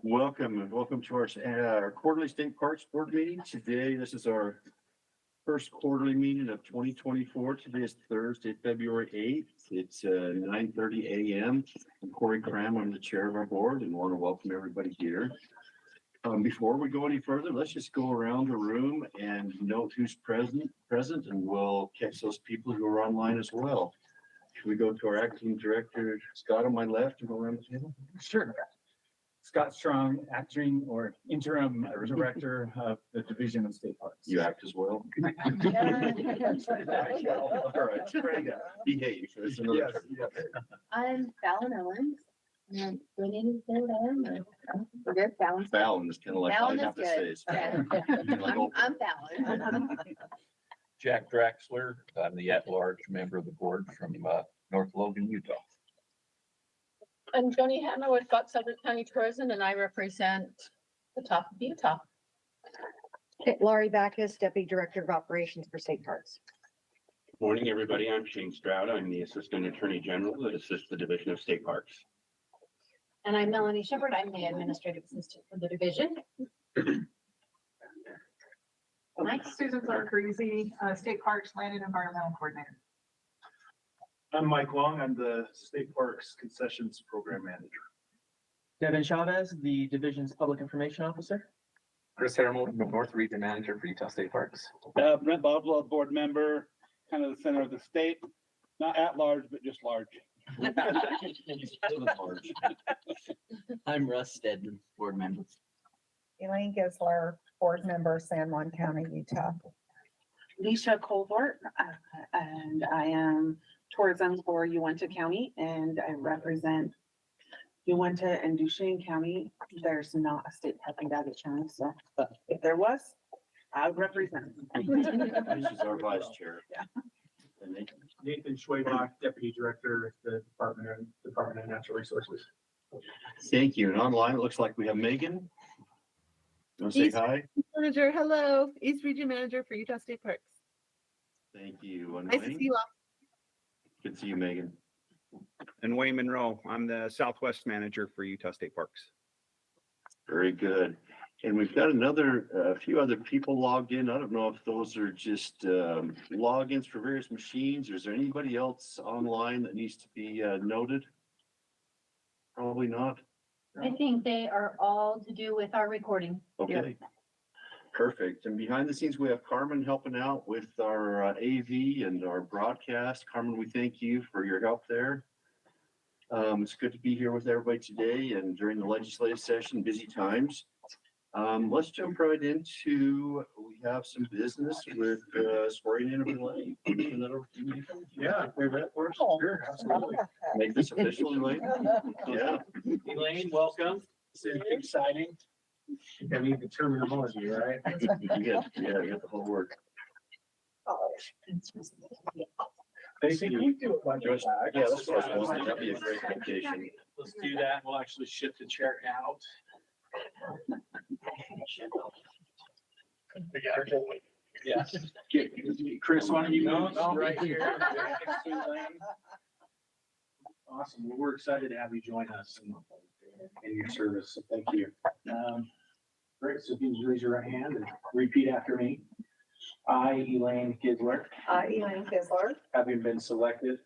Welcome to our quarterly state parks board meeting. Today, this is our first quarterly meeting of 2024. Today is Thursday, February 8th. It's 9:30 a.m. I'm Corey Cram. I'm the chair of our board and want to welcome everybody here. Before we go any further, let's just go around the room and note who's present, and we'll catch those people who are online as well. Should we go to our acting director, Scott, on my left, and go around the table? Sure. Scott Strong, acting or interim director of the Division of State Parks. You act as well. All right, behave. It's another- I'm Fallon Owens. And do I need to say what I am? We're good, Fallon. Fallon is kind of like all Fallon you have is to say. good. Is Fallon. I'm Fallon. Jack Draxler. I'm the at-large member of the board from North Logan, Utah. I'm Joni Hammer with Fox Sudbury County Tourism, and I represent the top of Utah. Okay, Laurie Backus, Deputy Director of Operations for State Parks. Morning, everybody. I'm Shane Stroud. I'm the Assistant Attorney General that assists the Division of State Parks. And I'm Melanie Shepard. I'm the administrative assistant for the division. Mike. Susan Clark-Creasy, State Parks Land and Environmental Coordinator. I'm Mike Long. I'm the State Parks Concessions Program Manager. Devin Chavez, the division's public information officer. Chris Harriman, North Region Manager for Utah State Parks. Brent Boswell, board member, kind of the center of the state, not at large, but just large. I'm Russ Stedman, board member. Elaine Gizler, board member, San Juan County, Utah. Nisha Colvart, and I am tourism for Uinta County, and I represent Uinta and Duchesne County. There's not a state park in Daggett County, so if there was, I would represent. This is our vice chair. Yeah. And Nathan Schwabach, Deputy Director at the Department of Natural Resources. thank you. And online, it looks like we have Megan. You want to say East- hi? Manager, hello, East Region Manager for Utah State Parks. Thank you. And Nice to Wayne? see you all. Good to see you, Megan. And Wayne Monroe, I'm the Southwest Manager for Utah State Parks. Very good. And we've got a few other people logged in. I don't know if those are just logins for various machines, or is there anybody else online that needs to be noted? Probably not. I think they are all to do with our recording. Okay. Perfect. And behind the scenes, we have Carmen helping out with our AV and our broadcast. Carmen, we thank you for your help there. It's good to be here with everybody today and during the legislative session, busy times. Let's jump right into, we have some business with swearing in of Elaine. Yeah, we've read it for us. Sure, absolutely. Make this official, Elaine. Yeah. Elaine, welcome. It's exciting. I need the terminology, right? You get the whole word. Thank you. Yeah, that's what I was wondering. That'd be a great location. Let's do that. We'll actually shift the chair out. Yeah. Chris, why don't you No, go no. right here? Awesome. Well, we're excited to have you join us in your service. So thank you. Great. So if you just raise your right hand and repeat after me. I, Elaine Gizler, I, Elaine Gizler, having been selected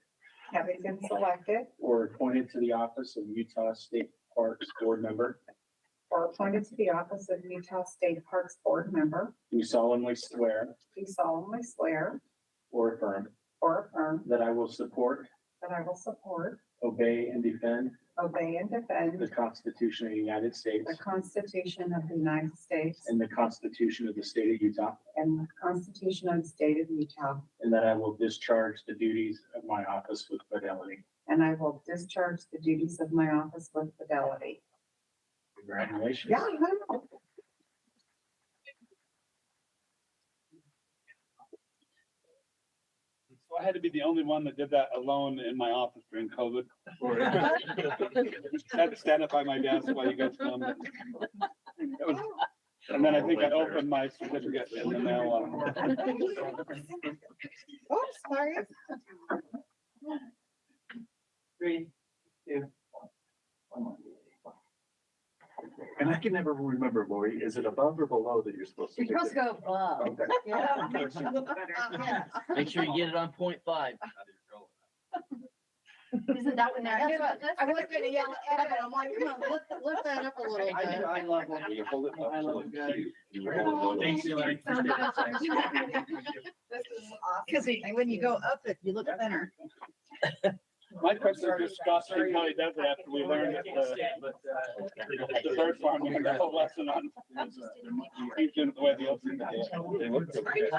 having been selected or appointed to the office of Utah State Parks Board Member, or appointed to the office of Utah State Parks Board member, do solemnly swear do solemnly swear or affirm or affirm that I will support, that I will support, obey, and defend obey, and the defend Constitution of the United States the Constitution of the United States and the Constitution of the State of Utah, and the Constitution of the State of Utah, and that I will discharge the duties of my office with fidelity. and I will discharge the duties of my office with fidelity. Congratulations. Yeah, I know. So I had to be the only one that did that alone in my office during COVID. I had to stand up by my desk while you guys filmed it. It was, and then I think I opened my certificate in the mail. Oh, sorry. 3, 2, 1. And I can never remember, Lori, is it above or below that you're supposed to? You're supposed to go above. Okay. Yeah. Makes you look better. Make sure you get it on 0.5. Isn't that what That's that what, I was gonna yell at it, but I'm like, come on, lift that up a little bit. I love when you hold it up. I love so it. cute. You hold it Thanks, up. Elaine. Cause when you go up it, you look thinner. My question is just Scott County does it after we learned that the bird farm, we got a whole lesson on. Keeping the way the ocean. They look so good.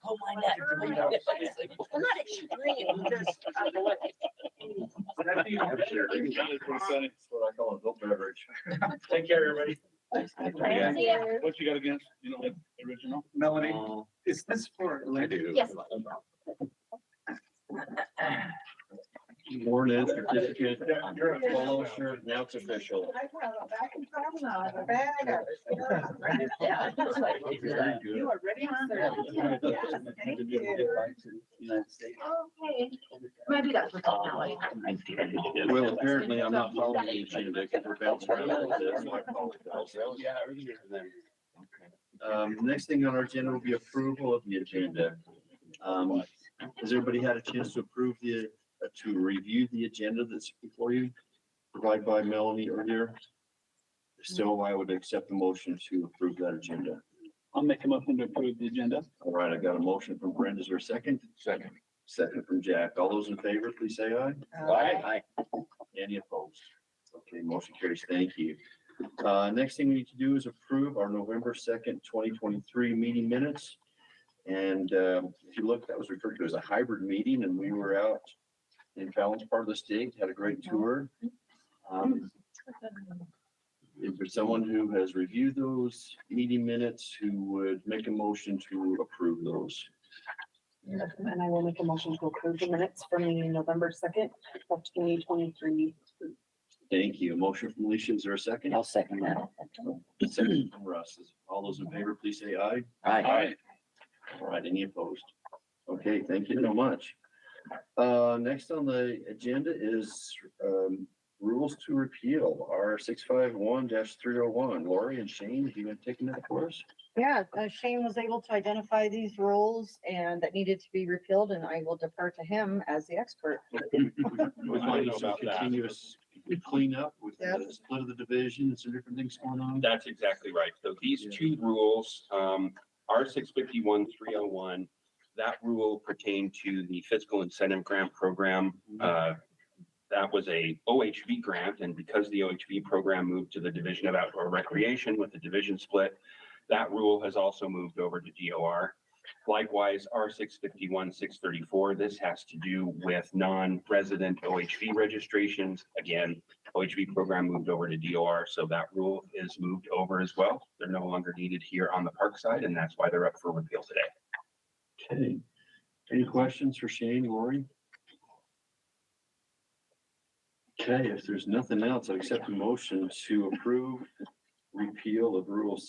Oh, my neck. I'm not extreme, just. That's what I call a adult beverage. Take care, everybody. See ya. What you got against, the original? Melanie, is this for? I do. Yes. Born in certificate, polo shirt, now it's official. Very good. You are ready, sir. Yes, thank you. Okay. Maybe that's for personality. Well, apparently I'm not following the agenda because we're bouncing around a little bit, so I apologize. Next thing on our agenda will be approval of the agenda. Has everybody had a chance to approve to review the agenda that's before you, provided by Melanie earlier? So I would accept the motion to approve that agenda. I'll make a motion to approve the agenda. All right, I got a motion from Brenda. Is there a second? Second. Second from Jack. All those in favor, please say aye. Aye. Any opposed? Okay, motion carries. Thank you. Next thing we need to do is approve our November 2nd, 2023 meeting minutes. And if you look, that was referred to as a hybrid meeting, and we were out in Fallon's part of the state, had a great tour. Is there someone who has reviewed those meeting minutes who would make a motion to approve those? And I will make a motion to approve the minutes from the November 2nd of 2023. Thank you. Motion from Alicia. Is there a second? I'll second that. Second from Russ. All those in favor, please say aye. Aye. All right, any opposed? Okay, thank you so much. Next on the agenda is rules to repeal, R 651-301. Lori and Shane, have you been taking that for us? Yeah, Shane was able to identify these rules and that needed to be repealed, and I will defer to him as the expert. Continuous cleanup with the Yes. split of the division and some different things going on. That's exactly right. So these two rules, R 651-301, that rule pertained to the fiscal incentive grant program. That was a OHV grant, and because the OHV program moved to the Division of Outdoor Recreation with the division split, that rule has also moved over to DOR. Likewise, R 651-634, this has to do with non-resident OHV registrations. Again, OHV program moved over to DOR, so that rule is moved over as well. They're no longer needed here on the park side, and that's why they're up for repeal today. Okay. Any questions for Shane, Lori? Okay, if there's nothing else, I accept a motion to approve repeal of Rule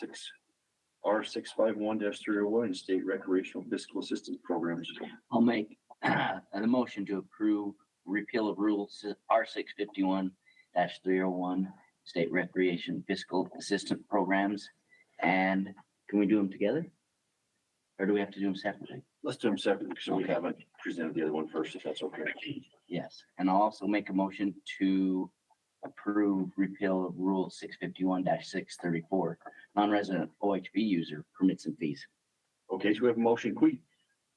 R 651-301 state recreational fiscal assistance programs. I'll make a motion to approve repeal of rules R 651-301 state recreation fiscal assistance programs. And can we do them together? Or do we have to do them separately? Let's do them separately because we haven't presented the other one first, if that's okay. Yes, and I'll also make a motion to approve repeal of rule 651-634, non-resident OHV user permits and fees. Okay, so we have a motion. Do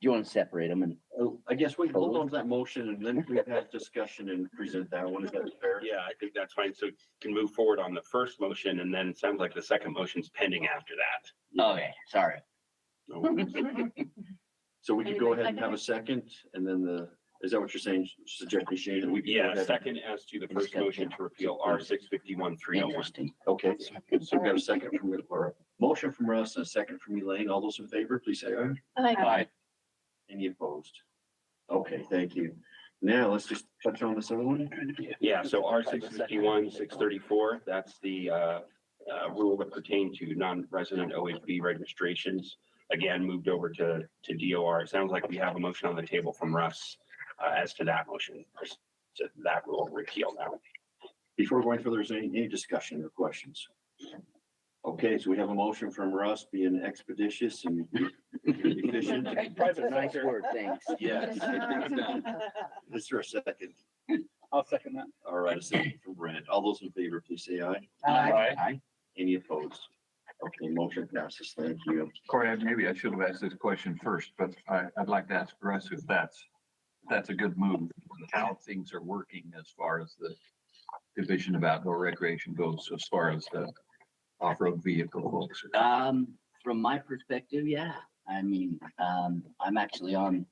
you want to separate them? And I guess we hold on to that motion and then we have discussion and present that one. Is that fair? Yeah, I think that's fine. So you can move forward on the first motion, and then it sounds like the second motion's pending after that. Okay, sorry. So we could go ahead and have a second and then is that what you're saying, suggesting, Shane? That we can go Yeah, ahead? second as to the first motion to repeal R 651-301. Interesting. Okay, so we've got a second from, or a motion from Russ and a second from Elaine. All those in favor, please say aye. Aye. Any opposed? Okay, thank you. Now let's just touch on this other one. Yeah, so R 651-634, that's the rule that pertain to non-resident OHV registrations. Again, moved over to DOR. It sounds like we have a motion on the table from Russ as to that motion, to that rule repeal now. Before going further, is any discussion or questions? Okay, so we have a motion from Russ being expeditious and efficient. Nice word, thanks. Yes. Is there a second? I'll second that. All right, a second from Brent. All those in favor, please say aye. Aye. Any opposed? Okay, motion passes. Thank you. Corey, maybe I should have asked this question first, but I'd like to ask Russ if that's a good move, how things are working as far as the Division of Outdoor Recreation goes, as far as the off-road vehicle folks. From my perspective, yeah. I mean, I'm actually on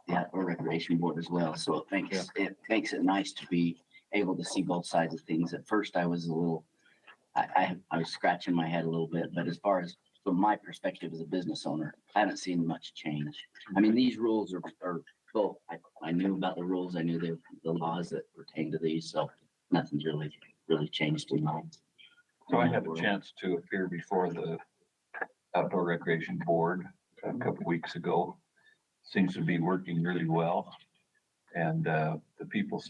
the Outdoor Recreation Board as well, so it makes it nice to be able to see both sides of things. At first, I was a little, I was scratching my head a little bit, but as far as from my perspective as a business owner, I haven't seen much change. I mean, these rules are both, I knew about the rules, I knew the laws that pertain to these, so nothing's really changed in mine. So I had a chance to appear before the Outdoor Recreation Board a couple weeks ago. Seems to be working really well. And the people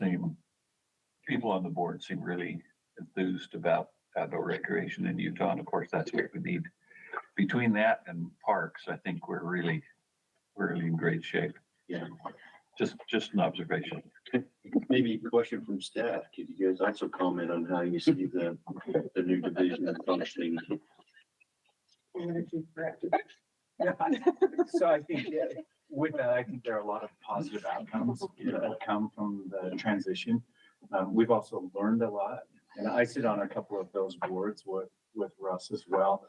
on the board seem really enthused about outdoor recreation in Utah. And of course, that's what we need. Between that and parks, I think we're really in great shape. Yeah. Just an observation. Maybe a question from staff. Could you guys also comment on how you see the new division functioning? So I think with that, I think there are a lot of positive outcomes that come from the transition. We've also learned a lot, and I sit on a couple of those boards with Russ as well.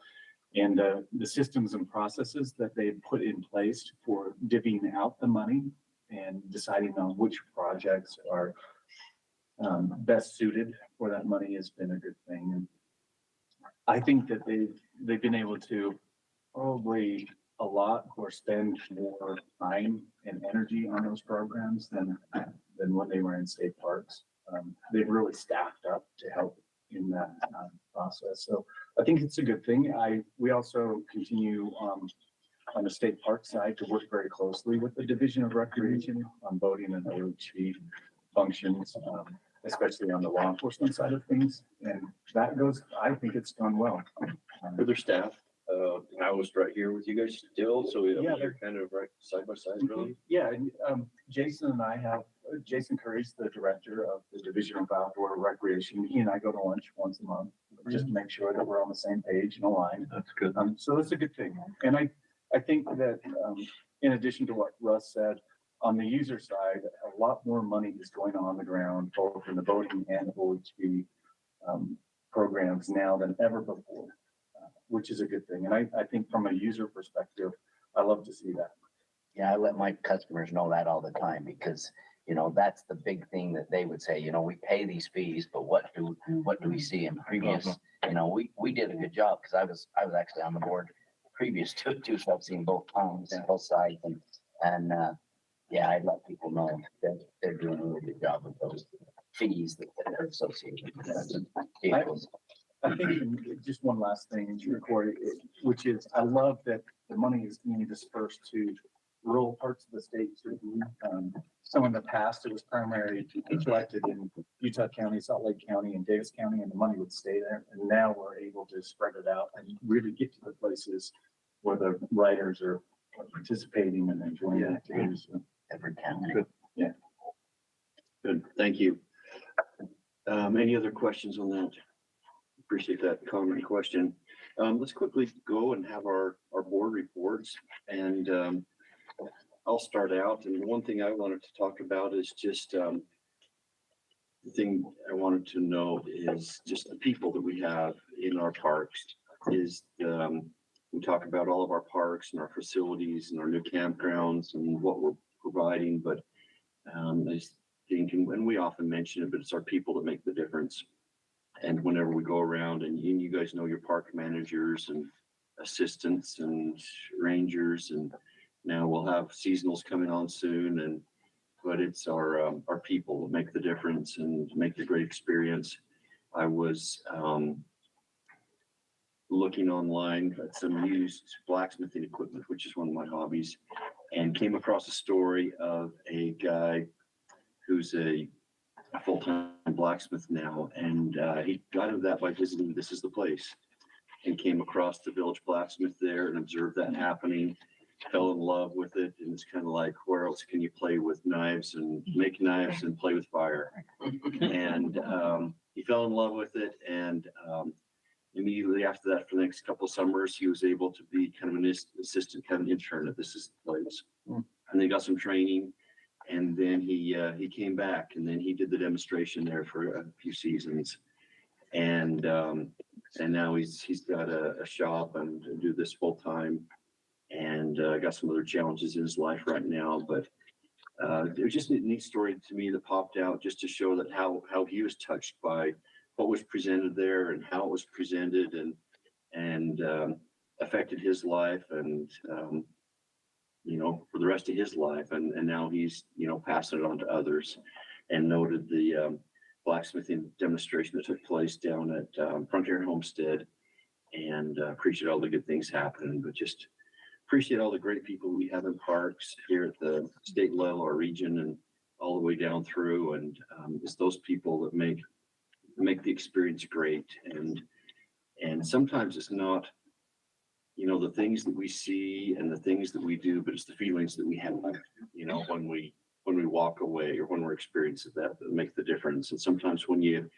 And the systems and processes that they've put in place for divvying out the money and deciding on which projects are best suited for that money has been a good thing. And I think that they've been able to probably a lot or spend more time and energy on those programs than when they were in state parks. They've really staffed up to help in that process. So I think it's a good thing. We also continue on the state park side to work very closely with the Division of Recreation on boating and OHV functions, especially on the law enforcement side of things. And that goes, I think it's gone well. Other staff, I was right here with you guys still, so Yeah, they're kind of right side by side, really. Yeah, and Jason and I have, Jason Curry's the director of the Division of Outdoor Recreation. He and I go to lunch once a month, just to make sure that we're on the same page and aligned. That's good. So that's a good thing. And I think that in addition to what Russ said, on the user side, a lot more money is going on the ground, both in the boating and OHV programs now than ever before, which is a good thing. And I think from a user perspective, I love to see that. Yeah, I let my customers know that all the time because, that's the big thing that they would say, we pay these fees, but what do we see in previous, we did a good job because I was actually on the board previous to it too, so I've seen both times and both sides and yeah, I'd let people know that they're doing a really good job with those fees that are associated with that vehicles. I think just one last thing, Corey, which is I love that the money is being dispersed to rural parts of the state. So in the past, it was primarily collected in Utah County, Salt Lake County, and Davis County, and the money would stay there. And now we're able to spread it out and really get to the places where the riders are participating and enjoying the activities. Every county. Good. Yeah. Good, thank you. Any other questions on that? Appreciate that comment and question. Let's quickly go and have our board reports, and I'll start out. And one thing I wanted to talk about is just the thing I wanted to know is just the people that we have in our parks. We talk about all of our parks and our facilities and our new campgrounds and what we're providing, but I think, and we often mention it, but it's our people that make the difference. And whenever we go around, and you guys know your park managers and assistants and rangers, and now we'll have seasonals coming on soon, but it's our people that make the difference and make the great experience. I was looking online at some used blacksmithing equipment, which is one of my hobbies, and came across a story of a guy who's a a full-time blacksmith now, and he got into that by visiting This Is the Place, and came across the village blacksmith there and observed that happening, fell in love with it, and it's kind of like, where else can you play with knives and make knives and play with fire? And he fell in love with it, and immediately after that, for the next couple of summers, he was able to be kind of an assistant, kind of intern at This Is the Place. And then he got some training, and then he came back, and then he did the demonstration there for a few seasons. And now he's got a shop and do this full time, and got some other challenges in his life right now. But it was just a neat story to me that popped out, just to show that how he was touched by what was presented there and how it was presented, and affected his life, and for the rest of his life. And now he's passing it on to others, and noted the blacksmithing demonstration that took place down at Frontier Homestead, and appreciate all the good things happening, but just appreciate all the great people we have in parks here at the state level, our region, and all the way down through. And it's those people that make the experience great. And sometimes it's not, the things that we see and the things that we do, but it's the feelings that we have, when we walk away or when we're experiencing that make the difference. And sometimes when you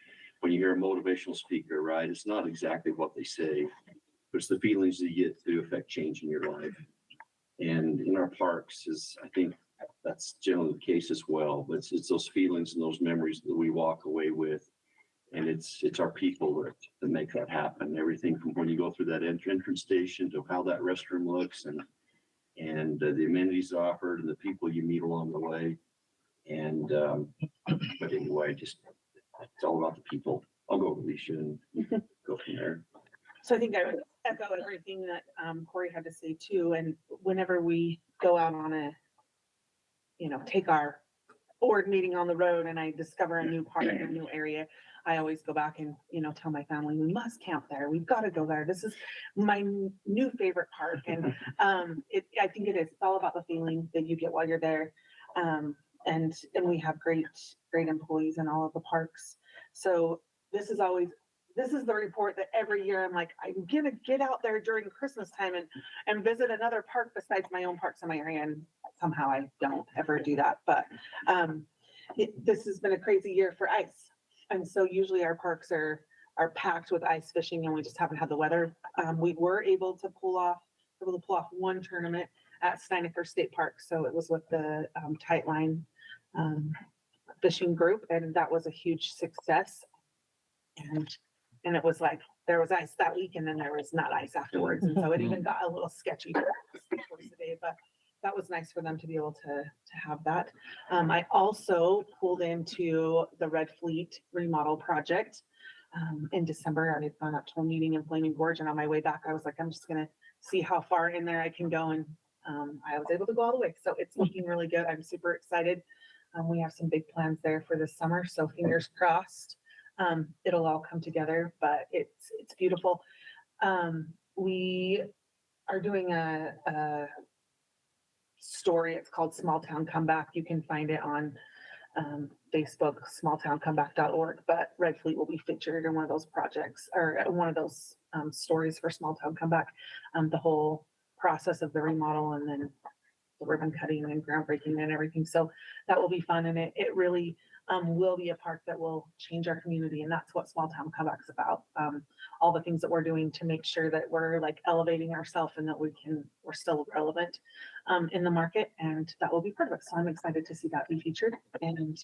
hear a motivational speaker, right, it's not exactly what they say, but it's the feelings that you get to affect change in your life. And in our parks I think that's generally the case as well. But it's those feelings and those memories that we walk away with. And it's our people that make that happen. Everything from when you go through that entrance station to how that restroom looks, and the amenities offered and the people you meet along the way. And but anyway, just it's all about the people. I'll go with Alicia and go from there. So I think I would echo everything that Corey had to say too. And whenever we go out on take our board meeting on the road and I discover a new park in a new area, I always go back and, tell my family, we must camp there. We've got to go there. This is my new favorite park. And I think it is. It's all about the feeling that you get while you're there. And we have great employees in all of the parks. So this is the report that every year I'm like, I'm gonna get out there during Christmas time and visit another park besides my own parks in my area. And somehow I don't ever do that. But this has been a crazy year for ice. And so usually our parks are packed with ice fishing, and we just haven't had the weather. We were able to pull off one tournament at Steinecker State Park. So it was with the tight line fishing group, and that was a huge success. And it was like there was ice that week, and then there was not ice afterwards. And so it even got a little sketchy today, but that was nice for them to be able to have that. I also pulled into the Red Fleet remodel project in December. I had gone up to a meeting in Flaming Gorge, and on my way back, I was like, I'm just gonna see how far in there I can go. And I was able to go all the way. So it's looking really good. I'm super excited. We have some big plans there for this summer. So fingers crossed. It'll all come together, but it's beautiful. We are doing a story. It's called Small Town Comeback. You can find it on Facebook, smalltowncomeback.org, but Red Fleet will be featured in one of those projects, or one of those stories for Small Town Comeback. The whole process of the remodel, and then the ribbon cutting and groundbreaking and everything. So that will be fun. And it really will be a park that will change our community. And that's what Small Town Comeback's about. All the things that we're doing to make sure that we're like elevating ourselves and that we're still relevant in the market. And that will be part of it. So I'm excited to see that be featured. And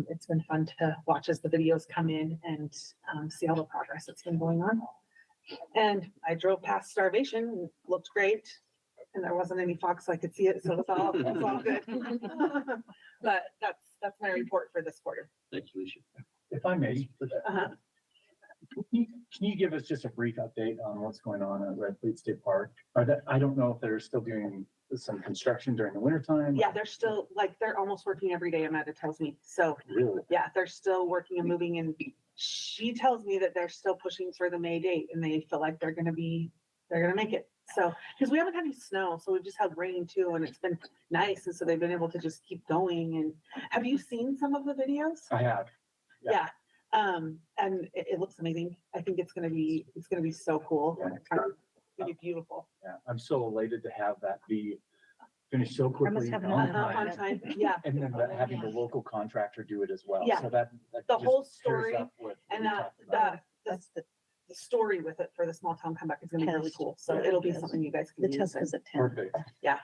it's been fun to watch as the videos come in and see all the progress that's been going on. And I drove past Starvation, looked great. And there wasn't any fog, so I could see it. So it's all good. But that's my report for this quarter. Thanks, Alicia. If I may, Uh-huh. can you give us just a brief update on what's going on at Red Fleet State Park? I don't know if they're still doing some construction during the winter time. Yeah, they're still they're almost working every day, Amanda tells me. So Really? yeah, they're still working and moving. And she tells me that they're still pushing for the May date, and they feel like they're gonna make it. So, because we haven't had any snow, so we've just had rain too, and it's been nice, and so they've been able to just keep going. And have you seen some of the videos? I have. Yeah. Yeah, and it looks amazing. I think it's gonna be so cool. Yeah. It's gonna be beautiful. Yeah, I'm so elated to have that be finished so quickly. have on another time, On time, yeah. And then having the local contractor do it as well. Yeah. So that The just whole pairs story up with what And we talked about. That's the the story with it for the small town comeback is gonna be really Test. cool. So it'll be something you guys can use. test was at 10. Perfect. Yeah,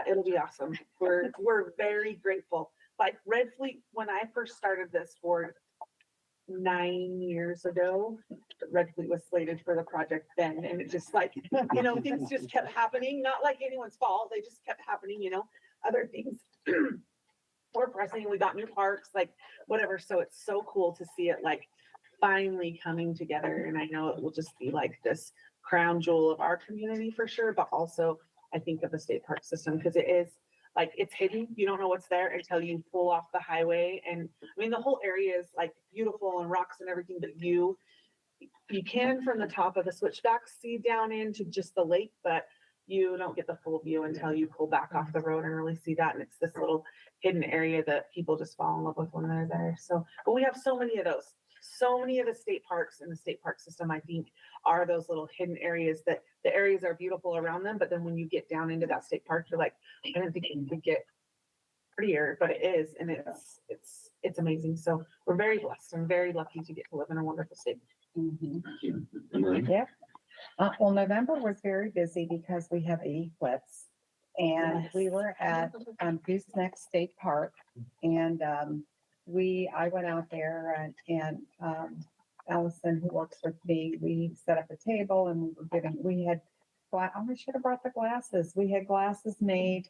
it'll be awesome. We're very grateful. Like Red Fleet, when I first started this board 9 years ago, Red Fleet was slated for the project then, and it just like, things just kept happening, not like anyone's fault, they just kept happening, other things. We're pressing, we got new parks, like whatever, so it's so cool to see it like finally coming together, and I know it will just be like this crown jewel of our community for sure, but also I think of the state park system, because it is like, it's hidden, you don't know what's there until you pull off the highway, and I mean, the whole area is like beautiful and rocks and everything, but you can from the top of the switchback see down into just the lake, but you don't get the full view until you pull back off the road and really see that. And it's this little hidden area that people just fall in love with when they're there. So, but we have so many of those. So many of the state parks in the state park system, I think, are those little hidden areas that the areas are beautiful around them. But then when you get down into that state park, you're like, I didn't think it could get prettier, but it is. And it's amazing. So we're very blessed and very lucky to get to live in a wonderful state. Yeah. Well, November was very busy because we have the eclipse. And Yes. we were at Gooseneck State Park, and I went out there and Allison, who works with me, we set up a table and we had, I should have brought the glasses. We had glasses made,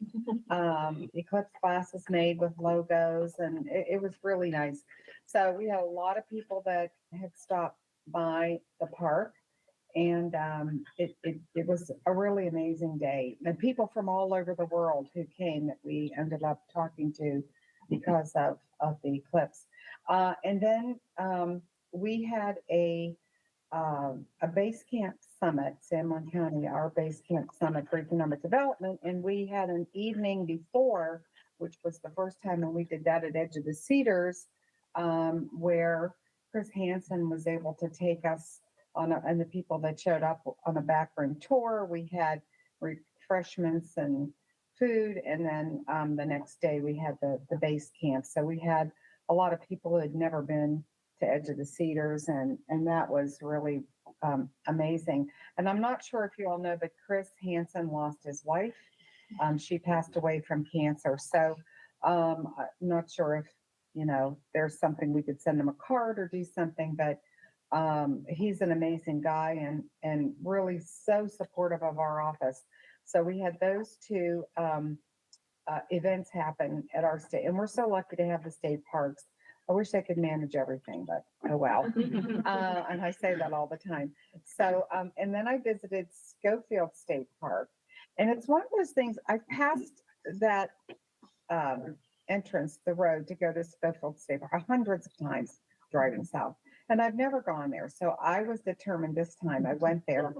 eclipse glasses made with logos, and it was really nice. So we had a lot of people that had stopped by the park. And it was a really amazing day. And people from all over the world who came that we ended up talking to because of the eclipse. And then we had a base camp summit, San Juan County, our base camp summit for economic development. And we had an evening before, which was the first time when we did that at Edge of the Cedars, where Chris Hansen was able to take us and the people that showed up on a backroom tour. We had refreshments and food, and then the next day we had the base camp. So we had a lot of people who had never been to Edge of the Cedars, and that was really amazing. And I'm not sure if you all know, but Chris Hansen lost his wife. She passed away from cancer. So I'm not sure if, there's something we could send him a card or do something, but he's an amazing guy and really so supportive of our office. So we had those two events happen at our state, and we're so lucky to have the state parks. I wish I could manage everything, but oh well. And I say that all the time. So, and then I visited Schofield State Park, and it's one of those things. I passed that entrance, the road to go to Schofield State Park hundreds of times driving south. And I've never gone there. So I was determined this time. I went there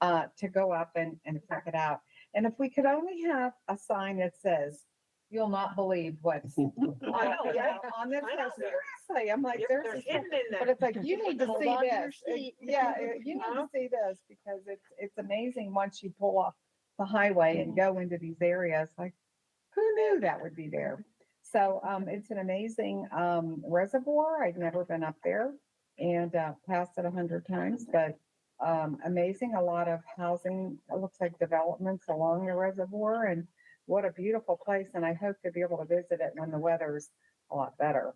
to go up and check it out. And if we could only have a sign that says, "You'll not believe what's on this." Seriously, I'm like, there's but it's like, you need to Hold see on to your this. seat. You need to see this because it's amazing once you pull off the highway and go into these areas. Like, who knew that would be there? So it's an amazing reservoir. I'd never been up there and passed it 100 times, but amazing. A lot of housing, it looks like developments along the reservoir, and what a beautiful place. And I hope to be able to visit it when the weather's a lot better.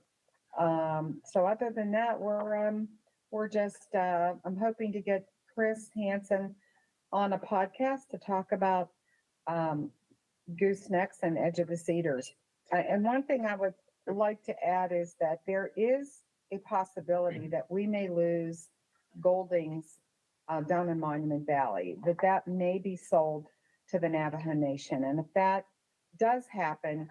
So other than that, we're just, I'm hoping to get Chris Hansen on a podcast to talk about goosenecks and Edge of the Cedars. And one thing I would like to add is that there is a possibility that we may lose Goldings down in Monument Valley, that may be sold to the Navajo Nation. And if that does happen,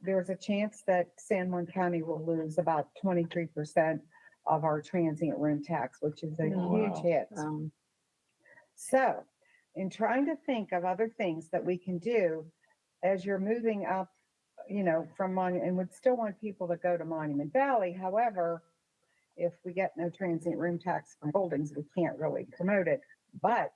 there's a chance that San Juan County will lose about 23% of our transient room tax, which is a huge hit. So in trying to think of other things that we can do as you're moving up, from Monument, and would still want people to go to Monument Valley. However, if we get no transient room tax from Goldings, we can't really promote it. But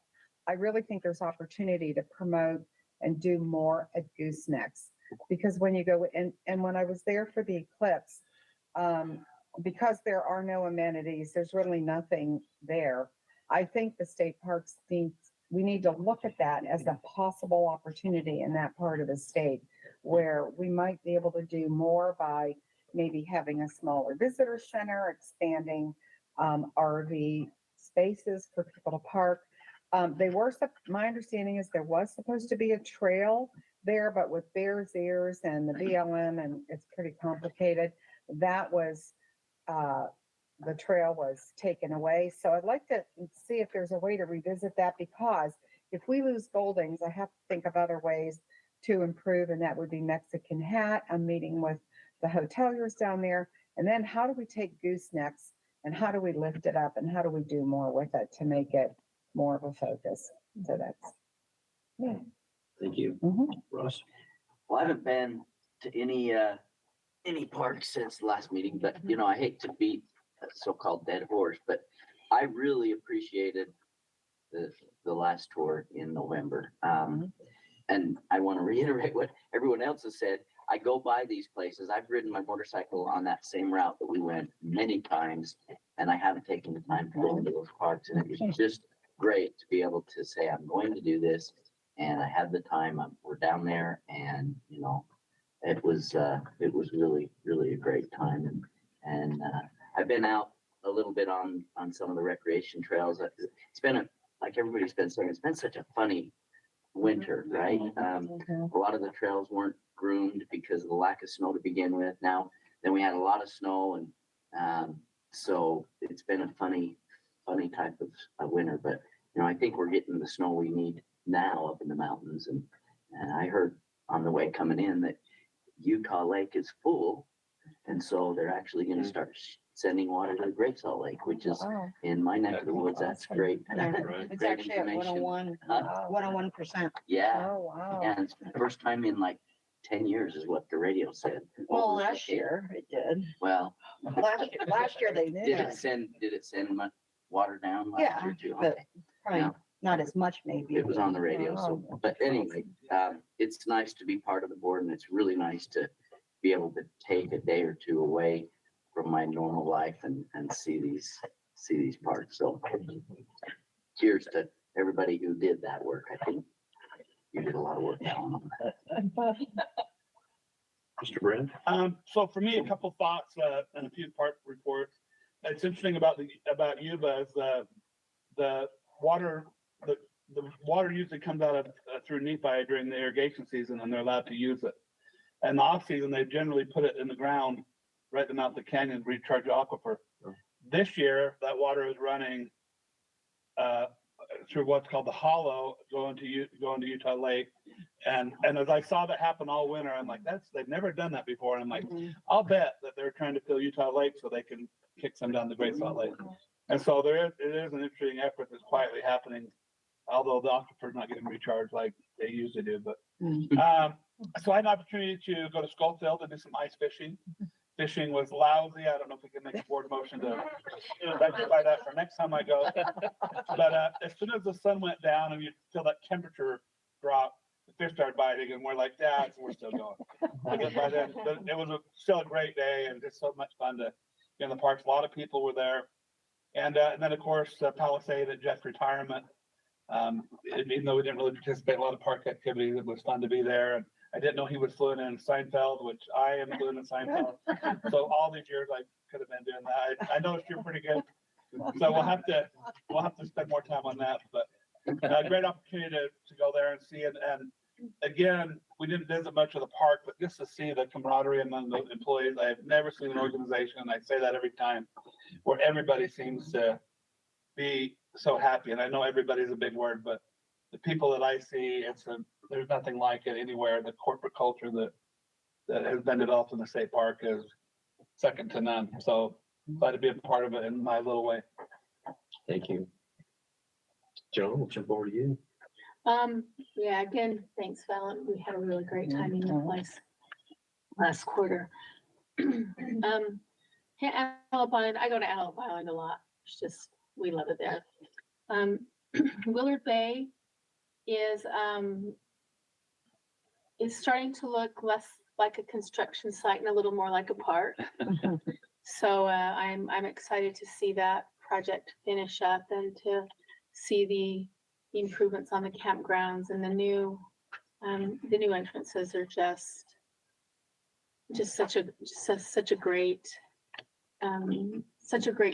I really think there's opportunity to promote and do more at Goosenecks. Because when you go, and when I was there for the eclipse, because there are no amenities, there's really nothing there. I think the state parks we need to look at that as a possible opportunity in that part of the state where we might be able to do more by maybe having a smaller visitor center, expanding RV spaces for people to park. My understanding is there was supposed to be a trail there, but with Bears Ears and the BLM, and it's pretty complicated. That was, the trail was taken away. So I'd like to see if there's a way to revisit that, because if we lose Goldings, I have to think of other ways to improve, and that would be Mexican Hat. I'm meeting with the hoteliers down there. And then how do we take Goosenecks and how do we lift it up and how do we do more with it to make it more of a focus? So that's, yeah. Thank you. Russ? Well, I haven't been to any park since the last meeting, but I hate to beat a so-called dead horse, but I really appreciated the last tour in November. And I want to reiterate what everyone else has said. I go by these places. I've ridden my motorcycle on that same route that we went many times, and I haven't taken the time to go into those parks. And it was just great to be able to say, I'm going to do this. And I had the time. We're down there, and it was really, really a great time. And I've been out a little bit on some of the recreation trails. It's been like everybody's been saying, it's been such a funny winter, right? A lot of the trails weren't groomed because of the lack of snow to begin with. Then we had a lot of snow, and so it's been a funny type of winter. But I think we're getting the snow we need now up in the mountains. And I heard on the way coming in that Utah Lake is full, and so they're actually going to start sending water to the Great Salt Lake, which is in my neck of the woods. That's great. It's Great actually at information. 101%. Yeah. Oh, wow. And it's the first time in like 10 years is what the radio said. Well, last year it did. Well, Last year they did did. it send much water down last Yeah, year too? but Okay. probably Yeah. not as much maybe. It was on the radio. So, but anyway, it's nice to be part of the board, and it's really nice to be able to take a day or two away from my normal life and see these parks. So cheers to everybody who did that work. I think you did a lot of work on that. Mr. Brand? So for me, a couple thoughts and a few park reports. It's interesting about Yuba is the water usually comes out of through Nephi during the irrigation season, and they're allowed to use it. And the off season, they generally put it in the ground right at the mouth of the canyon, recharge the aquifer. This year, that water is running through what's called the hollow, going to Utah Lake. And as I saw that happen all winter, I'm like, they've never done that before. And I'm like, I'll bet that they're trying to fill Utah Lake so they can kick some down the Great Salt Lake. And so it is an interesting effort that's quietly happening, although the aquifer's not getting recharged like they usually do. But so I had an opportunity to go to Schofield and do some ice fishing. Fishing was lousy. I don't know if we can make a board motion to rectify that for next time I go. But as soon as the sun went down and you feel that temperature drop, the fish started biting, and we're like, yeah, so we're still going. But by then, but it was still a great day, and just so much fun to be in the parks. A lot of people were there. And then, of course, Palisade at Jeff's retirement. Even though we didn't really participate in a lot of park activities, it was fun to be there. And I didn't know he was fluent in Seinfeld, which I am fluent in Seinfeld. So all these years I could have been doing that. I noticed you're pretty good. So we'll have to spend more time on that. But a great opportunity to go there and see it. And again, we didn't visit much of the park, but just to see the camaraderie among the employees. I have never seen an organization, and I say that every time, where everybody seems to be so happy. And I know everybody's a big word, but the people that I see, there's nothing like it anywhere. The corporate culture that has been developed in the state park is second to none. So glad to be a part of it in my little way. Thank you. Joan, we'll jump over to you. Yeah, again, thanks, Fallon. We had a really great time in the place last quarter. Yeah, Antelope Island, I go to Antelope Island a lot. It's just, we love it there. Willard Bay is starting to look less like a construction site and a little more like a park. So I'm excited to see that project finish up and to see the improvements on the campgrounds and the new entrances are just such a great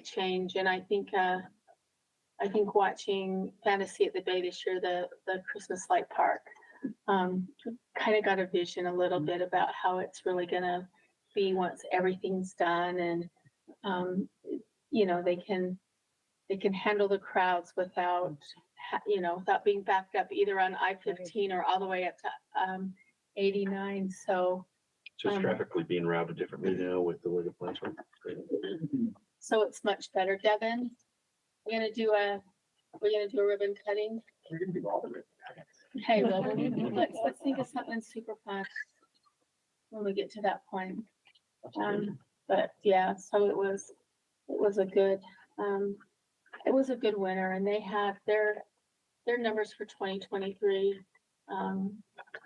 change. And I think watching Fantasy at the Bay this year, the Christmas light park, kind of got a vision a little bit about how it's really gonna be once everything's done. And they can handle the crowds without without being backed up either on I-15 or all the way up to 89. So Just graphically being routed differently now with the way the plans were. so it's much better. Devin, we're gonna do a ribbon cutting. We're gonna do all the ribbon cuttings. Hey, well, let's think of something super fun when we get to that point. But yeah, so it was a good winter, and they had their numbers for 2023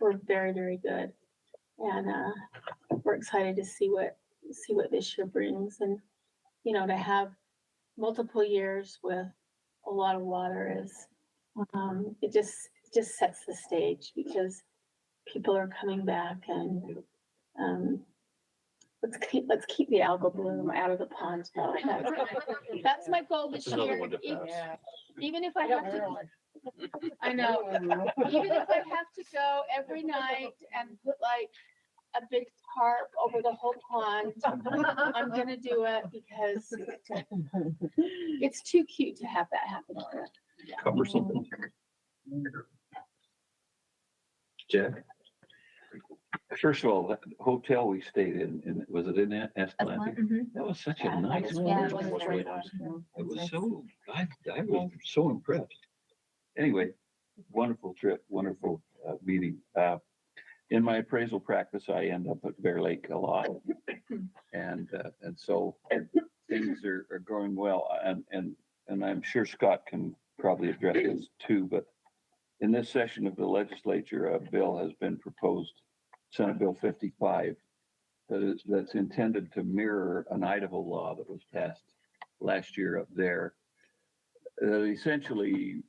were very, very good. And we're excited to see what this year brings. And to have multiple years with a lot of water is it just sets the stage, because people are coming back. And let's keep the algal bloom out of the pond. That's my goal this That's another year. one to pass. Even if I have to, I know, even if I have to go every night and put like a big tarp over the whole pond, I'm gonna do it, because it's too cute to have that happen. Cover something. Jack? First of all, that hotel we stayed in, was it in Escalante? That was such a nice one. Yeah, It was really nice. It was so, I was so impressed. Anyway, wonderful trip, wonderful meeting. In my appraisal practice, I end up at Bear Lake a lot. And so things are going well. And I'm sure Scott can probably address this too, but in this session of the legislature, a bill has been proposed, Senate Bill 55, that's intended to mirror an Idaho law that was passed last year up there, that essentially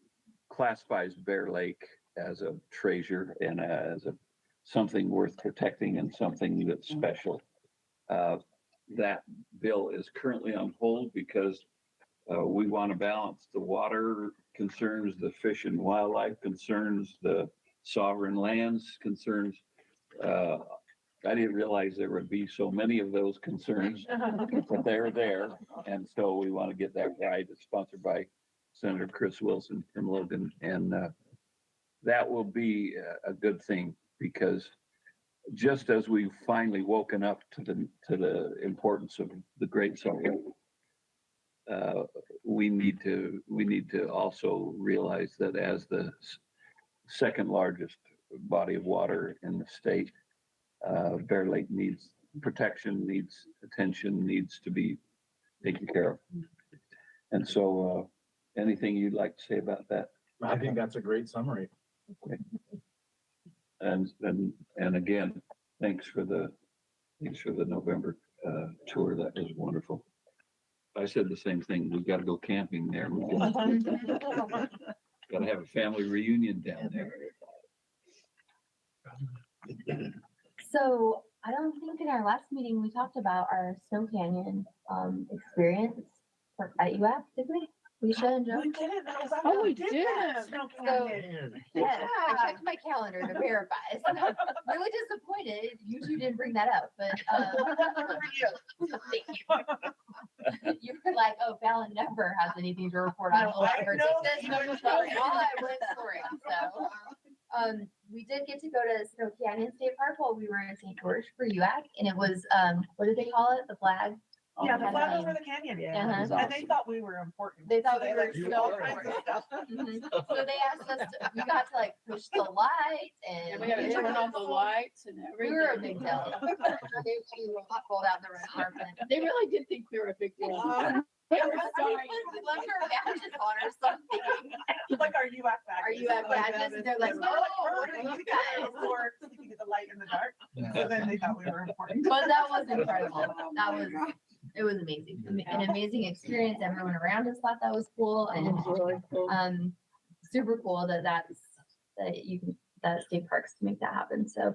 classifies Bear Lake as a treasure and as something worth protecting and something that's special. That bill is currently on hold because we want to balance the water concerns, the fish and wildlife concerns, the sovereign lands concerns. I didn't realize there would be so many of those concerns, but they're there. And so we want to get that right. It's sponsored by Senator Chris Wilson from Logan. And that will be a good thing, because just as we've finally woken up to the importance of the Great Salt Lake, we need to also realize that as the second largest body of water in the state, Bear Lake needs protection, needs attention, needs to be taken care of. And so, anything you'd like to say about that? I think that's a great summary. Okay. And again, thanks for the November tour. That was wonderful. I said the same thing. We've got to go camping there. Got to have a family reunion down there. So I don't think in our last meeting, we talked about our Snow Canyon experience at UAP, did we? We should. Oh, we did. Yes, I checked my calendar to verify. So I'm really disappointed you two didn't bring that up, but thank you. You were like, oh, Fallon never has anything to report on. Well, I heard this number story. All I was story. So we did get to go to Snow Canyon State Park while we were in St. George for UAC, and it was what did they call it? The flag? Yeah, the Oh, flag yeah. over the canyon. Yeah. That was And they awesome. thought we were important. They thought So we were like, so all kinds of important. stuff. Mhm. So they asked us, we got to like push the lights and. And we had to turn on the lights and We everything. were a big deal. They rolled out the red carpet. They really did think we were a big deal. They were sorry. We left our badges on or something. Like our UF badges. Our UF badges, and they're like, oh, what are you guys? For keeping the light in the dark. So then they thought we were important. But that was incredible. That was, it was amazing. An amazing experience. Everyone around us thought that was cool and, super cool that state parks to make that happen. So,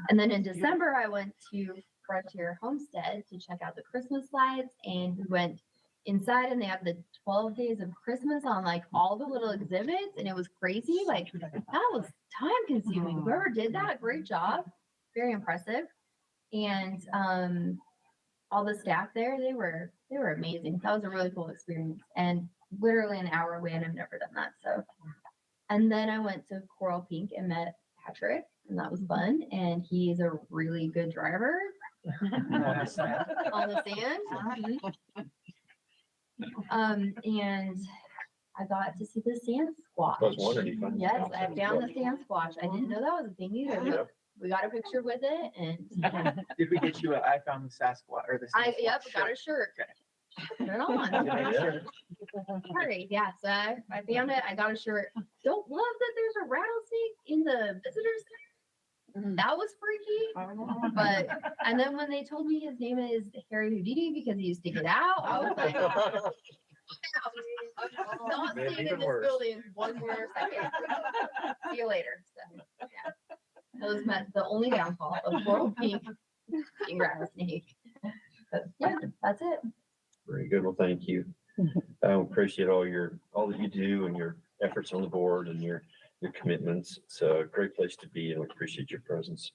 and then in December, I went to Frontier Homestead to check out the Christmas lights, and we went inside and they have the 12 days of Christmas on like all the little exhibits, and it was crazy. Like that was time consuming. Whoever did that, great job. Very impressive. And all the staff there, they were amazing. That was a really cool experience and literally an hour away, and I've never done that. So, and then I went to Coral Pink and met Patrick, and that was fun. And he's a really good driver on the sand. And I got to see the sand squash. I was wondering if I- Yes, I found the sand squash. I didn't know that was a thing either. Yep. We got a picture with it, and Did we get you I found the Sasquatch or the? yep, got a shirt. Put it on. Sorry, yeah, so I found it. I got a shirt. Don't love that there's a rattlesnake in the visitors center. That was freaky. But, and then when they told me his name is Harry Houdini because he used to get out, I was like, I'm not Maybe staying in even this worse. building one more second. See you later. So, yeah. That was the only downfall of Coral Pink being rattlesnake. But yeah, that's it. Very good. Well, thank you. I appreciate all that you do and your efforts on the board and your commitments. It's a great place to be and we appreciate your presence.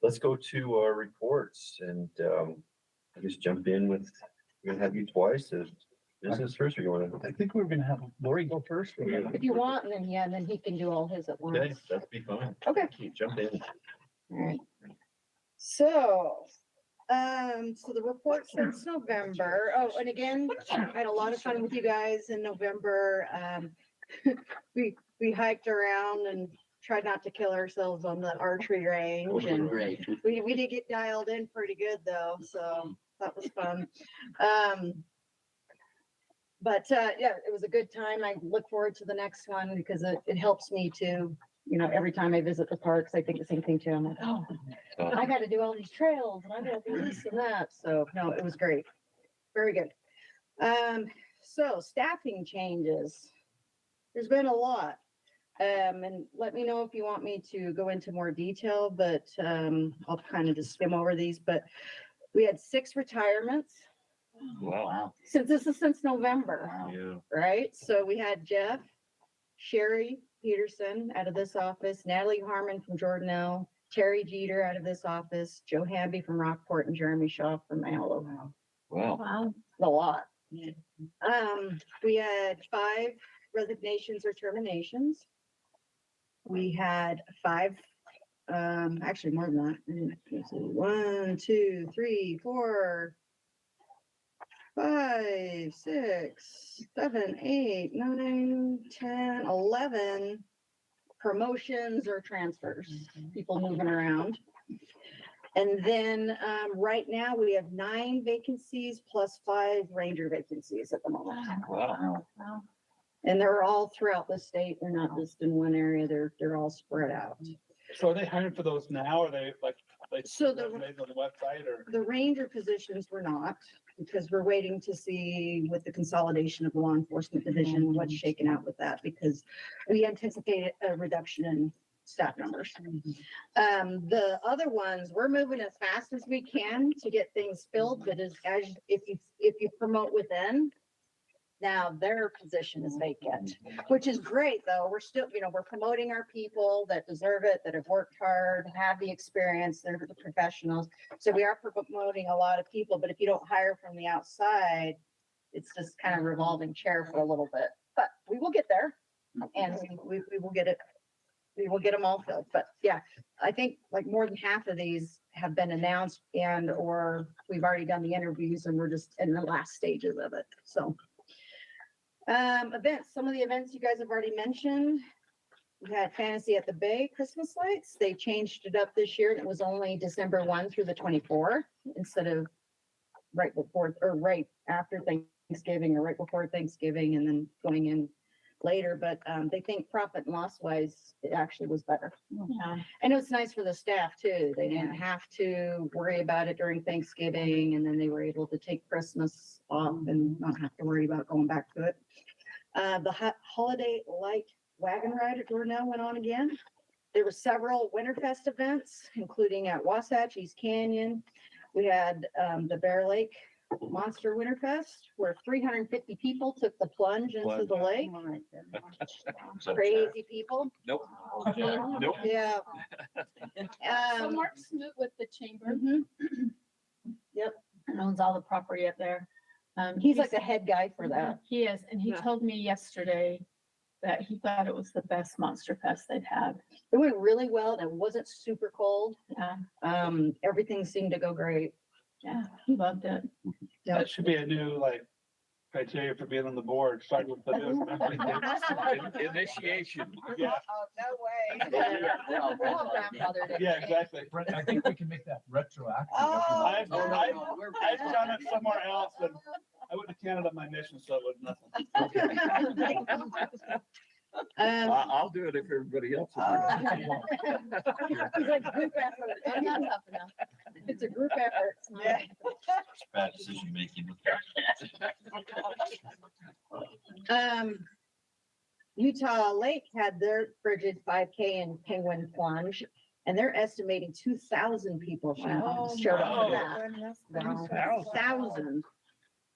Let's go to our reports and I guess jump in with, we're gonna have you twice. Business first, or you want to? I think we're gonna have Lori go first. If you want, and then he can do all his at once. Okay, that'd be fine. Okay. You jump in. All right. So the report since November, oh, and again, I had a lot of fun with you guys in November. We hiked around and tried not to kill ourselves on the archery range, and Great. we did get dialed in pretty good though, so that was fun. But yeah, it was a good time. I look forward to the next one because it helps me to, every time I visit the parks, I think the same thing too. I'm like, oh, I got to do all these trails and I got to do this and that. So no, it was great. Very good. So staffing changes. There's been a lot. And let me know if you want me to go into more detail, but I'll kind of just skim over these. But we had 6 retirements. Wow. Since November, Wow. Yeah. right? So we had Jeff, Sherry Peterson out of this office, Natalie Harmon from Jordanelle, Terry Jeter out of this office, Joe Hamby from Rockport, and Jeremy Shaw from Antelope. Wow. Wow. A lot. We had 5 resignations or terminations. We had 5, actually more than that. Let's see, 1, 2, 3, 4, 5, 6, 7, 8, 9, 10, 11 promotions or transfers, people moving around. And then right now we have 9 vacancies plus 5 ranger vacancies at the moment. Wow. Wow. And they're all throughout the state. They're not just in one area. They're all spread out. So are they hiring for those now? Are they like, So the- resumes on the website or? The ranger positions were not, because we're waiting to see with the consolidation of the law enforcement division, what's shaken out with that, because we anticipated a reduction in staff numbers. The other ones, we're moving as fast as we can to get things filled, but if you promote within, now their position is vacant, which is great though. We're still, we're promoting our people that deserve it, that have worked hard, have the experience, they're the professionals. So we are promoting a lot of people, but if you don't hire from the outside, it's just kind of revolving chair for a little bit, but we will get there and we will get it. We will get them all filled, but yeah, I think like more than half of these have been announced and or we've already done the interviews and we're just in the last stages of it. So events, some of the events you guys have already mentioned. We had Fantasy at the Bay Christmas lights. They changed it up this year. And it was only December 1 through the 24th instead of right before or right after Thanksgiving or right before Thanksgiving and then going in later. But they think profit and loss wise, it actually was better. Yeah. And it was nice for the staff too. They didn't have to worry about it during Thanksgiving and then they were able to take Christmas off and not have to worry about going back to it. The holiday light wagon ride at Dornell went on again. There were several Winterfest events, including at Wasatch, East Canyon. We had the Bear Lake Monster Winterfest, where 350 people took the plunge into the lake. Crazy people. Nope. Nope. Yeah. So Mark Smoot with the chamber Mhm. owns all the property up there. He's like the head guy for that. He is, and he told me yesterday that he thought it was the best Monster Fest they'd had. It went really well and it wasn't super cold. Yeah, Everything seemed to go great. yeah, he loved it. That should be a new like criteria for being on the board, starting with the new. Initiation. Yeah, Oh, no way. We're all grandfathered in. yeah, exactly. I think we can make that retroactive. Oh, I've no, I've done it somewhere else and I went to Canada on my mission, so it was nothing. I'll do it if everybody else. will do it. It's like group effort. I'm not tough enough. It's a group effort. Yeah. Bad decision making. Utah Lake had their frigid 5K and penguin plunge, and they're estimating 2,000 people Oh, showed up for wow. that. goodness. Wow, 1,000.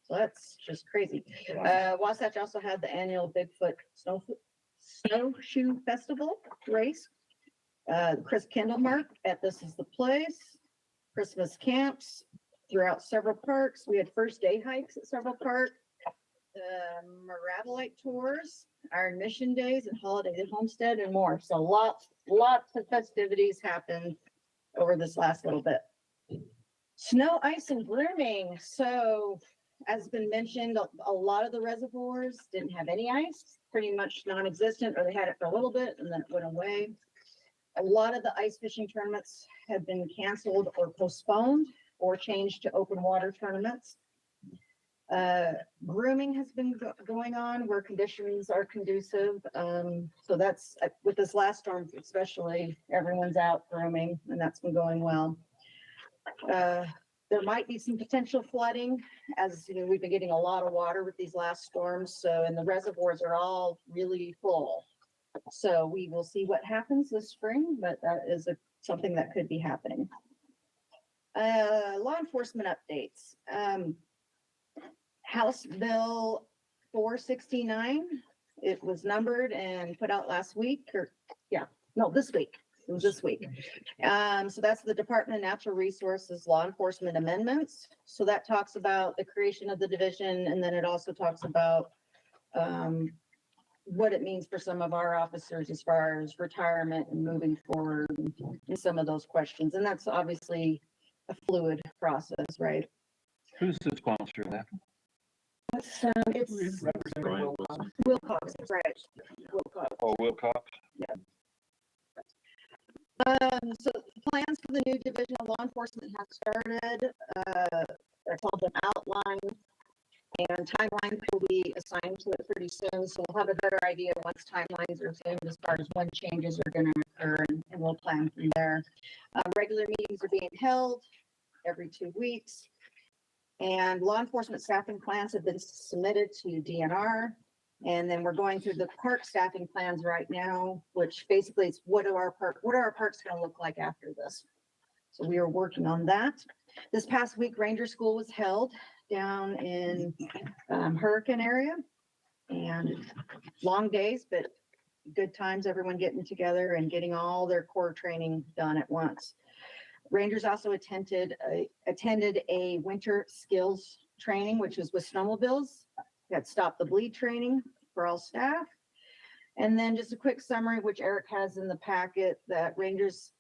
So that's just crazy. Wasatch also had the annual Bigfoot Snowshoe Festival race. Chris Kendall Mark at This Is the Place. Christmas camps throughout several parks. We had first day hikes at several parks. Mirabolite tours, Iron Mission days and holiday at Homestead and more. So lots of festivities happened over this last little bit. Snow, ice and grooming. So as been mentioned, a lot of the reservoirs didn't have any ice, pretty much non-existent, or they had it for a little bit and then it went away. A lot of the ice fishing tournaments have been canceled or postponed or changed to open water tournaments. Grooming has been going on where conditions are conducive. So that's with this last storm, especially everyone's out grooming and that's been going well. There might be some potential flooding as you know, we've been getting a lot of water with these last storms. So, and the reservoirs are all really full. So we will see what happens this spring, but that is something that could be happening. Law enforcement updates. House Bill 469, it was numbered and put out last week this week. It was this week. So that's the Department of Natural Resources Law Enforcement Amendments. So that talks about the creation of the division and then it also talks about what it means for some of our officers as far as retirement and moving forward and some of those questions. And that's obviously a fluid process, right? Who's the sponsor of that? It's Wilcox, right? Wilcox. Oh, Wilcox. So plans for the new division of law enforcement have started. They're called an outline and timelines will be assigned to it pretty soon. So we'll have a better idea once timelines are assumed as far as when changes are going to occur and we'll plan from there. Regular meetings are being held every 2 weeks. And law enforcement staffing plans have been submitted to DNR. And then we're going through the park staffing plans right now, which basically is what are our parks going to look like after this? So we are working on that. This past week, Ranger School was held down in Hurricane area and long days, but good times, everyone getting together and getting all their core training done at once. Rangers also attended a winter skills training, which was with snowmobiles. Got Stop the Bleed training for all staff. And then just a quick summary, which Eric has in the packet, that Rangers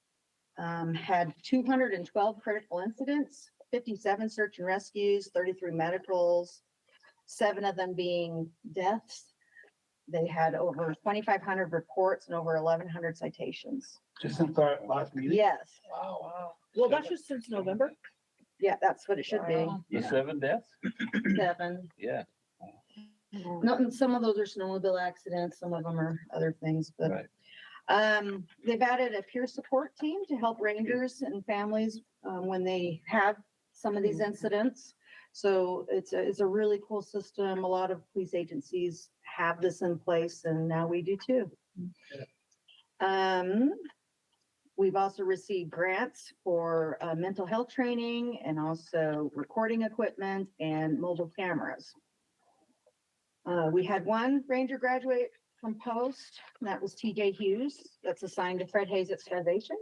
had 212 critical incidents, 57 search and rescues, 33 medicals, 7 of them being deaths. They had over 2,500 reports and over 1,100 citations. Just since our last meeting? Yes. Wow. Well, that's just since November. Yeah, that's what it should be. The 7 deaths? 7. Yeah. No, and some of those are snowmobile accidents, some of them are other things, but. Right. They've added a peer support team to help rangers and families, when they have some of these incidents. So it's a really cool system. A lot of police agencies have this in place and now we do too. We've also received grants for mental health training and also recording equipment and mobile cameras. We had one ranger graduate from Post, and that was TJ Hughes. That's assigned to Fred Hayes at Starvation.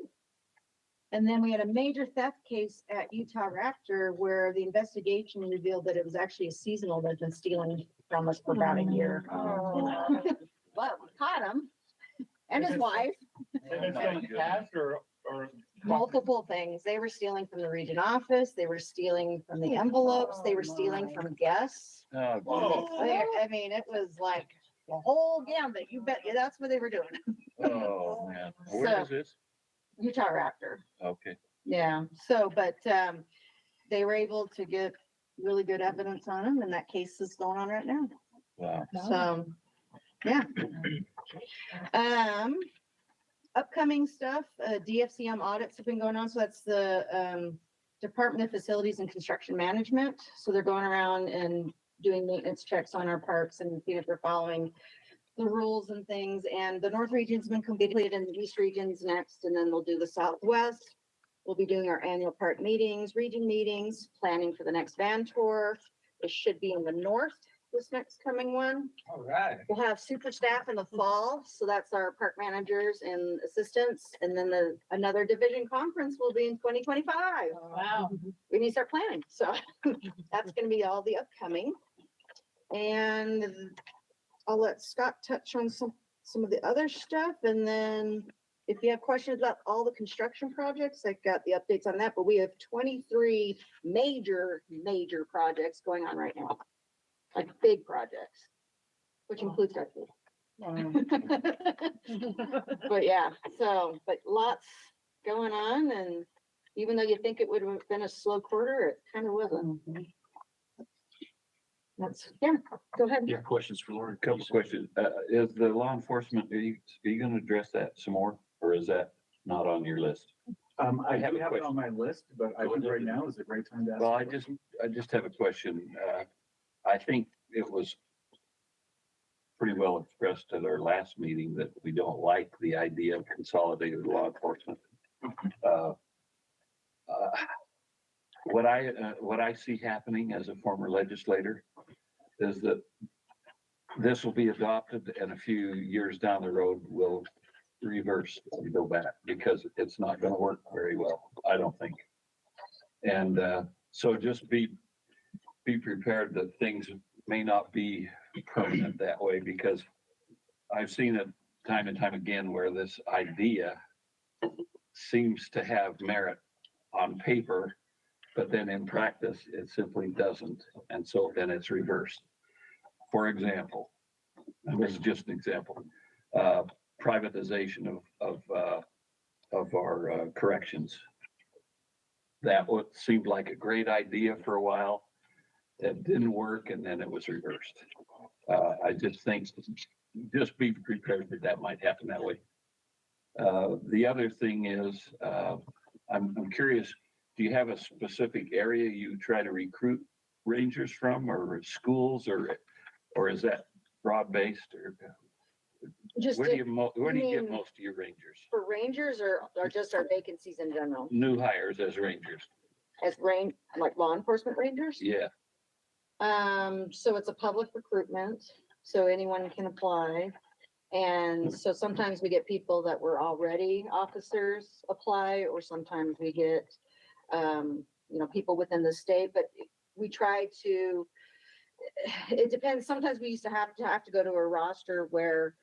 And then we had a major theft case at Utah Raptor where the investigation revealed that it was actually a seasonal that's been stealing from us for about a year. Well, we caught him and his wife. And it's like cash or? Multiple things. They were stealing from the region office. They were stealing from the envelopes. They were stealing from guests. Oh, Whoa. I mean, it was like the whole gambit. You bet you that's what they were doing. oh, man. Where is this? Utah Raptor. Okay. Yeah. So, but they were able to get really good evidence on him, and that case is going on right now. Wow. So, yeah. Upcoming stuff, DFCM audits have been going on. So that's the Department of Facilities and Construction Management. So they're going around and doing maintenance checks on our parks and see if they're following the rules and things. And the North region's been completed and the East region's next, and then they'll do the Southwest. We'll be doing our annual park meetings, region meetings, planning for the next van tour. It should be in the North, this next coming one. All right. We'll have super staff in the fall, so that's our park managers and assistants, and then another division conference will be in 2025. Wow. We need to start planning, so that's gonna be all the upcoming. And I'll let Scott touch on some of the other stuff, and then if you have questions about all the construction projects, I've got the updates on that, but we have 23 major projects going on right now. Like big projects, which includes our pool. But yeah, so, but lots going on, and even though you think it would have been a slow quarter, it kind of wasn't. That's, yeah, go ahead. Yeah, questions for Lauren? Couple questions. Is the law enforcement, are you gonna address that some more, or is that not on your list? I have it on my list, but I think right now is a great time to ask. Well, I just have a question. I think it was pretty well expressed at our last meeting that we don't like the idea of consolidated law enforcement. What I see happening as a former legislator is that this will be adopted and a few years down the road will reverse and go back because it's not going to work very well, I don't think. And so just be prepared that things may not be permanent that way, because I've seen it time and time again where this idea seems to have merit on paper, but then in practice, it simply doesn't. And so then it's reversed. For example, and this is just an example, privatization of our corrections. That seemed like a great idea for a while. It didn't work, and then it was reversed. I just think, just be prepared that might happen that way. The other thing is, I'm curious, do you have a specific area you try to recruit rangers from, or schools, or is that broad-based, or Just where do you get mean most of your rangers? for rangers or just our vacancies in general? New hires as rangers? As like law enforcement rangers? Yeah. So it's a public recruitment, so anyone can apply. And so sometimes we get people that were already officers apply, or sometimes we get, people within the state, but we try to, it depends. Sometimes we used to have to go to a roster where,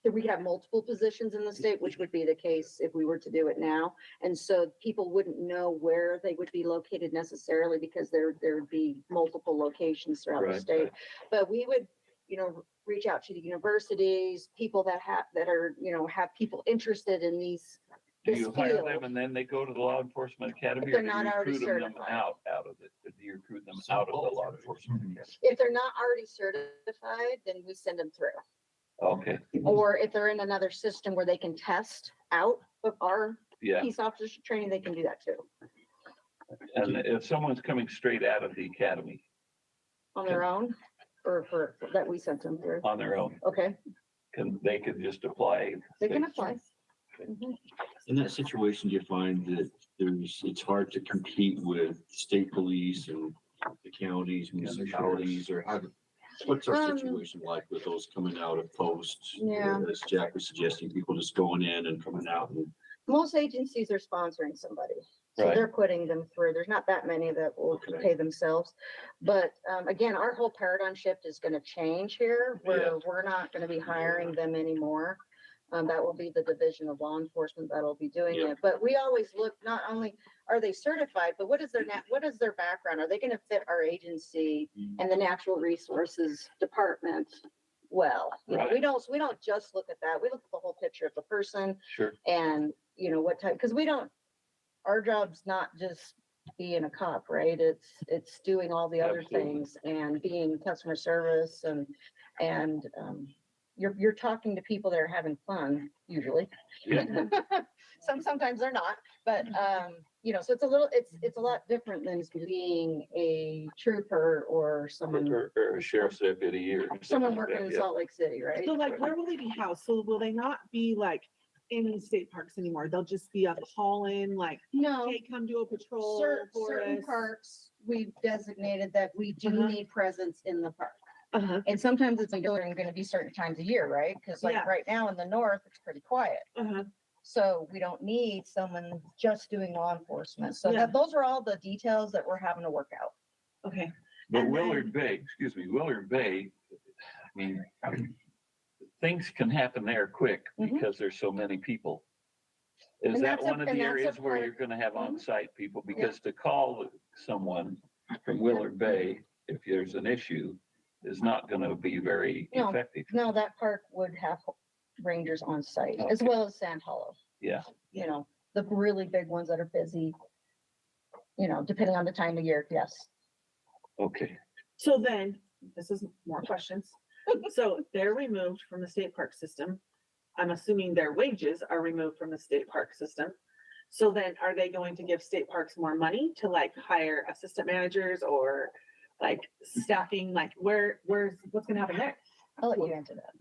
that we have multiple positions in the state, which would be the case if we were to do it now. And so people wouldn't know where they would be located necessarily because there'd be multiple locations throughout the Right, state. right. But we would, reach out to the universities, people that are, have people interested in these. Do this you hire field. them and then they go to the law enforcement academy? If they're or do you not already recruit them certified. out of it? Do you recruit them out of the law enforcement academy? If they're not already certified, then we send them through. Okay, Or if they're in another system where they can test out of our yeah. peace officer training, they can do that too, And if someone's coming straight out of the academy on their own, or for, that we sent them through. on their own, Okay, they could just apply? they can apply. Mhm. In that situation, do you find that it's hard to compete with state police and the counties, municipalities, or what's our situation like with those coming out of posts? Yeah. As Jack was suggesting, people just going in and coming out and. Most agencies are sponsoring somebody, so Right. they're putting them through. There's not that many that will Okay. pay themselves. But again, our whole paradigm shift is gonna change here, where we're not gonna be hiring them anymore. That will be the Division of Law Enforcement that'll be doing Yeah. it. But we always look, not only are they certified, but what is their background? Are they gonna fit our agency and the Natural Resources Department well? We don't just look at that. We look at the whole picture of the person Sure. and, what type, because our job's not just being a cop, right? It's doing all the other Absolutely. things and being customer service and you're talking to people that are having fun usually. Yeah. Sometimes they're not, but, so it's a lot different than being a trooper or someone, Or a sheriff's deputy or. someone something like working that, in yeah. Salt Lake City, right? So like, where will they be housed? So will they not be like in state parks anymore? They'll just be a call-in, like, No. hey, come do a patrol Certain for us. parks, we've designated that we do Uh-huh. need presence in the park. Uh-huh, And sometimes it's going to be certain times of year, right? Because like Yeah. right now in the north, it's pretty quiet. uh-huh. So we don't need someone just doing law enforcement. So Yeah. those are all the details that we're having to work out. Okay. But And then- Willard Bay, Willard Bay, I mean, things can happen there quick Mhm. because there's so many people. Is And that that's a- one of and the that's a areas where part- you're gonna have Mhm. on-site people? Because to call someone from Willard Bay, if there's an issue, is not gonna be very No. effective. No, that park would have rangers on site as Okay. well as Sand Hollow. Yeah, The really big ones that are busy, depending on the time of year, yes. okay. So then, this is more questions. So they're removed from the state park system. I'm assuming their wages are removed from the state park system. So then are they going to give state parks more money to like hire assistant managers or like staffing, like what's gonna happen there? I'll let you answer that.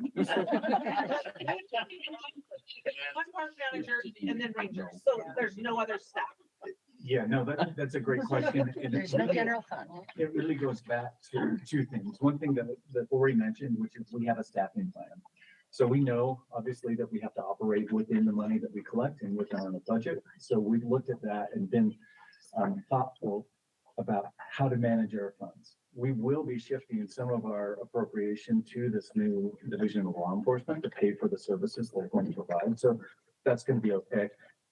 One park manager and then rangers, so there's no other staff. Yeah, no, that's a great question. And There's it's no really- general fund. It really goes back to two things. One thing that Lori mentioned, which is we have a staffing plan. So we know, obviously, that we have to operate within the money that we collect and within our budget. So we've looked at that and been thoughtful about how to manage our funds. We will be shifting some of our appropriation to this new Division of Law Enforcement to pay for the services they're going to provide. So that's going to be okay.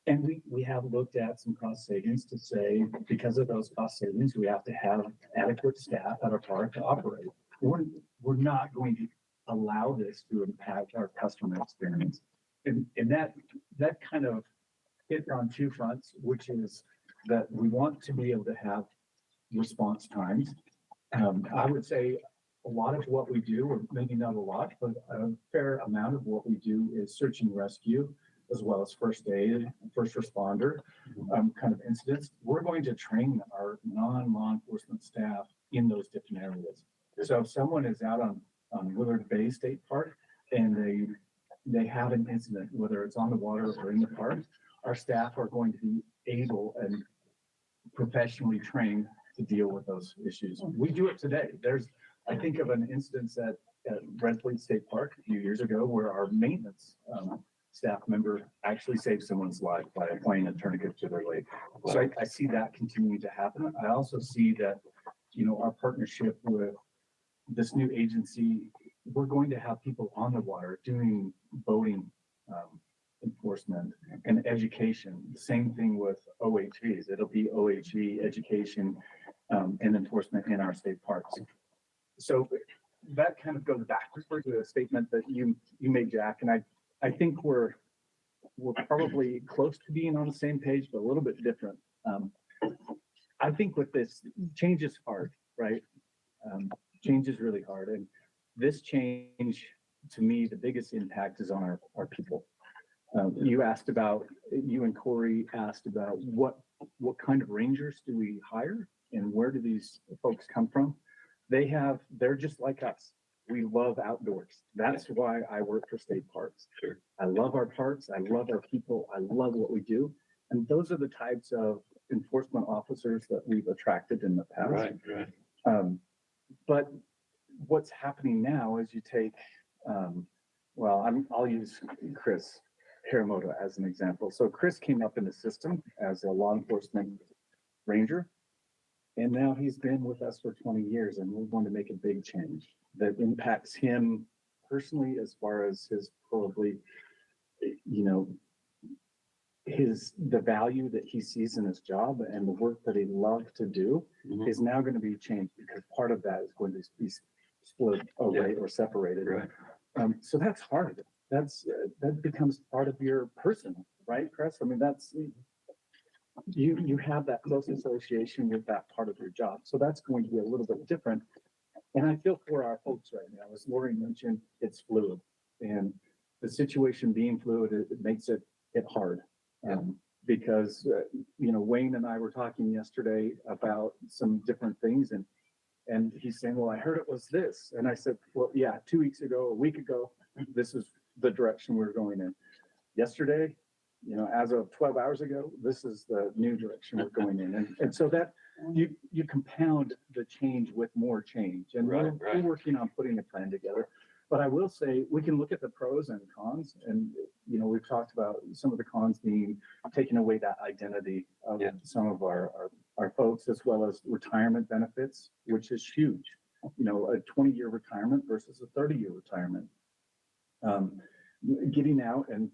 And we have looked at some cost savings to say, because of those cost savings, we have to have adequate staff at our park to operate. We're not going to allow this to impact our customer experience. And that kind of hit on two fronts, which is that we want to be able to have response times. I would say a lot of what we do, or maybe not a lot, but a fair amount of what we do is search and rescue, as well as first aid, first responder, kind of incidents. We're going to train our non-law enforcement staff in those different areas. So if someone is out on Willard Bay State Park and they have an incident, whether it's on the water or in the park, our staff are going to be able and professionally trained to deal with those issues. We do it today. I think of an instance at Red Fleet State Park a few years ago where our maintenance staff member actually saved someone's life by applying a tourniquet to their leg. So I see that continuing to happen. I also see that, our partnership with this new agency, we're going to have people on the water doing boating enforcement and education. Same thing with OHVs. It'll be OHV education and enforcement in our state parks. So that kind of goes backwards to a statement that you made, Jack, and I think we're probably close to being on the same page, but a little bit different. I think with this, change is hard, right? Change is really hard, and this change, to me, the biggest impact is on our people. You and Corey asked about what kind of rangers do we hire and where do these folks come from? They're just like us. We love outdoors. That's why I work for state parks. Sure. I love our parks. I love our people. I love what we do. And those are the types of enforcement officers that we've attracted in the past. Right. But what's happening now is you take, I'll use Chris Hiramoto as an example. So Chris came up in the system as a law enforcement ranger. And now he's been with us for 20 years, and we're going to make a big change that impacts him personally, as far as his probably, the value that he sees in his job and the work that he loved to do is now going to be changed, because part of that is going to be split away or separated. Right. So that's hard. That becomes part of your person, right, Chris? I mean, that's, you have that close association with that part of your job. So that's going to be a little bit different. And I feel for our folks right now, as Lori mentioned, it's fluid, and the situation being fluid, it makes it hard. Because, Wayne and I were talking yesterday about some different things, and he's saying, well, I heard it was this. And I said, well, yeah, 2 weeks ago, a week ago, this is the direction we're going in. Yesterday, as of 12 hours ago, this is the new direction we're going in. And so that you compound the change with more change. And we're working on putting a plan together. But I will say, we can look at the pros and cons, and, we've talked about some of the cons being taking away that identity of some of our folks, as well as retirement benefits, which is huge. A 20-year retirement versus a 30-year retirement. Getting out, and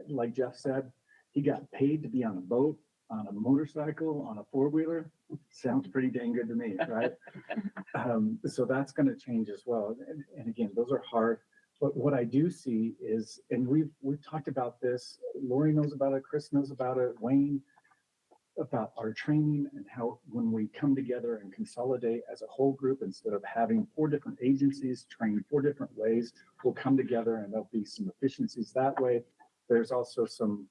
like Jeff said, he got paid to be on a boat, on a motorcycle, on a four-wheeler. Sounds pretty dang good to me, right? So that's going to change as well. And again, those are hard. But what I do see is, and we've talked about this, Lori knows about it, Chris knows about it, Wayne, about our training, and how when we come together and consolidate as a whole group, instead of having 4 different agencies trained 4 different ways, we'll come together and there'll be some efficiencies that way. There's also some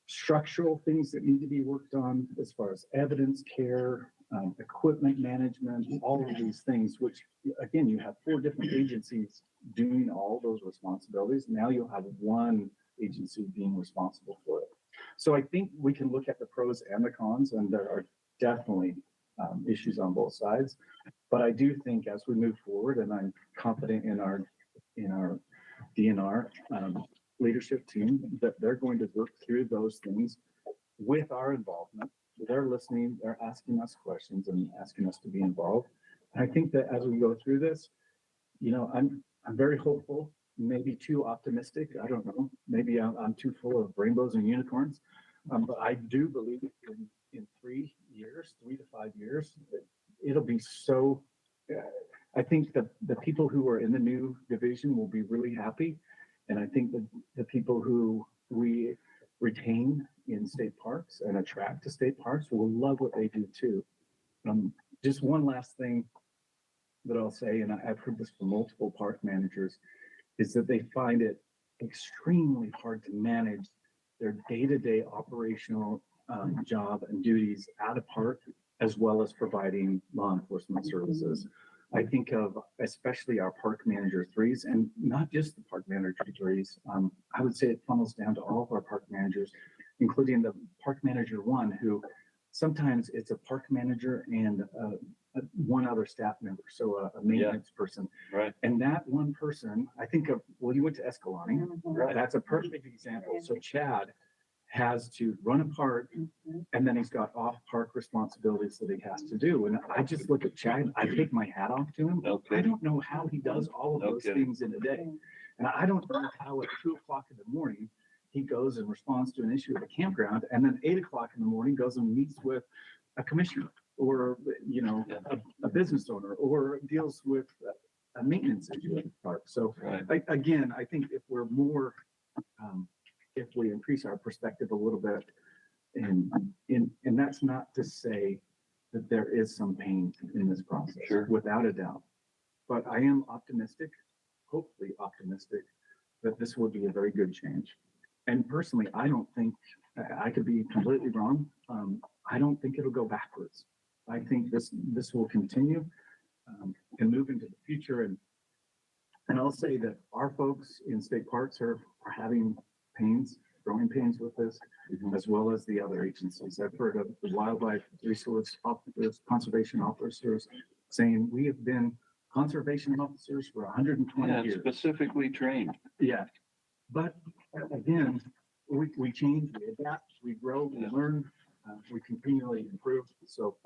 structural things that need to be worked on, as far as evidence care, equipment management, all of these things, which again, you have 4 different agencies doing all those responsibilities. Now you'll have one agency being responsible for it. So I think we can look at the pros and the cons, and there are definitely issues on both sides. But I do think as we move forward, and I'm confident in our DNR leadership team, that they're going to work through those things with our involvement. They're listening, they're asking us questions and asking us to be involved. And I think that as we go through this, I'm very hopeful, maybe too optimistic. I don't know. Maybe I'm too full of rainbows and unicorns. But I do believe in 3 years, 3 to 5 years, it'll be so, I think the people who are in the new division will be really happy. And I think that the people who we retain in state parks and attract to state parks will love what they do too. Just one last thing that I'll say, and I've heard this from multiple park managers, is that they find it extremely hard to manage their day-to-day operational job and duties at a park, as well as providing law enforcement services. I think of especially our park manager 3s, and not just the park manager 3s. I would say it funnels down to all of our park managers, including the park manager 1, who sometimes it's a park manager and one other staff member, so a maintenance person. Right. And that one person, I think of, well, you went to Escalante. Right. That's a perfect example. So Chad has to run a park, and then he's got off-park responsibilities that he has to do. And I just look at Chad, I take my hat off to him. Okay. I don't know how he does all of those Okay. things in a day. And I don't know how at 2 o'clock in the morning, he goes and responds to an issue at a campground, and then 8 o'clock in the morning goes and meets with a commissioner or, you know, a business owner, or deals with a maintenance issue at the park. So Right. again, I think if we're more, if we increase our perspective a little bit, and that's not to say that there is some pain in this process, Sure. without a doubt. But I am optimistic, hopefully optimistic, that this will be a very good change. And personally, I don't think, I could be completely wrong. I don't think it'll go backwards. I think this will continue and move into the future. And I'll say that our folks in state parks are having growing pains with this, as well as the other agencies. I've heard of the wildlife resource officers, conservation officers saying, we have been conservation officers for 120 Yeah, years. specifically trained. Yeah, but again, we change, we adapt, we grow, we learn, we continually improve. So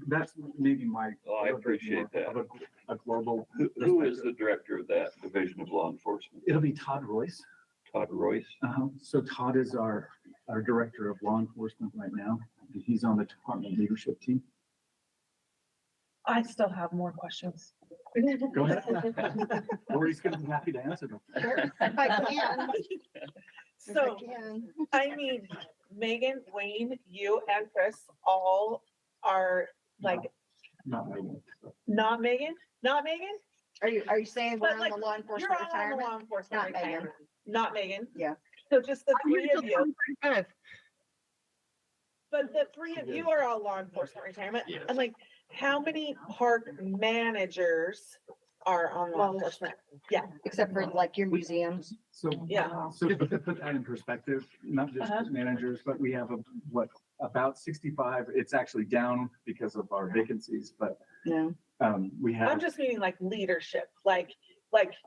that's maybe my. Oh, I appreciate that. of A global. Who is the director of that division of law enforcement? It'll be Todd Royce. Todd Royce? So Todd is our director of law enforcement right now. He's on the department leadership team. I still have more questions. Go ahead. Lori's gonna be happy to answer them. If I can. If I So can. I need Megan, Wayne, you and Chris all are like, Not maybe. not Megan, not Megan? Are you saying But we're on like, the law You're enforcement all on the retirement? law enforcement Not Megan. retirement. Not Megan? Yeah. So just the three of you. But the three of you are all law enforcement retirement. Yes. And like, how many park managers are on law enforcement? Yeah. Except for like your museums. So, Yeah. so to put that in perspective, not just Uh-huh. managers, but we have about 65, it's actually down because of our vacancies, but, No. we I'm have. just meaning like leadership, like,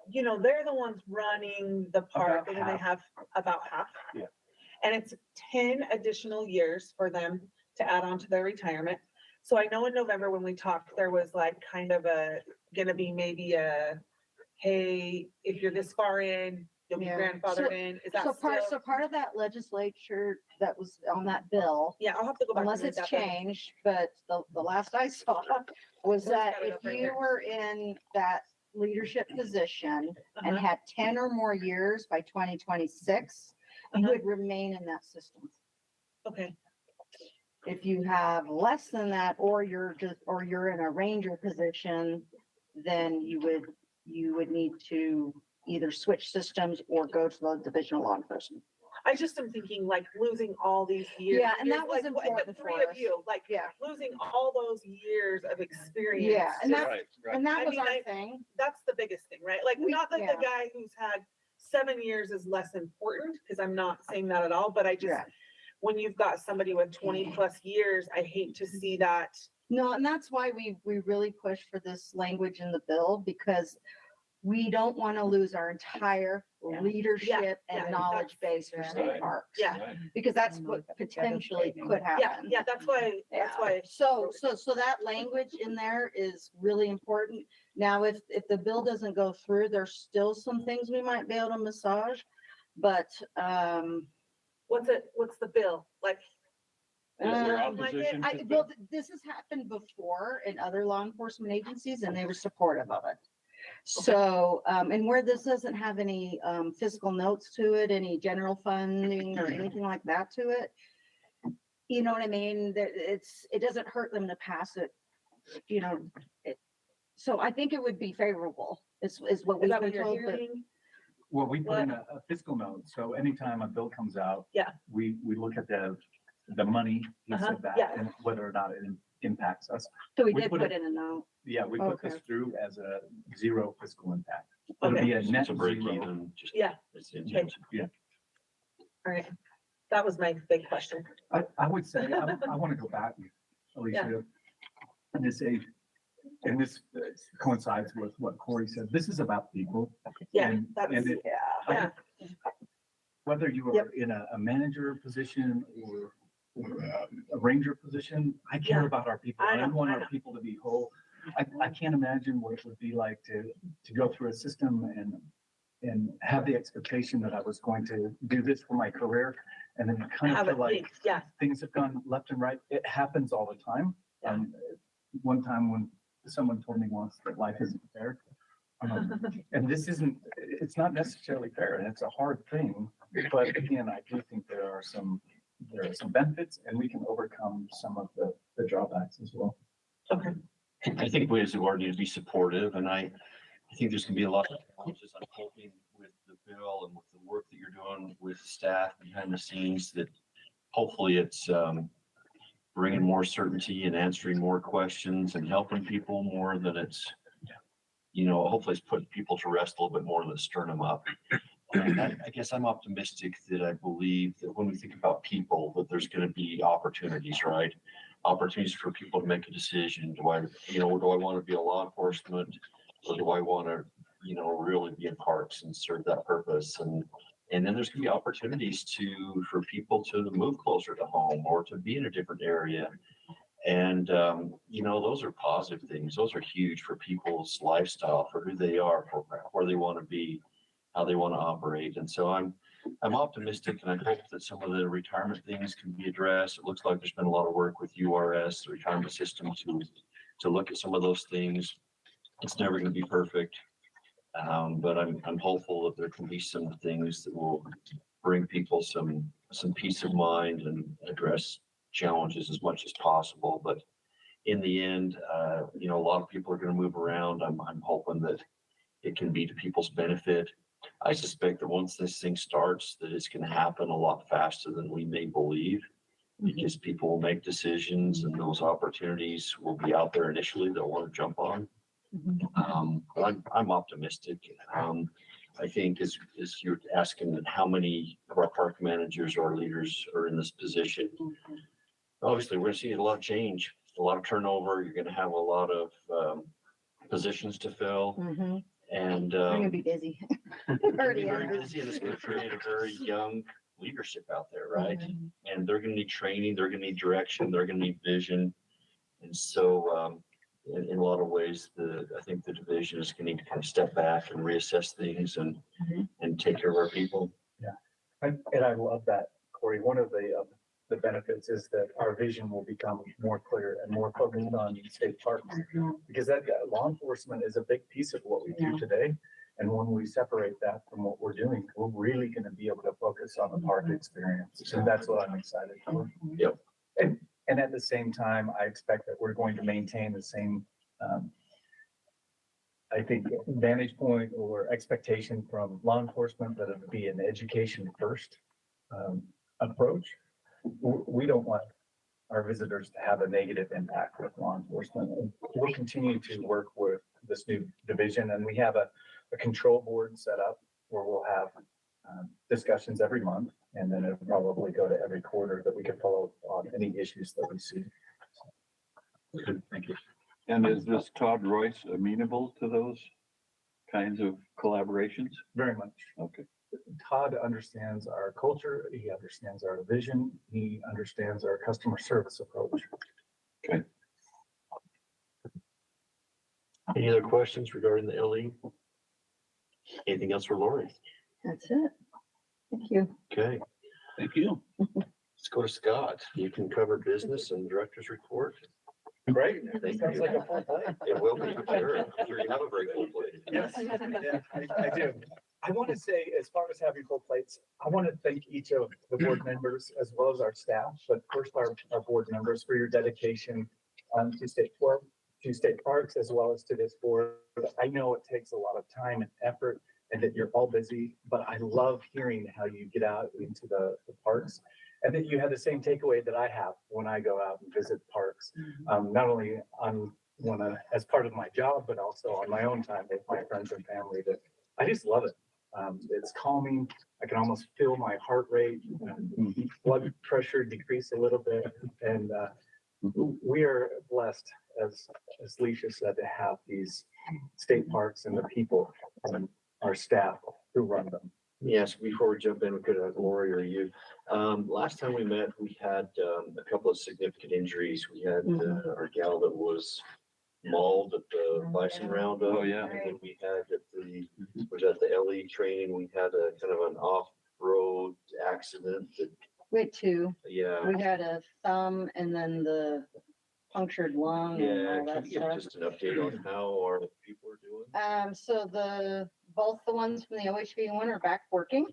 you know, they're the ones running the park About and then they have about half. Yeah. And it's 10 additional years for them to add on to their retirement. So I know in November when we talked, there was like kind of gonna be maybe hey, if you're this far in, you'll be Yeah. grandfathered in. Is that So still? part of that legislature that was on that bill, Yeah, I'll have to go back. and unless read it's that, but- changed, but the last I saw was Where's that that if up right you there? were in that leadership position and Uh-huh, had 10 or more years by 2026, you Uh-huh. would remain in that system. Okay, If you have less than that, or you're in a ranger position, then you would need to either switch systems or go to the division of law enforcement. I just am thinking like losing all these years. Yeah, and that was like, what- the important three for of us. you, like Yeah. losing all those years of experience. Yeah, and just- Right, right. And that I was mean, our thing. That's the biggest thing, right? Like, We- not that yeah. the guy who's had 7 years is less important, because I'm not saying that at all, but I just, Yeah. when you've got somebody with 20+ years, I hate to see that. No, and that's why we really push for this language in the bill, because we don't want to lose our entire Yeah. leadership Yeah, and knowledge base for Right. state parks. Yeah. Right. Because that's what potentially could Yeah, happen. yeah, that's why, So that language in there is really important. Now, if the bill doesn't go through, there's still some things we might be able to massage, but, what's the bill? Like, Is there Um, opposition to well, this has happened before in other law enforcement agencies and they were supportive of it. So, and where this doesn't have any, fiscal notes to it, any general funding or anything like that to it. You know what I mean? That it doesn't hurt them to pass it, you know. So I think it would be favorable, is what is we've that been what you're told, but hearing? Well, we put in a fiscal note, so anytime a bill comes out. Yeah. We look at the money, he Uh-huh, said that, yeah. and whether or not it impacts us. so we we did put put it- in a note. Yeah, we put this Okay. through as a zero fiscal impact. It'll Okay. be a net It's a break zero. even, just. Yeah, it's in- Okay. all right. That was my big question. I would say, I want to go back, Alicia, and say, and this coincides with what Corey said, this is about people. Yeah, And- that's, and it- yeah. whether you are in a manager position or a ranger position, I care about our people. I want our people to be whole. I can't imagine what it would be like to go through a system and have the expectation that I was going to do this for my career. And then kind of feel like things have gone left and right. It happens all the time. One time when someone told me once that life isn't fair. And this it's not necessarily fair, and it's a hard thing. But again, I do think there are some benefits, and we can overcome some of the drawbacks as well. Okay. I think we as a board need to be supportive, and I think there's gonna be a lot of challenges. I'm hoping with the bill and with the work that you're doing with staff behind the scenes that hopefully it's bringing more certainty and answering more questions and helping people more than it's, hopefully it's putting people to rest a little bit more than stirring them up. And I guess I'm optimistic that I believe that when we think about people, that there's going to be opportunities, right? Opportunities for people to make a decision. Do I want to be a law enforcement, or do I want to, really be in parks and serve that purpose? And then there's going to be opportunities for people to move closer to home or to be in a different area. And, those are positive things. Those are huge for people's lifestyle, for who they are, for where they want to be, how they want to operate. And so I'm optimistic, and I hope that some of the retirement things can be addressed. It looks like there's been a lot of work with URS, the retirement system, to look at some of those things. It's never going to be perfect. But I'm hopeful that there can be some things that will bring people some peace of mind and address challenges as much as possible. But in the end, a lot of people are going to move around. I'm hoping that it can be to people's benefit. I suspect that once this thing starts, that it's going to happen a lot faster than we may believe, because people will make decisions and those opportunities will be out there initially they'll want to jump on. But I'm optimistic. I think as you're asking how many of our park managers or leaders are in this position, obviously we're going to see a lot of change, a lot of turnover. You're going to have a lot of positions to fill. And We're gonna be busy. very busy, and it's going to create a very young leadership out there, right? And they're going to need training, they're going to need direction, they're going to need vision. And so in a lot of ways, I think the division is going to need to kind of step back and reassess things and take care of our people. And I love that, Corey. One of the benefits is that our vision will become more clear and more focused on state parks, because that law enforcement is a big piece of what we do today. And when we separate that from what we're doing, we're really going to be able to focus on the park experience. And that's what I'm excited for. Yep. And at the same time, I expect that we're going to maintain the same, I think, vantage point or expectation from law enforcement that it would be an education first approach. We don't want our visitors to have a negative impact with law enforcement. And we'll continue to work with this new division, and we have a control board set up where we'll have discussions every month, and then it'll probably go to every quarter that we can follow on any issues that we see. Good, thank you. And is this Todd Royce amenable to those kinds of collaborations? Very much. Okay. Todd understands our culture, he understands our vision, he understands our customer service approach. Okay. Any other questions regarding the LE? Anything else for Lori? That's it. Thank you. Okay, Thank you. let's go to Scott. You can cover business and director's report. Great. Thank Sounds you. like a full plate. It will be, sure. I'm sure you have a very full plate. Yes, yeah, I do. I want to say, as far as having full plates, I want to thank each of the board members as well as our staff, but first our board members for your dedication to state parks as well as to this board. I know it takes a lot of time and effort and that you're all busy, but I love hearing how you get out into the parks and that you have the same takeaway that I have when I go out and visit parks, not only as part of my job, but also on my own time with my friends and family. That I just love it. It's calming. I can almost feel my heart rate, blood pressure decrease a little bit. And we are blessed, as Leisha said, to have these state parks and the people and our staff who run them. Yes, before we jump in, we could have Lori or you. Last time we met, we had a couple of significant injuries. We had our gal that was mauled at the bison roundup. Oh, yeah. And then we had was at the LE training, we had a kind of an off-road accident that, We had two. yeah. We had a thumb and then the punctured lung and Yeah, all can that you give stuff. just an update on how our people are doing? So both the ones from the OHV one are back working.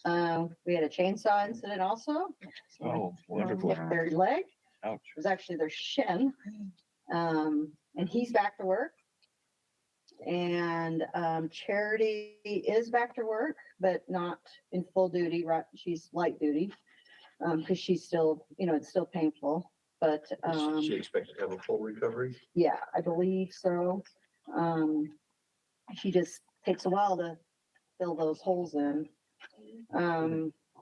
We had a chainsaw incident also. Oh, Someone wonderful. hit their leg. Ouch. It was actually their shin. And he's back to work. And Charity is back to work, but not in full duty, right? She's light duty. Because she's still, it's still painful, but Is she expected to have a full recovery? yeah, I believe so. She just takes a while to fill those holes in.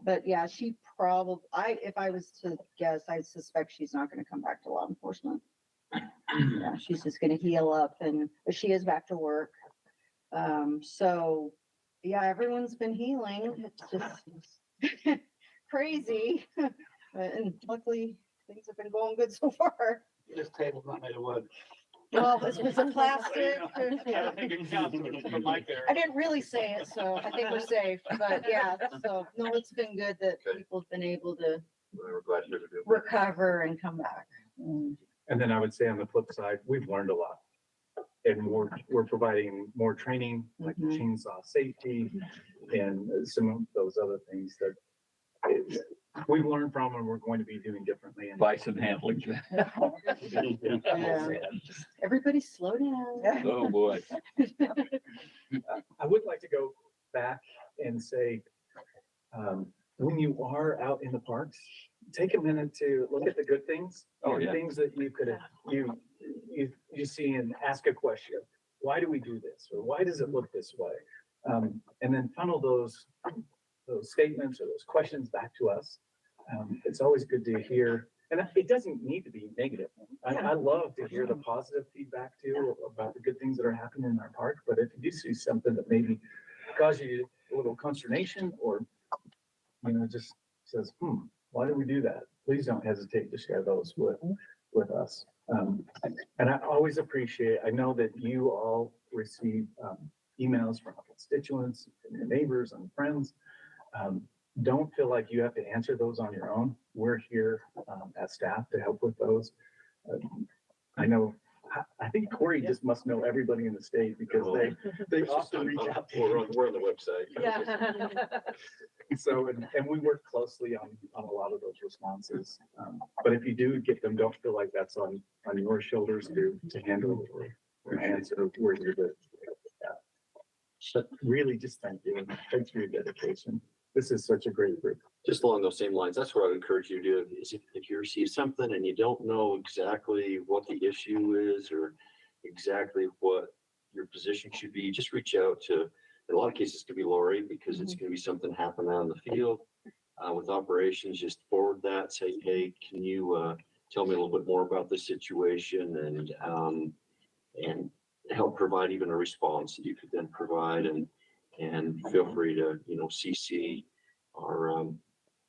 But yeah, she probably, if I was to guess, I suspect she's not gonna come back to law enforcement. Yeah, she's just gonna heal up but she is back to work. So, yeah, everyone's been healing. It's just crazy. And luckily, things have been going good so far. This table's not made of wood. Well, this was a plastic. I don't think it counts for my care. I didn't really say it, so I think we're safe, but yeah, so no, it's been good that Okay. people have been able to We're glad you're doing. recover and come back. And then I would say on the flip side, we've learned a lot. And we're providing more training, like Mhm. chainsaw safety and some of those other things that we've learned from and we're going to be doing differently. And Bison handling. Yeah. Everybody slow down. Oh, boy. I would like to go back and say, when you are out in the parks, take a minute to look at the good things. Oh, and yeah. Things that you could, you see and ask a question. Why do we do this? Or why does it look this way? And then funnel those statements or those questions back to us. It's always good to hear, and it doesn't need to be negative. I love to hear the positive feedback too about the good things that are happening in our park. But if you do see something that maybe causes you a little consternation or, just says, why did we do that? Please don't hesitate to share those with us. And I always appreciate, I know that you all receive emails from constituents, from your neighbors and friends. Don't feel like you have to answer those on your own. We're here as staff to help with those. I know, I think Corey just must know everybody in the state because they often reach out to We're him. on the website. Yeah. So, and we work closely on a lot of those responses. But if you do get them, don't feel like that's on your shoulders to handle or answer. We're here to. But really, just thank you. Thanks for your dedication. This is such a great group. Just along those same lines, that's what I would encourage you to do, is if you receive something and you don't know exactly what the issue is or exactly what your position should be, just reach out to, in a lot of cases, it could be Lori, because it's gonna be something happening out in the field. With operations, just forward that, say, hey, can you tell me a little bit more about this situation and help provide even a response that you could then provide and feel free to, CC our,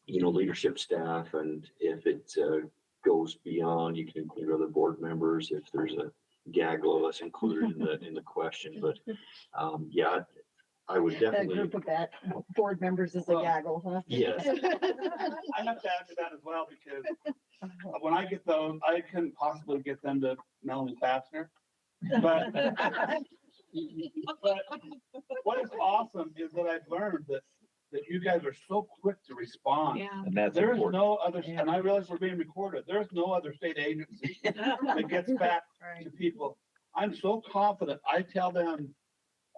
leadership staff. And if it goes beyond, you can include other board members. If there's a gaggle that's included in the question, but yeah, I would That definitely, group of that board members is a gaggle, huh? yes. I have to add to that as well, because when I get those, I couldn't possibly get them to mail me faster. But what is awesome is that I've learned that you guys are so quick to respond. And that's There is important. no other, and I realize we're being recorded, there's no other state agency that gets back to people. I'm so confident. I tell them,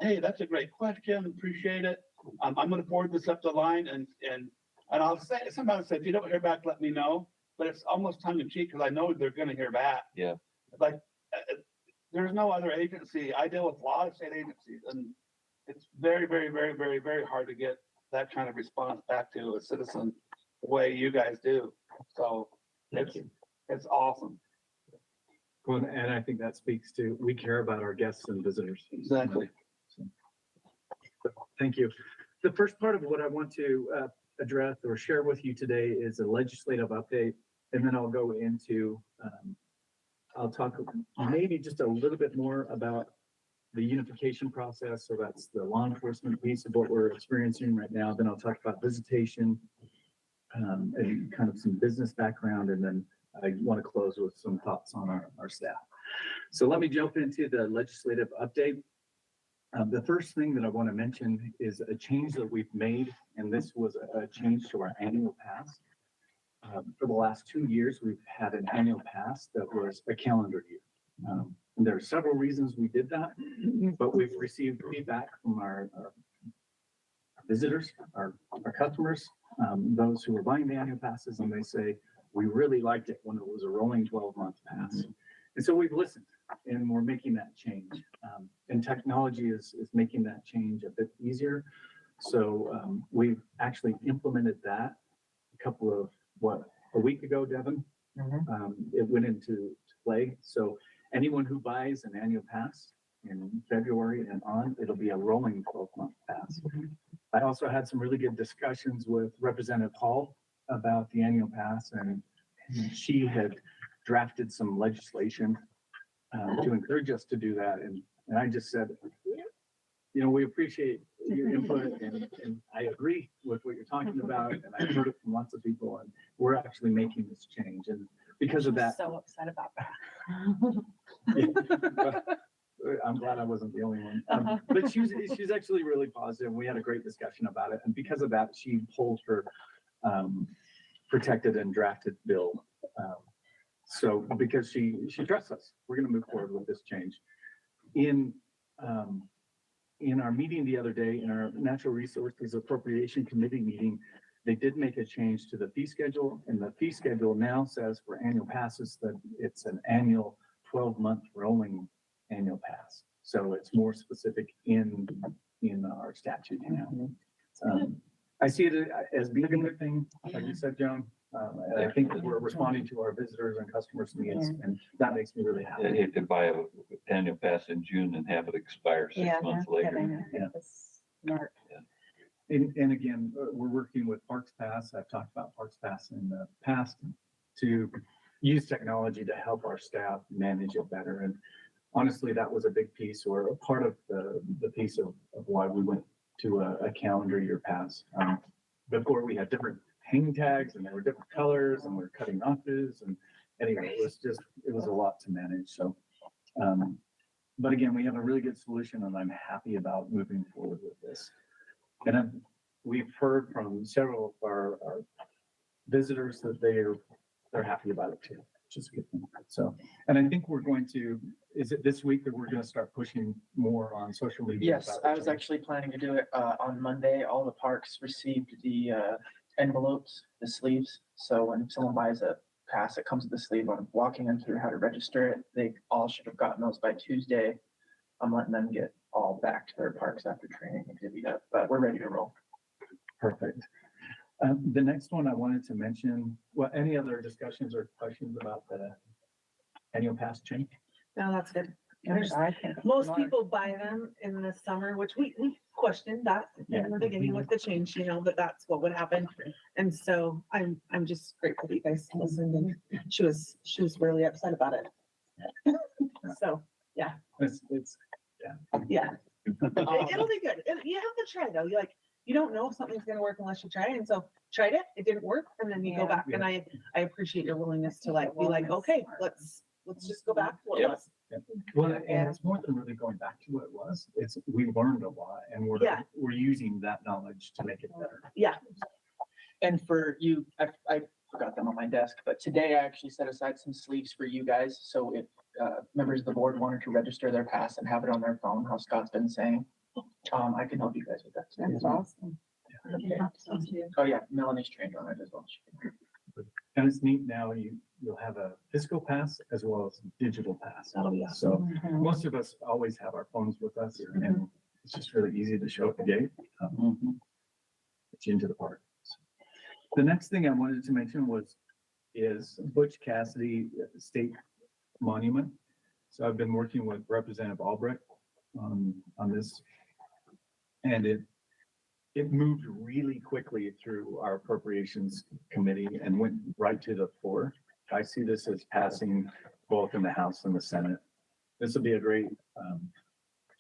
hey, that's a great question, appreciate it. I'm gonna forward this up the line and I'll say, sometimes say, if you don't hear back, let me know. But it's almost tongue in cheek because I know they're gonna hear back. Yeah. Like, there's no other agency. I deal with a lot of state agencies and it's very, very, very, very, very hard to get that kind of response back to a citizen the way you guys do. So it's awesome. Well, and I think that speaks to, we care about our guests and visitors. Exactly. Thank you. the first part of what I want to address or share with you today is a legislative update, and then I'll go into, I'll talk maybe just a little bit more about the unification process. So that's the law enforcement piece of what we're experiencing right now. Then I'll talk about visitation, and kind of some business background, and then I want to close with some thoughts on our staff. So let me jump into the legislative update. The first thing that I want to mention is a change that we've made, and this was a change to our annual pass. For the last 2 years, we've had an annual pass that was a calendar year. And there are several reasons we did that, but we've received feedback from our visitors, our customers, those who are buying the annual passes, and they say, we really liked it when it was a rolling 12-month pass. And so we've listened, and we're making that change. And technology is making that change a bit easier. So we've actually implemented that a week ago, Devin. It went into play. So anyone who buys an annual pass in February and on, it'll be a rolling 12-month pass. I also had some really good discussions with Representative Hall about the annual pass, and she had drafted some legislation to encourage us to do that. And I just said, we appreciate your input, and I agree with what you're talking about, and I've heard it from lots of people, and we're actually making this change. And because of that, So upset about that. I'm glad I wasn't the only one. But she's actually really positive. We had a great discussion about it, and because of that, she pulled her protected and drafted bill. So because she trusts us, we're going to move forward with this change. In our meeting the other day, in our Natural Resources Appropriation Committee meeting, they did make a change to the fee schedule, and the fee schedule now says for annual passes that it's an annual 12-month rolling annual pass. So it's more specific in our statute now. I see it as being a good thing, like you said, John. And I think that we're responding to our visitors and customers' needs, and that makes me really I happy. hate to buy an annual pass in June and have it expire 6 months later. Yeah. And again, we're working with Parks Pass. I've talked about Parks Pass in the past to use technology to help our staff manage it better. And honestly, that was a big piece, or a part of the piece of why we went to a calendar year pass. Before we had different hang tags, and there were different colors, and we're cutting notches, and anyway, it was a lot to manage. So, but again, we have a really good solution, and I'm happy about moving forward with this. And we've heard from several of our visitors that they're happy about it too, which is a good thing. So, and I think we're going to, is it this week that we're going to start pushing more on social media? Yes, I was actually planning to do it on Monday. All the parks received the envelopes, the sleeves. So when someone buys a pass, it comes with the sleeve. I'm walking them through how to register it. They all should have gotten those by Tuesday. I'm letting them get all back to their parks after training and divvied up, but we're ready to roll. Perfect. The next one I wanted to mention, well, any other discussions or questions about the annual pass change? No, that's good. I think Most people buy them in the summer, which we questioned that in the beginning with the change, that that's what would happen. And so I'm just grateful that you guys listened, and she was really upset about it. So, yeah. It's Yeah. It'll be good. You have to try though. You don't know if something's gonna work unless you try it. And so tried it, it didn't work, and then you go back. And I appreciate your willingness to be like, okay, let's just go back to what it was. Well, and it's more than really going back to what it was. We learned a lot, and we're using that knowledge to make it better. Yeah. And for you, I forgot them on my desk, but today I actually set aside some sleeves for you guys. So if members of the board wanted to register their pass and have it on their phone, how Scott's been saying, I can help you guys with that. that's awesome. Oh yeah, Melanie's trained on it as well. And it's neat now, you'll have a physical pass as well as a digital pass. Oh, yeah. So most of us always have our phones with us, and it's just really easy to show at the gate. Get you into the park. The next thing I wanted to mention is Butch Cassidy State Monument. So I've been working with Representative Albrecht on this, and it moved really quickly through our appropriations committee and went right to the floor. I see this as passing both in the House and the Senate. This will be a great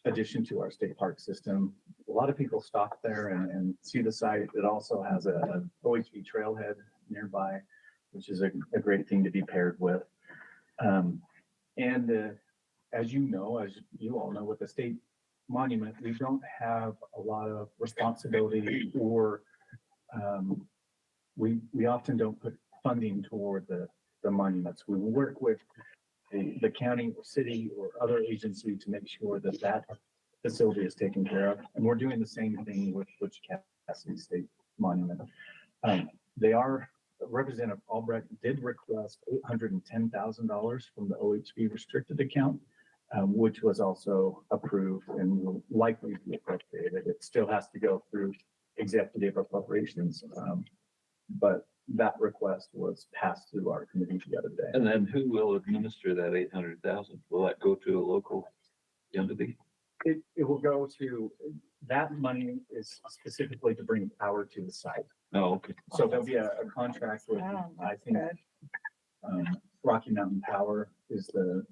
addition to our state park system. A lot of people stop there and see the site. It also has a OHV trailhead nearby, which is a great thing to be paired with. As you know, as you all know, with the state monument, we don't have a lot of responsibility or we often don't put funding toward the monuments. We work with the county or city or other agency to make sure that that facility is taken care of. And we're doing the same thing with Butch Cassidy State Monument. Representative Albrecht did request $810,000 from the OHV restricted account, which was also approved and will likely be appropriated. It still has to go through executive appropriations, but that request was passed through our committee the other day. And then who will administer that 800,000? Will that go to a local entity? It will go to, that money is specifically to bring power to the site. Oh, okay. So there'll be a contract with, I think, Rocky Mountain Power is the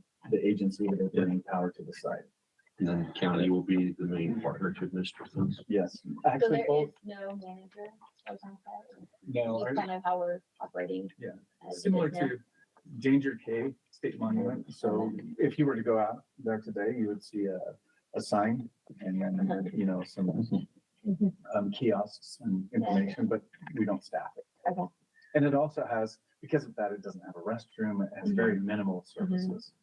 agency that is bringing power to the site. And then the county will be the main partner to administer funds. Yes, So actually there both, is no manager or something. no, It's kind of how we're operating. Yeah. as it similar is now. to Danger Cave State Monument. So if you were to go out there today, you would see a sign and then, you know, some kiosks and information, but we don't staff it. Okay. And it also has, because of that, it doesn't have a restroom. It has very minimal services.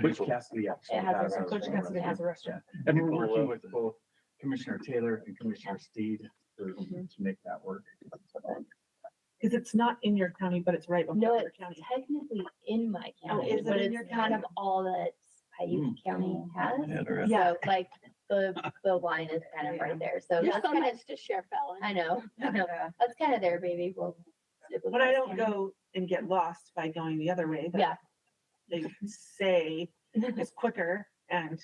Butch Cassidy actually It has has. a Butch Cassidy has a restroom. Yeah. And we're working with both Commissioner Taylor and Commissioner Steed to make that work. Because it's not in your county, but it's right No, before your it's county. technically in my county, is it but in it's your kind of county? all that Paiute County has. Interesting. So like the line is kind of right there. So You're that's so kind of, nice to share, Fallon. I know, that's kind of there, baby. We'll stick with But I West don't County. go and get lost by going the other way. Yeah, They say it's quicker and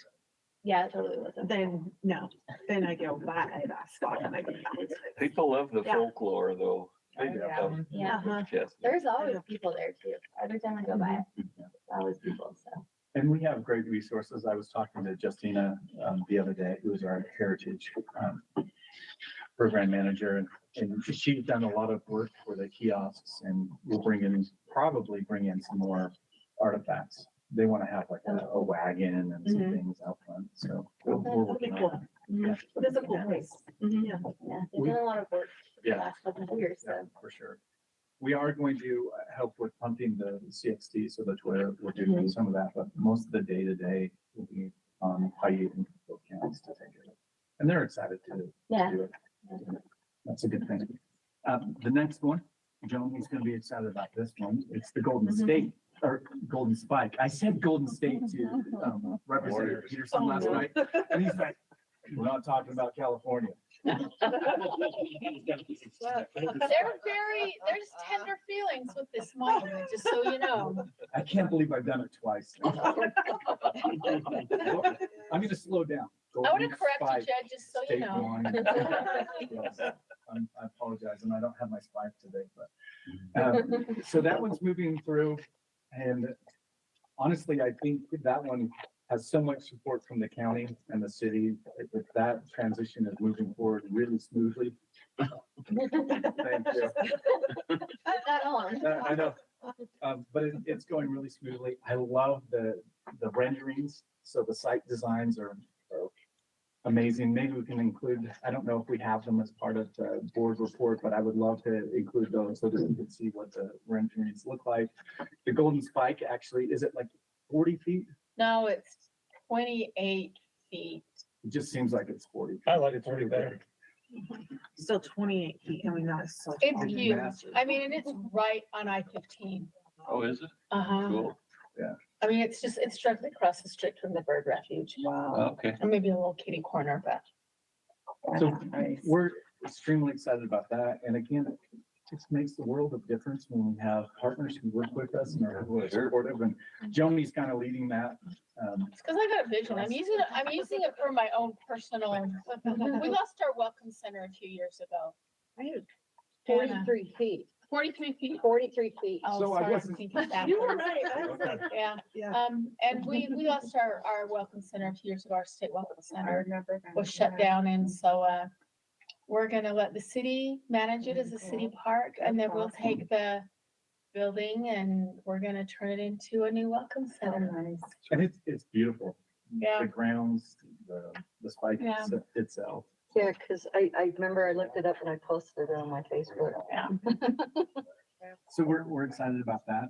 yeah, it totally wasn't. then, no, then I go by that spot and I go down. People love the Yeah. folklore though. Yeah, Uh-huh. Yes. there's always people there too. Every time I go by, there's always people, so. And we have great resources. I was talking to Justina the other day, who is our heritage program manager, and she's done a lot of work for the kiosks, and we'll probably bring in some more artifacts. They want to have like a wagon and some things out front, so we're working on that. It's a cool place. Yeah. Yeah, they've done a lot of work the Yeah. last couple of years, Yeah, so. for sure. We are going to help with pumping the CXT, so that's where we're doing some of that, but most of the day-to-day will be on Paiute and Cook counties to take care of it. And they're excited to Yeah. do it. That's a good thing. The next one, Joni's gonna be excited about this one. It's the Golden State, or Golden Spike. I said Golden State to Representative Peterson last night, and he's like, we're not talking about California. There's tender feelings with this monument, just so you know. I can't believe I've done it twice. I'm gonna slow down. I want to Golden correct you, Spike, Jed, just so you State know. one. Yes, I apologize, and I don't have my spike today, but, so that one's moving through. And honestly, I think that one has so much support from the county and the city, that transition is moving forward really smoothly. Thank you. Not on. I know, but it's going really smoothly. I love the renderings, so the site designs are amazing. Maybe we can include, I don't know if we have them as part of the board report, but I would love to include those so that we can see what the renderings look like. The Golden Spike, actually, is it like 40 feet? No, it's 28 feet. It just seems like it's 40 feet. I like it 40 better. Still 28 feet. I mean, that is so. It's tall. huge. Massive. I mean, and it's right on I-15. Oh, is it? Uh-huh. Cool. I mean, it's directly across the street from the bird refuge. Wow. Okay. Or maybe a little kitty corner, but So we're extremely excited about that. And again, just makes the world of difference when we have partners who work with us and are supportive, and Joni's kind of leading that. It's because I got a vision. I'm using it for my own personal. We lost our welcome center a few years ago. Right. And, 43 feet, 43 feet. 43 feet. Oh, So I sorry. wasn't- thinking You were backwards. right. I was like, Yeah. Yeah. And we lost our welcome center a few years ago. Our state welcome I center remember that. was shut down, and so, we're gonna let the city manage it as a city park, and then we'll take the building and we're gonna turn it into a new welcome center. Nice. And it's beautiful. Yeah. The grounds, the spike Yeah. itself. Yeah, because I remember I looked it up and I posted it on my Facebook. Yeah. So we're excited about that.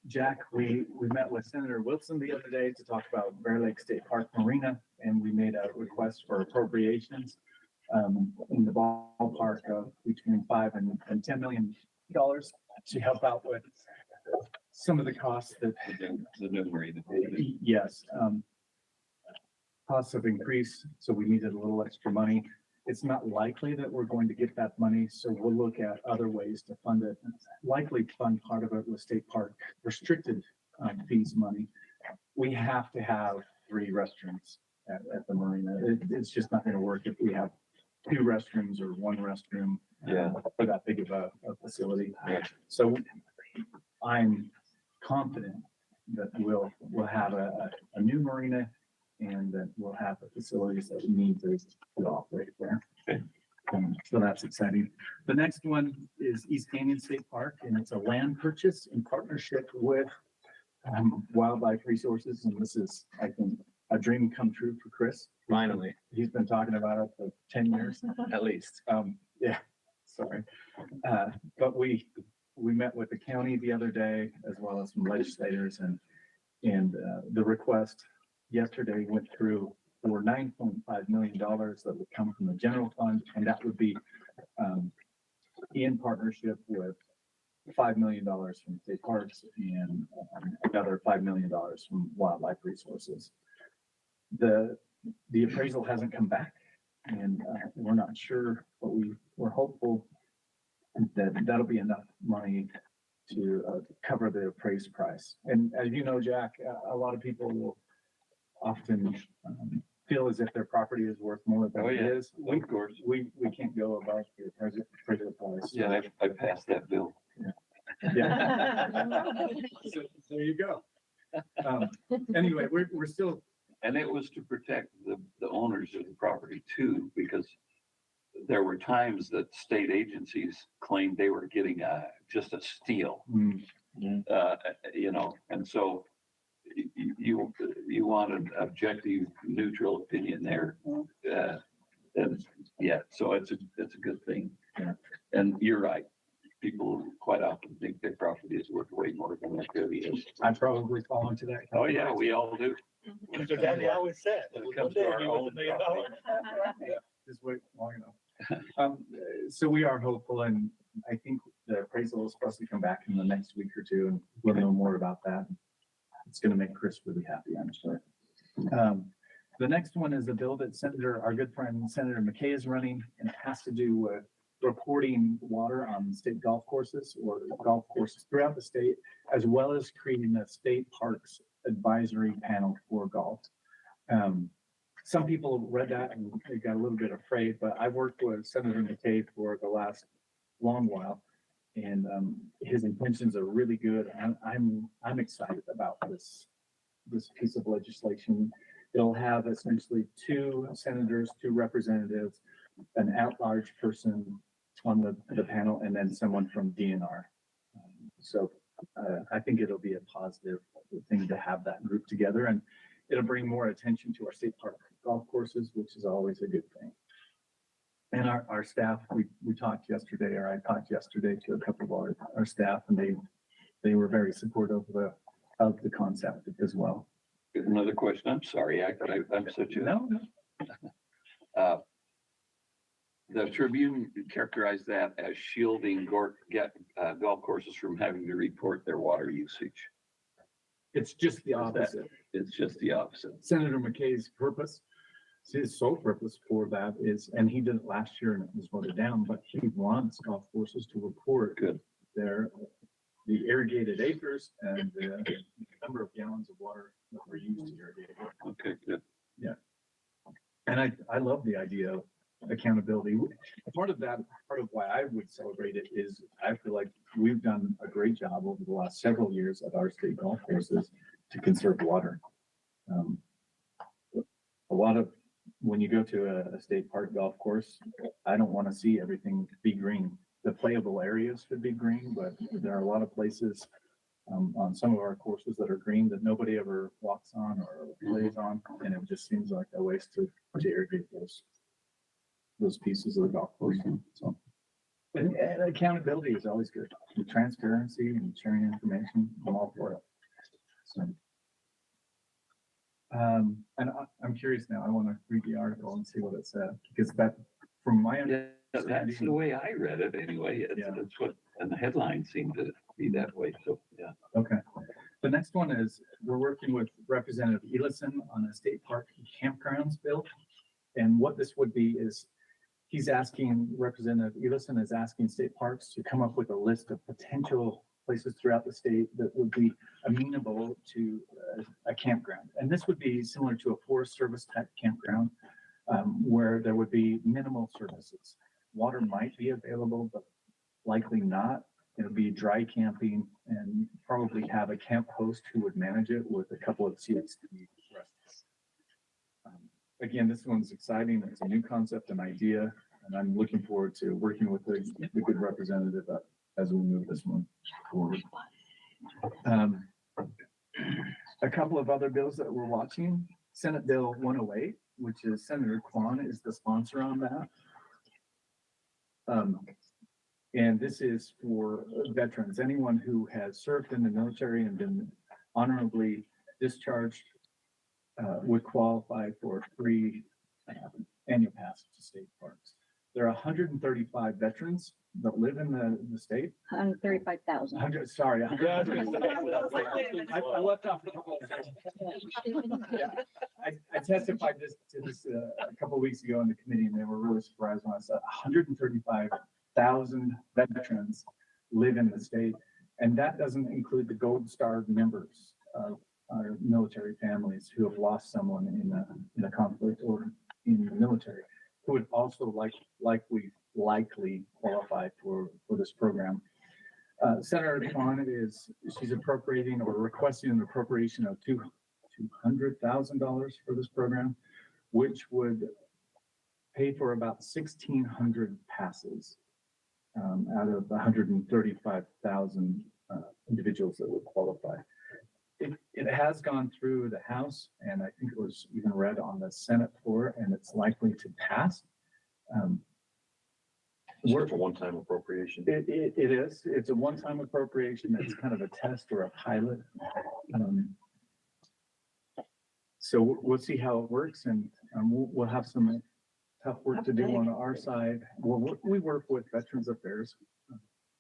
Jack, we met with Senator Wilson the other day to talk about Bear Lake State Park Marina, and we made a request for appropriations in the ballpark of between $5 and $10 million to help out with some of the costs that, The new marina. yes, costs have increased, so we needed a little extra money. It's not likely that we're going to get that money, so we'll look at other ways to fund it. Likely fund part of it with state park restricted fees money. We have to have 3 restrooms at the marina. It's just not gonna work if we have 2 restrooms or 1 restroom. Yeah. For that big of a facility. Yeah. So I'm confident that we'll have a new marina and that we'll have the facilities that we need to operate there. Okay. So that's exciting. The next one is East Canyon State Park, and it's a land purchase in partnership with Wildlife Resources. And this is, I think, a dream come true for Chris. Finally, He's been talking about it for 10 years. at least. Yeah, sorry. But we met with the county the other day as well as some legislators, and the request yesterday went through for $9.5 million that would come from the general fund, and that would be in partnership with $5 million from state parks and another $5 million from Wildlife Resources. The appraisal hasn't come back, and we're not sure, but we're hopeful that that'll be enough money to cover the appraised price. And as you know, Jack, a lot of people will often feel as if their property is worth more than Oh, it yeah. is. Of course. We can't go above the appraisal price. Yeah, I passed that bill. Yeah. So there you go. Anyway, we're still, And it was to protect the owners of the property too, because there were times that state agencies claimed they were getting just a steal, you know, and so you want an objective, neutral opinion there. And yeah, so it's a good thing. Yeah. And you're right. People quite often think their property is worth way more than it really is. I probably fall into that. Oh, yeah, we all do. Mr. Daddy always said. When it comes to our own property. Just wait long enough. So we are hopeful, and I think the appraisal is supposed to come back in the next week or two, and we'll know more about that. It's gonna make Chris really happy, I'm sure. The next one is a bill that our good friend Senator McKay is running, and it has to do with reporting water on state golf courses or golf courses throughout the state, as well as creating a state parks advisory panel for golf. Some people read that and they got a little bit afraid, but I've worked with Senator McKay for the last long while, and his intentions are really good. And I'm excited about this piece of legislation. It'll have essentially 2 senators, 2 representatives, an at-large person on the panel, and then someone from DNR. So I think it'll be a positive thing to have that group together, and it'll bring more attention to our state park golf courses, which is always a good thing. And our staff, we talked yesterday, or I talked yesterday to a couple of our staff, and they were very supportive of the concept as well. Another question. I'm sorry, I'm such a. No. The Tribune characterized that as shielding golf courses from having to report their water usage. It's just the opposite. It's just the opposite. Senator McKay's purpose his sole purpose for that is, and he did it last year and it was voted down, but he wants golf courses to report the irrigated acres and the number of gallons of water that were used to irrigate. Okay, good. And I love the idea of accountability. Part of why I would celebrate it is I feel like we've done a great job over the last several years at our state golf courses to conserve water. A lot of, when you go to a state park golf course, I don't want to see everything be green. The playable areas should be green, but there are a lot of places on some of our courses that are green that nobody ever walks on or plays on, and it just seems like a waste to irrigate those pieces of the golf course. So, and accountability is always good. And transparency and sharing information, I'm all for it. So, and I'm curious now. I want to read the article and see what it said, because that, from my understanding, That's the way I read it anyway. That's what, and the headline seemed to be that way. So, yeah. Okay. The next one is we're working with Representative Ellison on a state park campgrounds bill. And what this would be is he's asking, Representative Ellison is asking state parks to come up with a list of potential places throughout the state that would be amenable to a campground. And this would be similar to a Forest Service type campground where there would be minimal services. Water might be available, but likely not. It'll be dry camping and probably have a camp host who would manage it with a couple of seats to be rested. Again, this one's exciting. It's a new concept and idea, and I'm looking forward to working with the good representative as we move this one forward. A couple of other bills that we're watching. Senate Bill 108, which is Senator Kwan is the sponsor on that. And this is for veterans, anyone who has served in the military and been honorably discharged would qualify for free annual pass to state parks. There are 135 veterans that live in the state. 135,000. 100, sorry. I left off. I testified to this a couple of weeks ago in the committee, and they were really surprised when I said 135,000 veterans live in the state, and that doesn't include the Gold Star members of our military families who have lost someone in a conflict or in the military, who would also likely qualify for this program. Senator Kwan she's appropriating or requesting an appropriation of $200,000 for this program, which would pay for about 1,600 passes out of 135,000 individuals that would qualify. It has gone through the House, and I think it was even read on the Senate floor, and it's likely to pass. It's a one-time appropriation. It is. It's a one-time appropriation. It's kind of a test or a pilot. So we'll see how it works, and we'll have some tough work to do on our side. We work with Veterans Affairs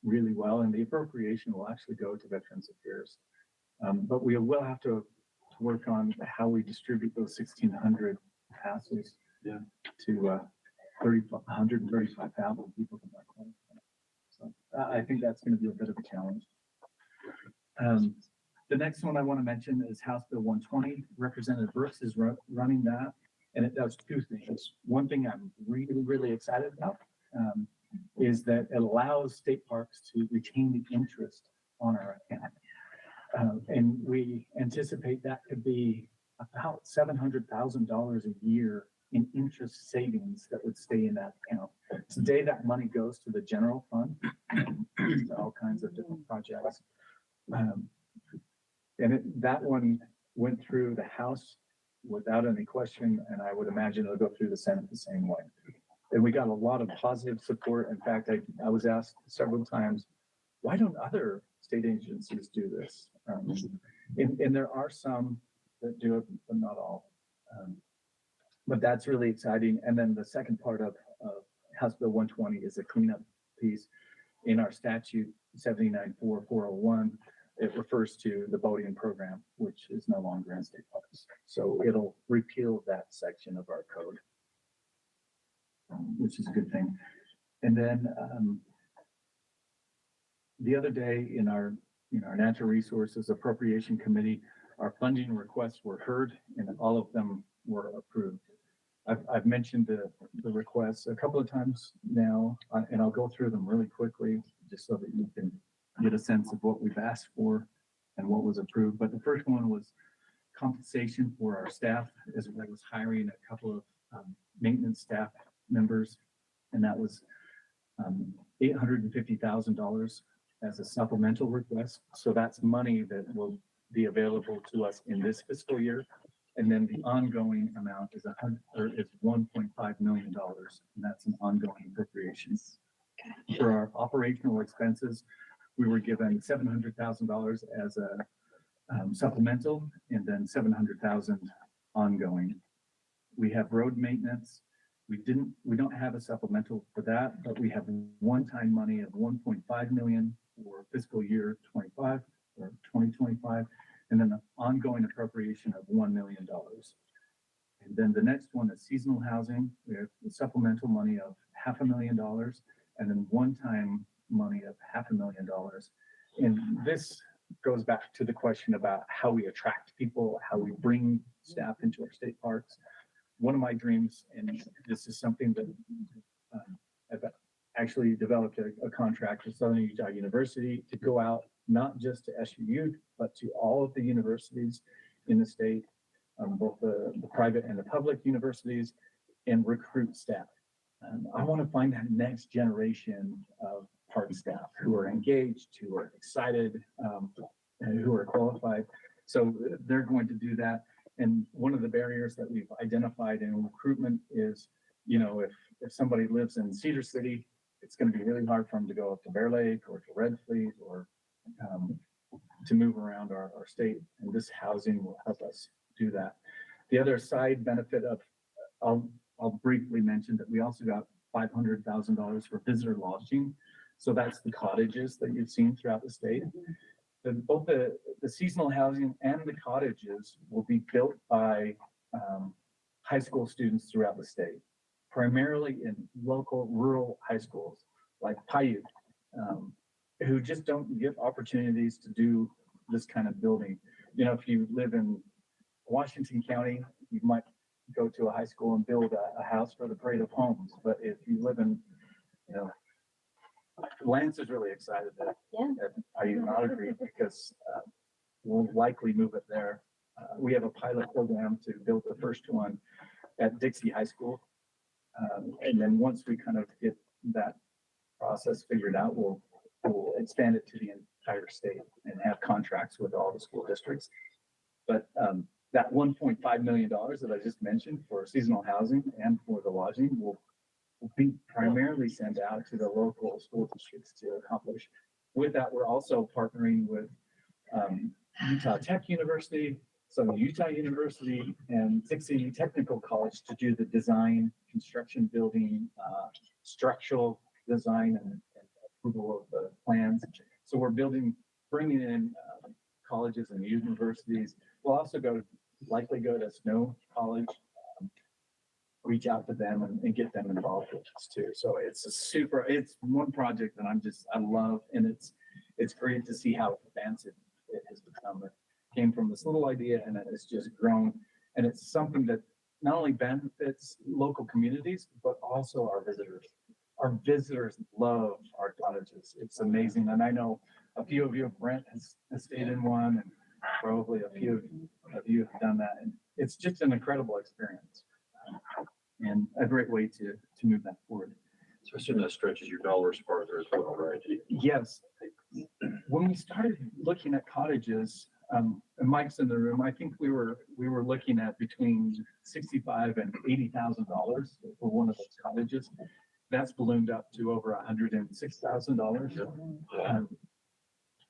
really well, and the appropriation will actually go to Veterans Affairs. But we will have to work on how we distribute those 1,600 passes to 135,000 people from that class. So I think that's going to be a bit of a challenge. The next one I want to mention is House Bill 120. Representative Brooks is running that, and it does two things. One thing I'm really excited about is that it allows state parks to retain the interest on our account. And we anticipate that could be about $700,000 a year in interest savings that would stay in that account. Today, that money goes to the general fund, all kinds of different projects. And that one went through the House without any question, and I would imagine it'll go through the Senate the same way. And we got a lot of positive support. In fact, I was asked several times, why don't other state agencies do this? And there are some that do it, but not all. But that's really exciting. And then the second part of House Bill 120 is a cleanup piece in our statute 79.4.401. it refers to the boating program, which is no longer in state parks. So it'll repeal that section of our code, which is a good thing. And then the other day in our Natural Resources Appropriation Committee, our funding requests were heard and all of them were approved. I've mentioned the requests a couple of times now, and I'll go through them really quickly just so that you can get a sense of what we've asked for and what was approved. But the first one was compensation for our staff, as well as hiring a couple of maintenance staff members. And that was $850,000 as a supplemental request. So that's money that will be available to us in this fiscal year. And then the ongoing amount is $1.5 million, and that's an ongoing appropriation. For our operational expenses, we were given $700,000 as a supplemental, and then $700,000 ongoing. We have road maintenance. We don't have a supplemental for that, but we have one-time money of $1.5 million for fiscal year 25 or 2025. And then an ongoing appropriation of $1 million. And then the next one is seasonal housing. We have the supplemental money of $500,000 and then one-time money of $500,000. And this goes back to the question about how we attract people, how we bring staff into our state parks. One of my dreams, and this is something that I've actually developed a contract with Southern Utah University to go out not just to SUU, but to all of the universities in the state, both the private and the public universities, and recruit staff. I want to find that next generation of park staff who are engaged, who are excited, and who are qualified. So they're going to do that. And one of the barriers that we've identified in recruitment is, if somebody lives in Cedar City, it's going to be really hard for them to go up to Bear Lake or to Red Fleet or to move around our state, and this housing will help us do that. The other side benefit of, I'll briefly mention that we also got $500,000 for visitor lodging. So that's the cottages that you've seen throughout the state. Both the seasonal housing and the cottages will be built by high school students throughout the state, primarily in local rural high schools like Paiute, who just don't get opportunities to do this kind of building. If you live in Washington County, you might go to a high school and build a house for the Parade of Homes. But if you live in, Lance is really excited that Paiute not agree because we'll likely move it there. We have a pilot program to build the first one at Dixie High School. And then once we kind of get that process figured out, we'll expand it to the entire state and have contracts with all the school districts. But that $1.5 million that I just mentioned for seasonal housing and for the lodging will be primarily sent out to the local school districts to accomplish. With that, we're also partnering with Utah Tech University, Southern Utah University, and Dixie Technical College to do the design, construction, building, structural design, and approval of the plans. So we're bringing in colleges and universities. We'll also likely go to Snow College, reach out to them and get them involved with us too. So it's one project that I love, and it's great to see how advanced it has become. It came from this little idea and it's just grown, and it's something that not only benefits local communities, but also our visitors. Our visitors love our cottages. It's amazing. And I know a few of you, Brent has stayed in one, and probably a few of you have done that. And it's just an incredible experience and a great way to move that forward. Especially that stretches your dollars farther as well, right? Yes. When we started looking at cottages, and Mike's in the room, I think we were looking at between $65,000 and $80,000 for one of those cottages. That's ballooned up to over $106,000.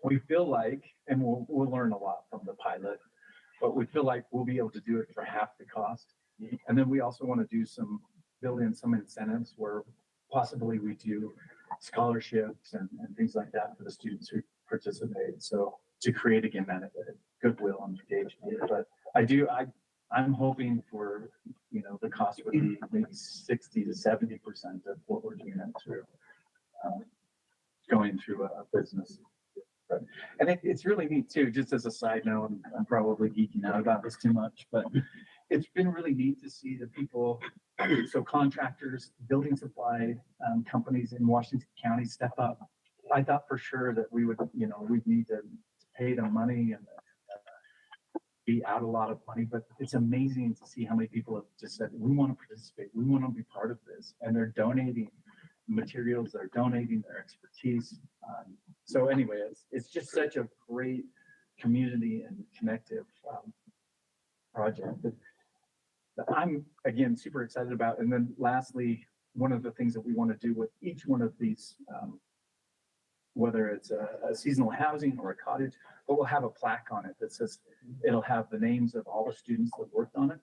We feel like, and we'll learn a lot from the pilot, but we feel like we'll be able to do it for half the cost. And then we also want to build in some incentives where possibly we do scholarships and things like that for the students who participate. So to create again that goodwill and engagement. But I'm hoping for, the cost would be maybe 60 to 70% of what we're doing it through, going through a business. But, and it's really neat too, just as a side note, and I'm probably geeking out about this too much, but it's been really neat to see the people, so contractors, building supply companies in Washington County step up. I thought for sure that we would, we'd need to pay them money and be out a lot of money, but it's amazing to see how many people have just said, we want to participate, we want to be part of this, and they're donating materials, they're donating their expertise. So anyway, it's just such a great community and connective project that I'm, again, super excited about. And then lastly, one of the things that we want to do with each one of these, whether it's a seasonal housing or a cottage, but we'll have a plaque on it that says, it'll have the names of all the students that worked on it.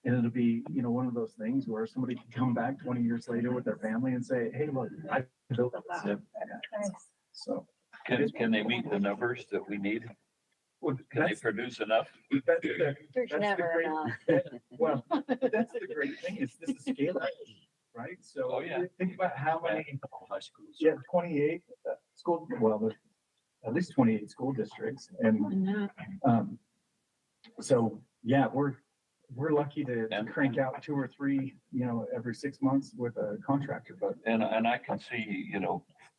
And it'll be, one of those things where somebody can come back 20 years later with their family and say, hey, look, I built that. So. Can they meet the numbers that we need? Well, Can they produce enough? There's never enough. Well, that's the great thing, is this is scale, right? So Oh, yeah. think about how many, High schools. 28 school, well, there's at least 28 school districts. And so, yeah, we're lucky to crank out 2 or 3, every 6 months with a contractor, but. And I can see,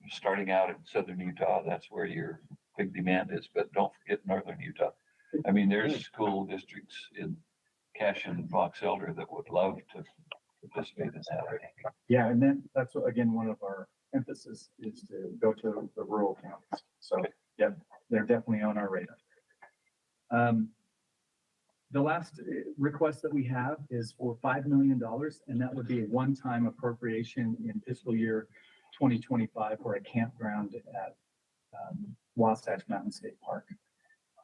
starting out in southern Utah, that's where your big demand is, but don't forget northern Utah. I mean, there's school districts in Cache and Box Elder that would love to participate in that. Yeah, and then that's what, again, one of our emphasis is to go to the rural counties. So, yeah, they're definitely on our radar. The last request that we have is for $5 million, and that would be a one-time appropriation in fiscal year 2025 for a campground at Wasatch Mountain State Park.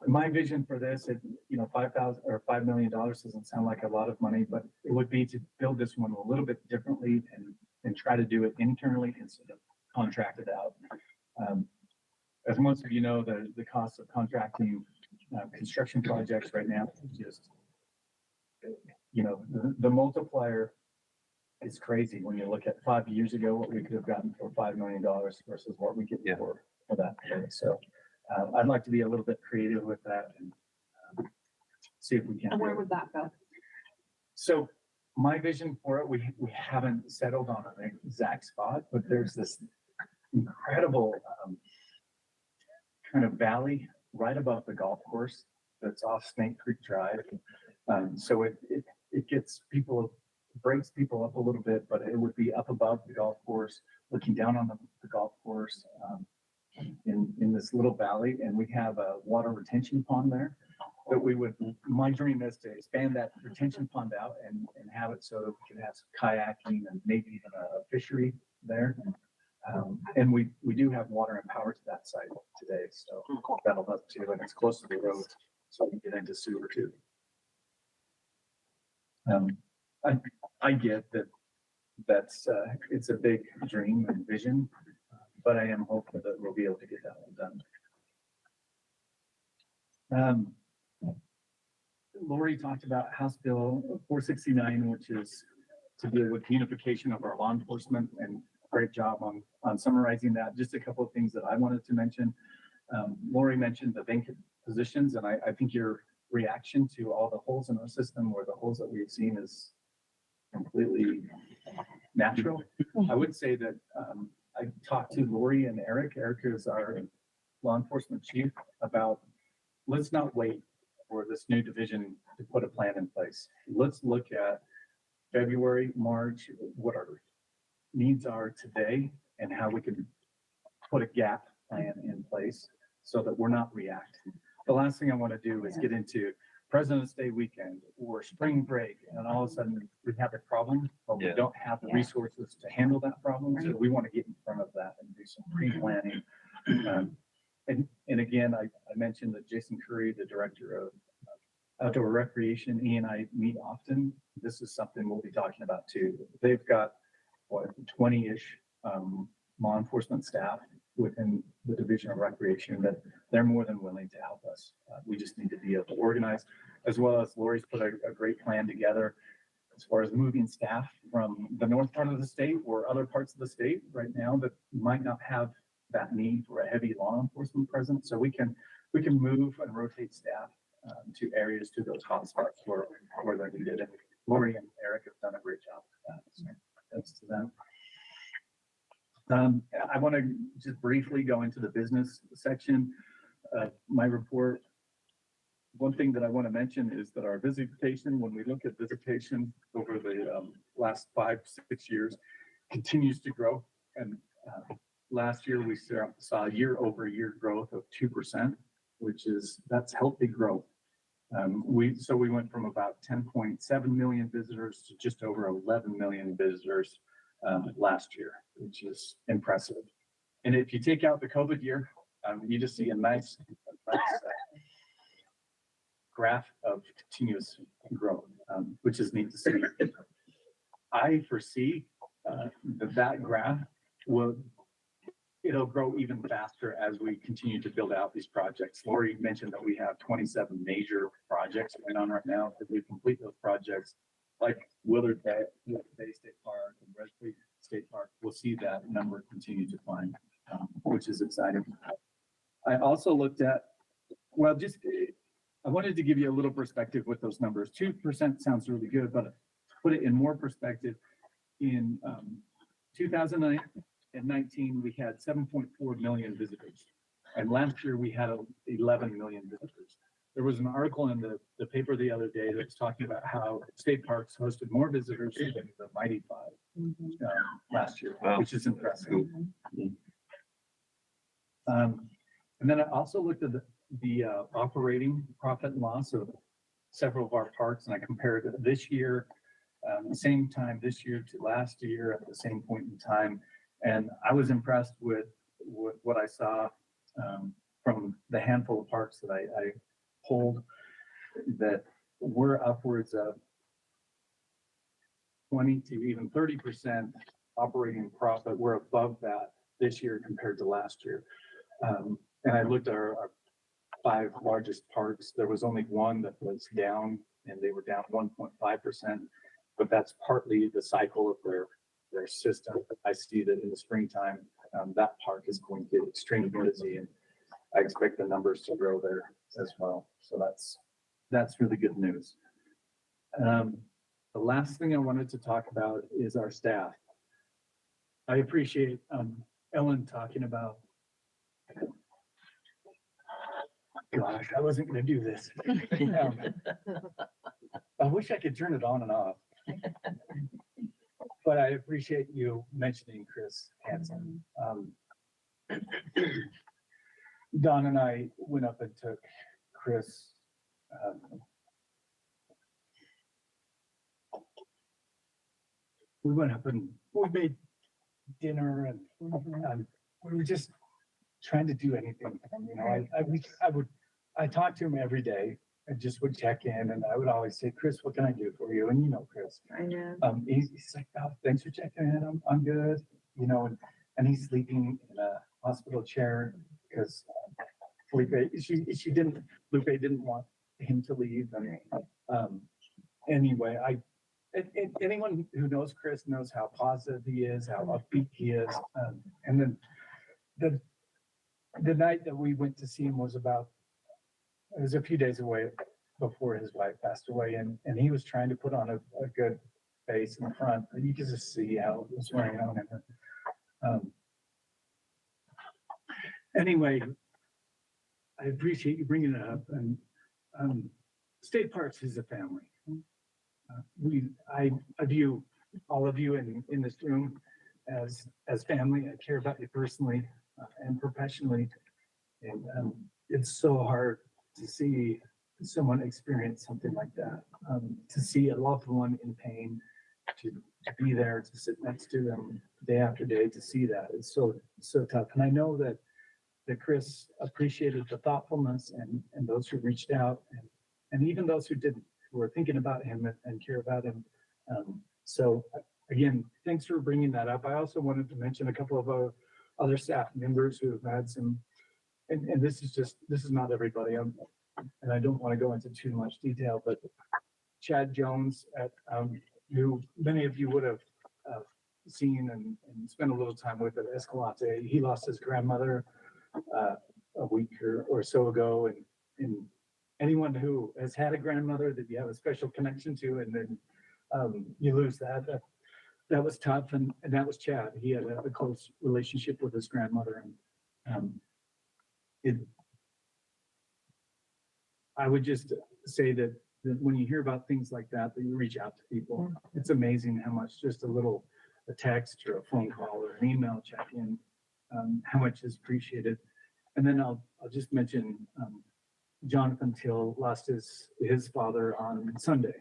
My vision for this, $5 million doesn't sound like a lot of money, but it would be to build this one a little bit differently and try to do it internally instead of contracted out. As most of you know, the cost of contracting construction projects right now is just, the multiplier is crazy when you look at 5 years ago, what we could have gotten for $5 million versus what we get for that today. So I'd like to be a little bit creative with that and see if we can. And where would that go? So my vision for it, we haven't settled on an exact spot, but there's this incredible kind of valley right above the golf course that's off Snake Creek Drive. So it gets people, breaks people up a little bit, but it would be up above the golf course, looking down on the golf course in this little valley. And we have a water retention pond there that my dream is to expand that retention pond out and have it so that we can have some kayaking and maybe even a fishery there. And we do have water and power to that site today, so that'll help too, and it's close to the road, so we can get into sewer too. I get that's it's a big dream and vision, but I am hopeful that we'll be able to get that one done. Lori talked about House Bill 469, which is to deal with unification of our law enforcement, and great job on summarizing that. Just a couple of things that I wanted to mention. Lori mentioned the vacant positions, and I think your reaction to all the holes in our system, or the holes that we've seen, is completely natural. I would say that I talked to Lori and Eric. Eric is our law enforcement chief, about let's not wait for this new division to put a plan in place. Let's look at February, March, what our needs are today and how we can put a gap plan in place so that we're not reacting. The last thing I want to do is get into President's Day weekend or spring break, and all of a sudden we have a problem, but we don't have the resources to handle that problem. So we want to get in front of that and do some pre-planning. And again, I mentioned that Jason Curry, the director of outdoor recreation, he and I meet often. This is something we'll be talking about too. They've got 20-ish law enforcement staff, within the Division of Recreation that they're more than willing to help us. We just need to be able to organize, as well as Lori's put a great plan together as far as moving staff from the north part of the state or other parts of the state right now that might not have that need for a heavy law enforcement presence. So we can move and rotate staff to areas, to those hotspots where they're needed. And Lori and Eric have done a great job with that. So thanks to them. I want to just briefly go into the business section of my report. One thing that I want to mention is that our visitation, when we look at visitation over the last 5-6 years, continues to grow. And last year we saw year-over-year growth of 2%, that's healthy growth. We went from about 10.7 million visitors to just over 11 million visitors last year, which is impressive. And if you take out the COVID year, you just see a nice graph of continuous growth, which is neat to see. I foresee that graph it'll grow even faster as we continue to build out these projects. Lori mentioned that we have 27 major projects going on right now. If we complete those projects, like Willard Bay State Park and Red Creek State Park, we'll see that number continue to climb, which is exciting. I also looked at, I wanted to give you a little perspective with those numbers. 2% sounds really good, but to put it in more perspective, in 2019, we had 7.4 million visitors. And last year we had 11 million visitors. There was an article in the paper the other day that was talking about how state parks hosted more visitors than the Mighty Five last year, which is impressive. And then I also looked at the operating profit and loss of several of our parks, and I compared this year, the same time this year to last year at the same point in time. And I was impressed with what I saw from the handful of parks that I polled, that we're upwards of 20 to even 30% operating profit. We're above that this year compared to last year. And I looked at our 5 largest parks. There was only one that was down, and they were down 1.5%, but that's partly the cycle of their system. I see that in the springtime, that park is going to get extremely busy, and I expect the numbers to grow there as well. So that's really good news. The last thing I wanted to talk about is our staff. I appreciate Ellen talking about, gosh, I wasn't going to do this. I wish I could turn it on and off. But I appreciate you mentioning Chris Hansen. Don and I went up and took Chris. We went up and we made dinner, and we were just trying to do anything. You know, I talked to him every day. I just would check in, and I would always say, Chris, what can I do for you? And you know, Chris, I know. He's like, oh, thanks for checking in. I'm good. You know, and he's sleeping in a hospital chair because Lupe didn't want him to leave. And anyway, anyone who knows Chris knows how positive he is, how upbeat he is. And then the night that we went to see him was a few days away before his wife passed away, and he was trying to put on a good face in the front, but you could just see how it was wearing on him. Anyway, I appreciate you bringing it up, and state parks is a family. I view all of you in this room as family. I care about you personally and professionally, and it's so hard to see someone experience something like that, to see a loved one in pain, to be there, to sit next to them day after day, to see that is so tough. And I know that Chris appreciated the thoughtfulness and those who reached out, and even those who didn't, who were thinking about him and care about him. So again, thanks for bringing that up. I also wanted to mention a couple of other staff members who have had some, and this is not everybody. And I don't want to go into too much detail, but Chad Jones at, who many of you would have seen and spent a little time with at Escalante. He lost his grandmother a week or so ago, and anyone who has had a grandmother that you have a special connection to, and then you lose that. That was tough, and that was Chad. He had a close relationship with his grandmother, and I would just say that when you hear about things like that, that you reach out to people. It's amazing how much just a text or a phone call or an email check-in, how much is appreciated. And then I'll just mention Jonathan Till lost his father on Sunday.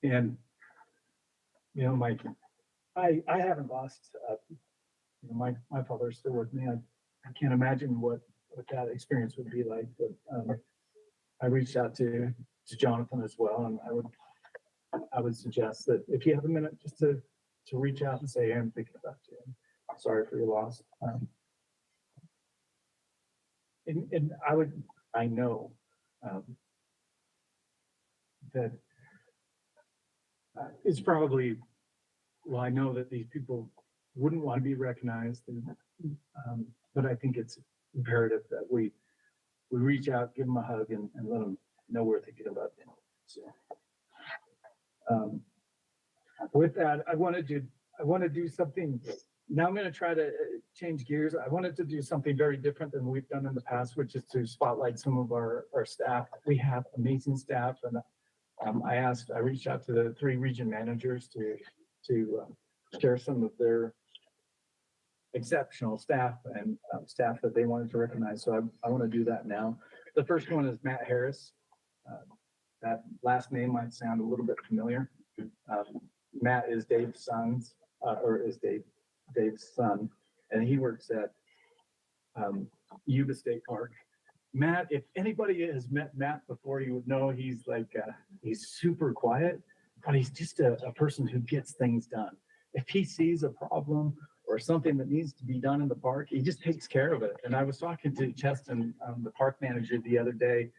And, you know, I haven't lost, you know, my father's still with me. I can't imagine what that experience would be like, but I reached out to Jonathan as well, and I would suggest that if you have a minute just to reach out and say, hey, I'm thinking about you. I'm sorry for your loss. And I know that it's probably, well, I know that these people wouldn't want to be recognized, but I think it's imperative that we reach out, give them a hug, and let them know we're thinking about them. So, with that, I want to do something. Now I'm going to try to change gears. I wanted to do something very different than we've done in the past, which is to spotlight some of our staff. We have amazing staff, and I reached out to the 3 region managers to share some of their exceptional staff and staff that they wanted to recognize. So I want to do that now. The first one is Matt Harris. That last name might sound a little bit familiar. Matt is Dave's son's, Dave's son, and he works at Yuba State Park. Matt, if anybody has met Matt before, you would know he's like, he's super quiet, but he's just a person who gets things done. If he sees a problem or something that needs to be done in the park, he just takes care of it. And I was talking to Cheston, the park manager, the other day,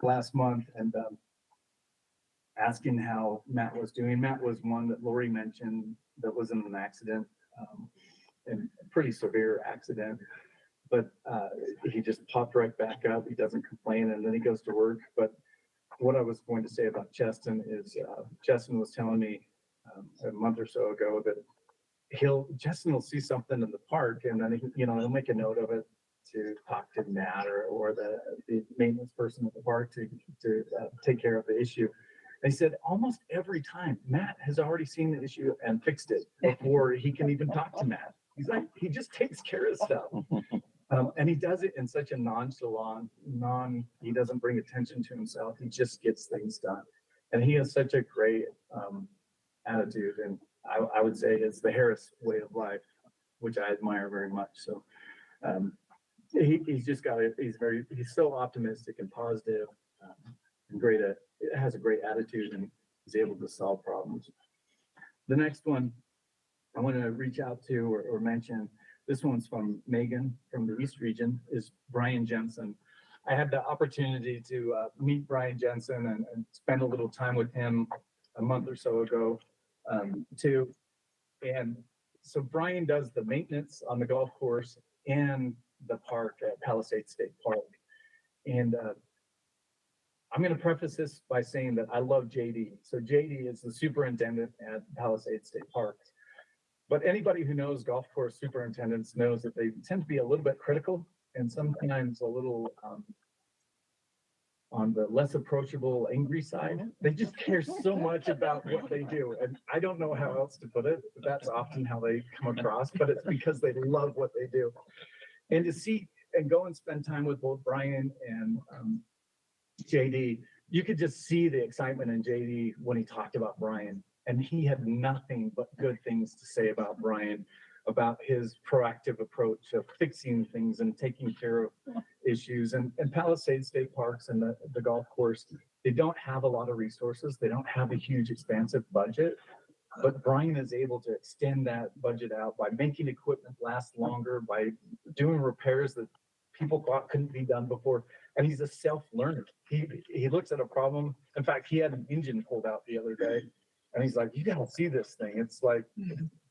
last month, and asking how Matt was doing. Matt was one that Lori mentioned that was in an accident, and a pretty severe accident, but he just popped right back up. He doesn't complain, and then he goes to work. But what I was going to say about Cheston is Cheston was telling me a month or so ago that Cheston will see something in the park, and then he'll make a note of it to talk to Matt or the maintenance person at the park to take care of the issue. They said almost every time Matt has already seen the issue and fixed it before he can even talk to Matt. He's like, he just takes care of stuff. And he does it in such a nonchalant, he doesn't bring attention to himself. He just gets things done. And he has such a great attitude. And I would say it's the Harris way of life, which I admire very much. So he's just got he's so optimistic and positive, and great has a great attitude, and is able to solve problems. The next one I want to reach out to or mention, this one's from Megan from the East region, is Brian Jensen. I had the opportunity to meet Brian Jensen and spend a little time with him a month or so ago too. And so Brian does the maintenance on the golf course and the park at Palisades State Park. And I'm going to preface this by saying that I love JD. So JD is the superintendent at Palisades State Park. But anybody who knows golf course superintendents knows that they tend to be a little bit critical and sometimes a little on the less approachable, angry side. They just care so much about what they do. And I don't know how else to put it, but that's often how they come across, but it's because they love what they do. And to see and go and spend time with both Brian and JD, you could just see the excitement in JD when he talked about Brian. And he had nothing but good things to say about Brian, about his proactive approach of fixing things and taking care of issues. And Palisades State Parks and the golf course, they don't have a lot of resources. They don't have a huge expansive budget. But Brian is able to extend that budget out by making equipment last longer, by doing repairs that people thought couldn't be done before. And he's a self-learner. He looks at a problem. In fact, he had an engine pulled out the other day. And he's like, you gotta see this thing. It's like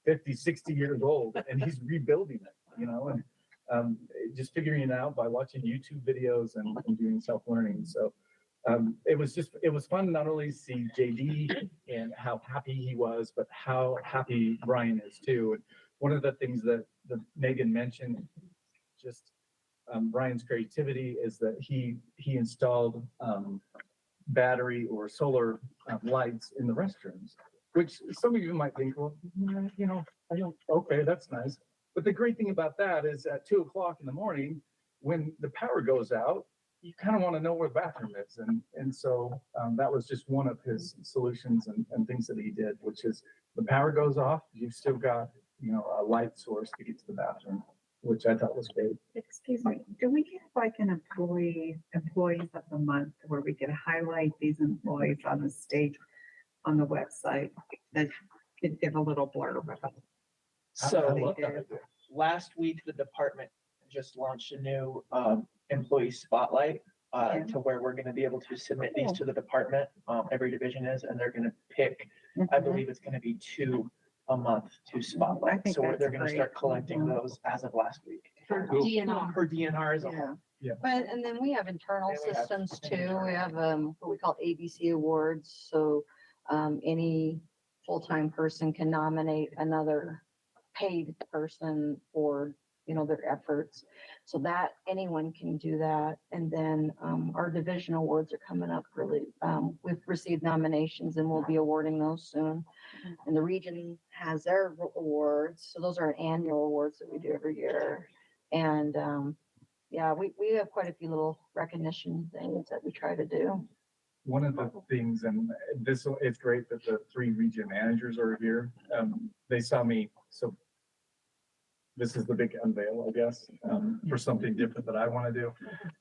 50, 60 years old, and he's rebuilding it, you know, and just figuring it out by watching YouTube videos and doing self-learning. So it was fun not only to see JD and how happy he was, but how happy Brian is too. And one of the things that Megan mentioned, just Brian's creativity, is that he installed battery or solar lights in the restrooms, which some of you might think, well, you know, okay, that's nice. But the great thing about that is at 2 o'clock in the morning, when the power goes out, you kind of want to know where the bathroom is. And so that was just one of his solutions and things that he did, which is the power goes off, you've still got, you know, a light source to get to the bathroom, which I thought was great. Excuse me, do we get like an employees of the month where we can highlight these employees on the state, on the website, that could give a little blurb about So I love that. last week, the department just launched a new employee spotlight to where we're gonna be able to submit these to the department. Every division is, and they're gonna pick, I believe it's gonna be 2 a month to I spotlight. think So that's they're gonna great. start collecting those as of last week. For Cool. DNR. For DNR as a whole. But, and then we have internal And we have systems too. internal. We have, what we call ABC awards. So, any full-time person can nominate another paid person for, you know, their efforts. So that anyone can do that. And then, our division awards are coming up really. We've received nominations and we'll be awarding those soon. And the region has their awards. So those are annual awards that we do every year. And, yeah, we have quite a few little recognition things that we try to do. One of the things, and it's great that the 3 region managers are here. They saw me, so this is the big unveil, I guess, for something different that I want to do.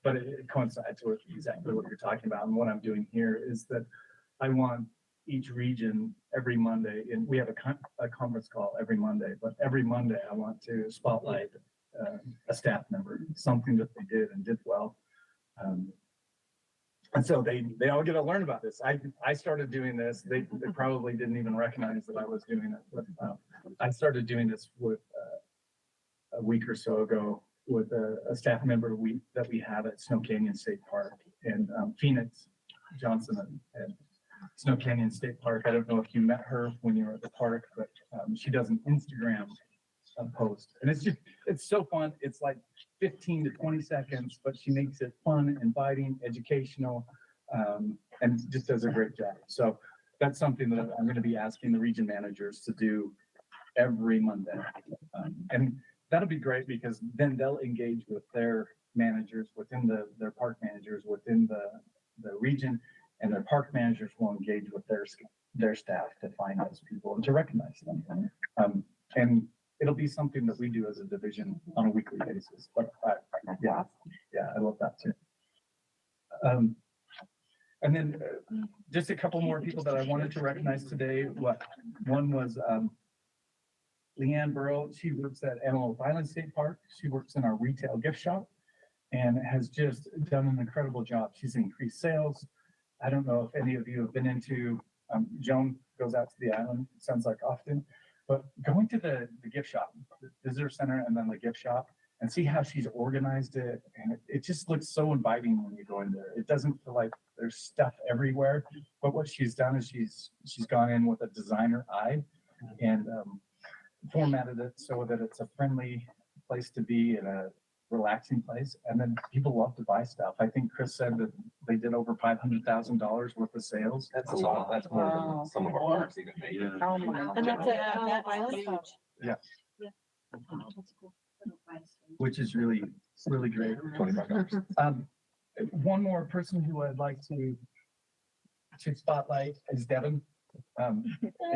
But it coincides with exactly what you're talking about. And what I'm doing here is that I want each region every Monday, and we have a conference call every Monday, but every Monday I want to spotlight a staff member, something that they did and did well. And so they all get to learn about this. I started doing this. They probably didn't even recognize that I was doing it. But I started doing this with a week or so ago with a staff member that we have at Snow Canyon State Park in Phoenix Johnson at Snow Canyon State Park. I don't know if you met her when you were at the park, but she does an Instagram post, and it's so fun. It's like 15 to 20 seconds, but she makes it fun, inviting, educational, and just does a great job. So that's something that I'm going to be asking the region managers to do every Monday. And that'll be great because then they'll engage with their managers within their park managers within the region, and their park managers will engage with their staff to find those people and to recognize them. And it'll be something that we do as a division on a weekly basis. But yeah, I love that too. And then just a couple more people that I wanted to recognize today. One was Leanne Burrow. She works at Antelope Island State Park. She works in our retail gift shop and has just done an incredible job. She's increased sales. I don't know if any of you have been into, Joan goes out to the island, it sounds like often, but going to the gift shop, the visitor center, and then the gift shop, and see how she's organized it. And it just looks so inviting when you go in there. It doesn't feel like there's stuff everywhere, but what she's done is she's gone in with a designer eye and formatted it so that it's a friendly place to be and a relaxing place. And then people love to buy stuff. I think Chris said that they did over $500,000 worth of sales. That's a lot. That's more than some of our parks even made. Oh my. And that's God. Yeah. That's cool. Which is really, really great. $25. One more person who I'd like to spotlight is Devin.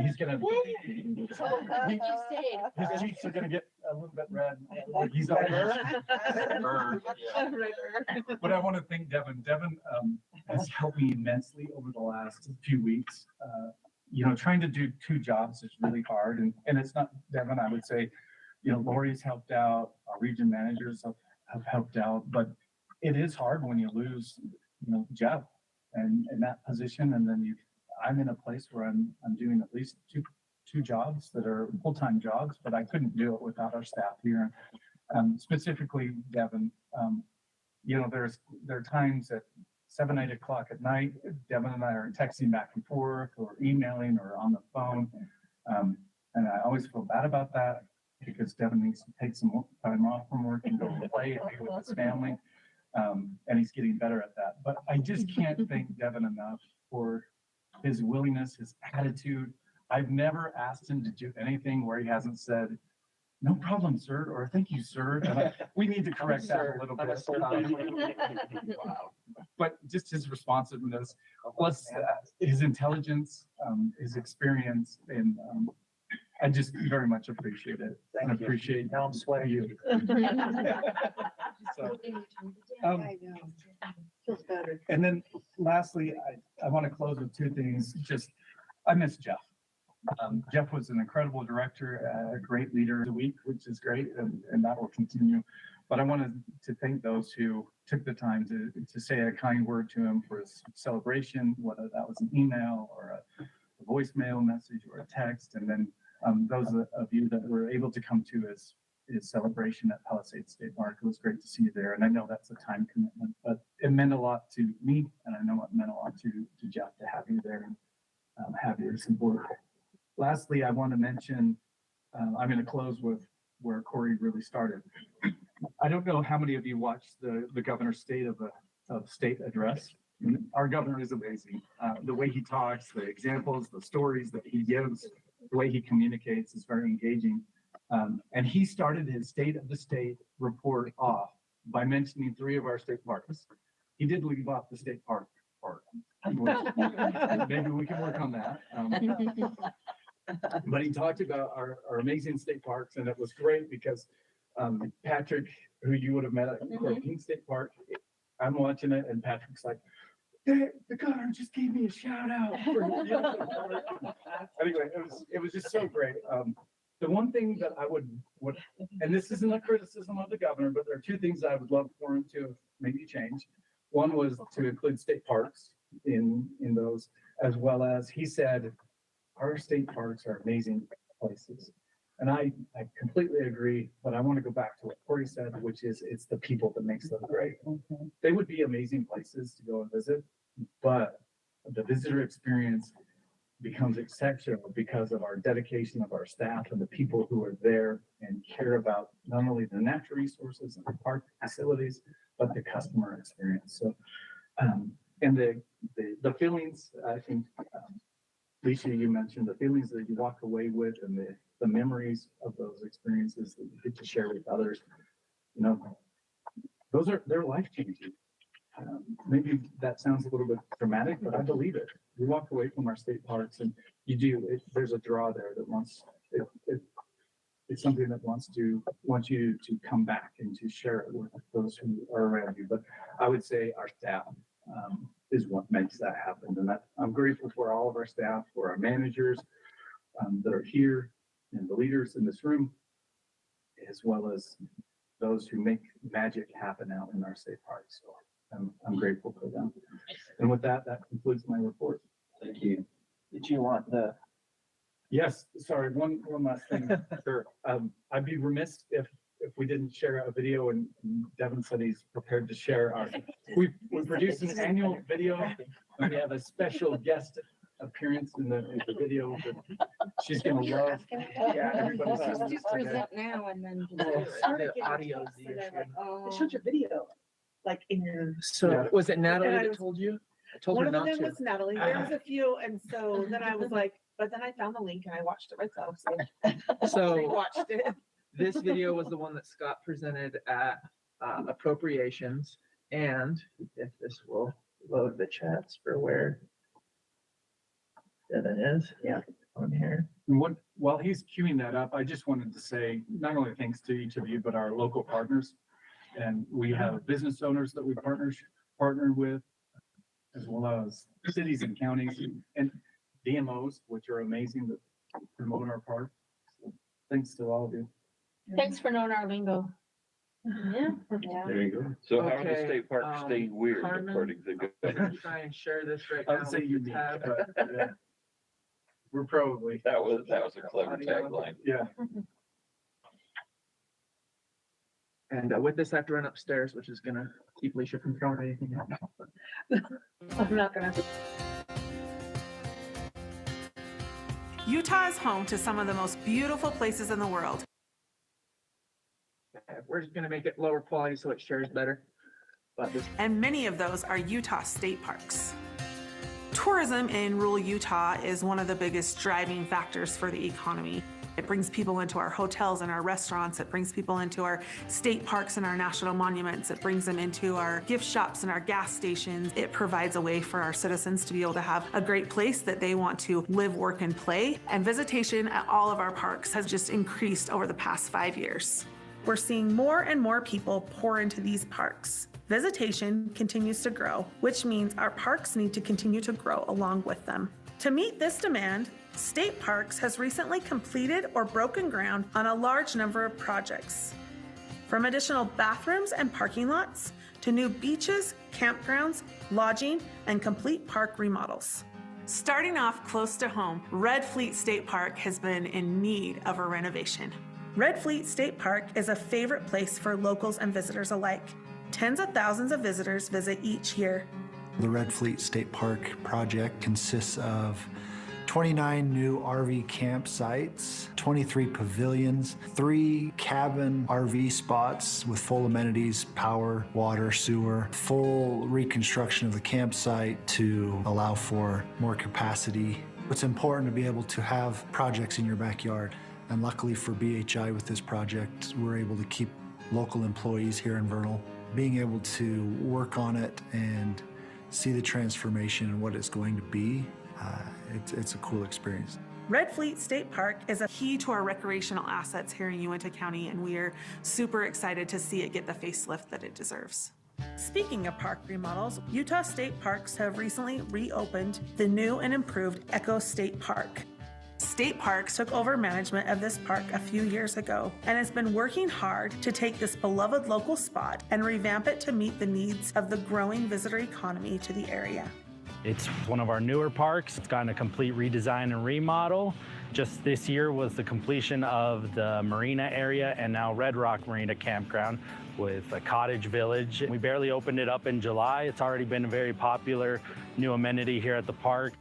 He's gonna, his cheeks are gonna get a little bit red. He's over. But I want to thank Devin. Devin has helped me immensely over the last few weeks trying to do two jobs is really hard, and it's not, Devin, I would say, Lori's helped out, our region managers have helped out, but it is hard when you lose, Jeff and in that position, and then I'm in a place where I'm doing at least two jobs that are full-time jobs, but I couldn't do it without our staff here. Specifically, Devin, there are times at 7, 8 o'clock at night, Devin and I are texting back and forth or emailing or on the phone. And I always feel bad about that because Devin needs to take some time off from work and go play and be with his family. And he's getting better at that. But I just can't thank Devin enough for his willingness, his attitude. I've never asked him to do anything where he hasn't said, "No problem, sir," or "Thank you, sir." We need to correct that a little bit. Wow. But just his responsiveness, plus his intelligence, his experience, and I just very much appreciate it. And appreciate Now I'm sweating. you. So, I know. Feels better. and then lastly, I want to close with two things. I miss Jeff. Jeff was an incredible director, a great leader of the week, which is great, and that will continue. But I wanted to thank those who took the time to say a kind word to him for his celebration, whether that was an email or a voicemail message or a text. And then those of you that were able to come to his celebration at Palisades State Park, it was great to see you there. And I know that's a time commitment, but it meant a lot to me, and I know it meant a lot to Jeff to have you there and have your support. Lastly, I want to mention, I'm going to close with where Corey really started. I don't know how many of you watched the governor's state of state address. Our governor is amazing. The way he talks, the examples, the stories that he gives, the way he communicates is very engaging. And he started his state of the state report off by mentioning 3 of our state parks. He did leave off the state park part. Maybe we can work on that. But he talked about our amazing state parks, and it was great because Patrick, who you would have met at King State Park, I'm watching it, and Patrick's like, "The governor just gave me a shout out." Anyway, it was just so great. The one thing that I would, and this isn't a criticism of the governor, but there are 2 things I would love for him to maybe change. One was to include state parks in those, as well as he said, our state parks are amazing places. And I completely agree, but I want to go back to what Corey said, which is it's the people that makes them great. They would be amazing places to go and visit, but the visitor experience becomes exceptional because of our dedication of our staff and the people who are there and care about not only the natural resources and the park facilities, but the customer experience. So, and the feelings, I think, Lisa, you mentioned the feelings that you walk away with and the memories of those experiences that you get to share with others. They're life-changing. Maybe that sounds a little bit dramatic, but I believe it. You walk away from our state parks and there's a draw there that it's something that wants you to come back and to share it with those who are around you. But I would say our staff is what makes that happen. And I'm grateful for all of our staff, for our managers that are here, and the leaders in this room, as well as those who make magic happen out in our state parks. So I'm grateful for them. And with that concludes my report. Thank you. Did you want the? Yes, sorry, one last thing. Sure. I'd be remiss if we didn't share a video, and Devin said he's prepared to share we produced an annual video, and we have a special guest appearance in the video that she's gonna love. Yeah, everybody's Just present now and then. The audio is the issue. I showed your video, like in your. So was it Natalie And I that was- told you? I told One her of not them to. was Natalie. There was a few, and so then I was like, but then I found the link and I watched it myself. So So watched it. this video was the one that Scott presented at appropriations. And if this will load the chats for where Devin is. Yeah. On here. And while he's queuing that up, I just wanted to say, not only thanks to each of you, but our local partners. And we have business owners that we partner with, as well as cities and counties. And DMOs, which are amazing that promote our park. So thanks to all of you. Thanks for knowing our lingo. Yeah. There you go. So how are the Okay, state parks staying weird Carmen, according to the I'm governor? gonna try and share this right I now. would say with the unique, tab. but yeah. We're probably, That was a clever tagline. yeah. And with this, I have to run upstairs, which is gonna keep Alicia from throwing anything at me. I'm not gonna. Utah is home to some of the most beautiful places in the world. We're just gonna make it lower quality so it shares better. But this, And many of those are Utah state parks. Tourism in rural Utah is one of the biggest driving factors for the economy. It brings people into our hotels and our restaurants. It brings people into our state parks and our national monuments. It brings them into our gift shops and our gas stations. It provides a way for our citizens to be able to have a great place that they want to live, work, and play. And visitation at all of our parks has just increased over the past 5 years. We're seeing more and more people pour into these parks. Visitation continues to grow, which means our parks need to continue to grow along with them. To meet this demand, State Parks has recently completed or broken ground on a large number of projects. From additional bathrooms and parking lots to new beaches, campgrounds, lodging, and complete park remodels. Starting off close to home, Red Fleet State Park has been in need of a renovation. Red Fleet State Park is a favorite place for locals and visitors alike. Tens of thousands of visitors visit each year. The Red Fleet State Park project consists of 29 new RV campsites, 23 pavilions, 3 cabin RV spots with full amenities, power, water, sewer, full reconstruction of the campsite to allow for more capacity. It's important to be able to have projects in your backyard. And luckily for BHI with this project, we're able to keep local employees here in Vernal. Being able to work on it and see the transformation and what it's going to be, it's a cool experience. Red Fleet State Park is a key to our recreational assets here in Uinta County, and we are super excited to see it get the facelift that it deserves. Speaking of park remodels, Utah State Parks have recently reopened the new and improved Echo State Park. State Parks took over management of this park a few years ago and has been working hard to take this beloved local spot and revamp it to meet the needs of the growing visitor economy to the area. It's one of our newer parks. It's gotten a complete redesign and remodel. Just this year was the completion of the marina area and now Red Rock Marina Campground with a cottage village. We barely opened it up in July. It's already been a very popular new amenity here at the park.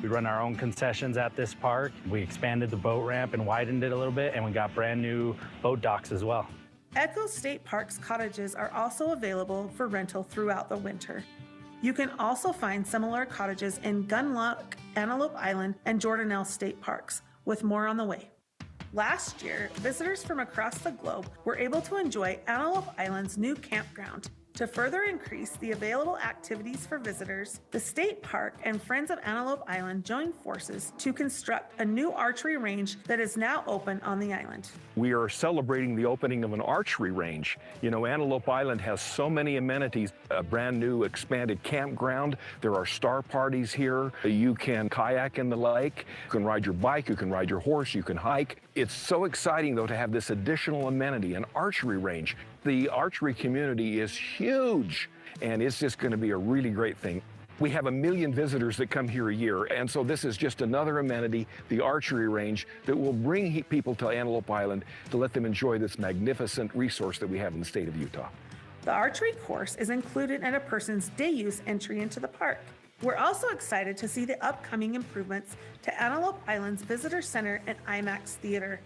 We run our own concessions at this park. We expanded the boat ramp and widened it a little bit, and we got brand new boat docks as well. Echo State Park's cottages are also available for rental throughout the winter. You can also find similar cottages in Gunlock, Antelope Island, and Jordanelle State Parks, with more on the way. Last year, visitors from across the globe were able to enjoy Antelope Island's new campground. To further increase the available activities for visitors, the state park and Friends of Antelope Island joined forces to construct a new archery range that is now open on the island. We are celebrating the opening of an archery range. You know, Antelope Island has so many amenities, a brand new expanded campground. There are star parties here. You can kayak in the lake, you can ride your bike, you can ride your horse, you can hike. It's so exciting though to have this additional amenity, an archery range. The archery community is huge and it's just going to be a really great thing. We have 1 million visitors that come here a year, and so this is just another amenity, the archery range, that will bring people to Antelope Island to let them enjoy this magnificent resource that we have in the state of Utah. The archery course is included in a person's day-use entry into the park. We're also excited to see the upcoming improvements to Antelope Island's Visitor Center and IMAX Theater.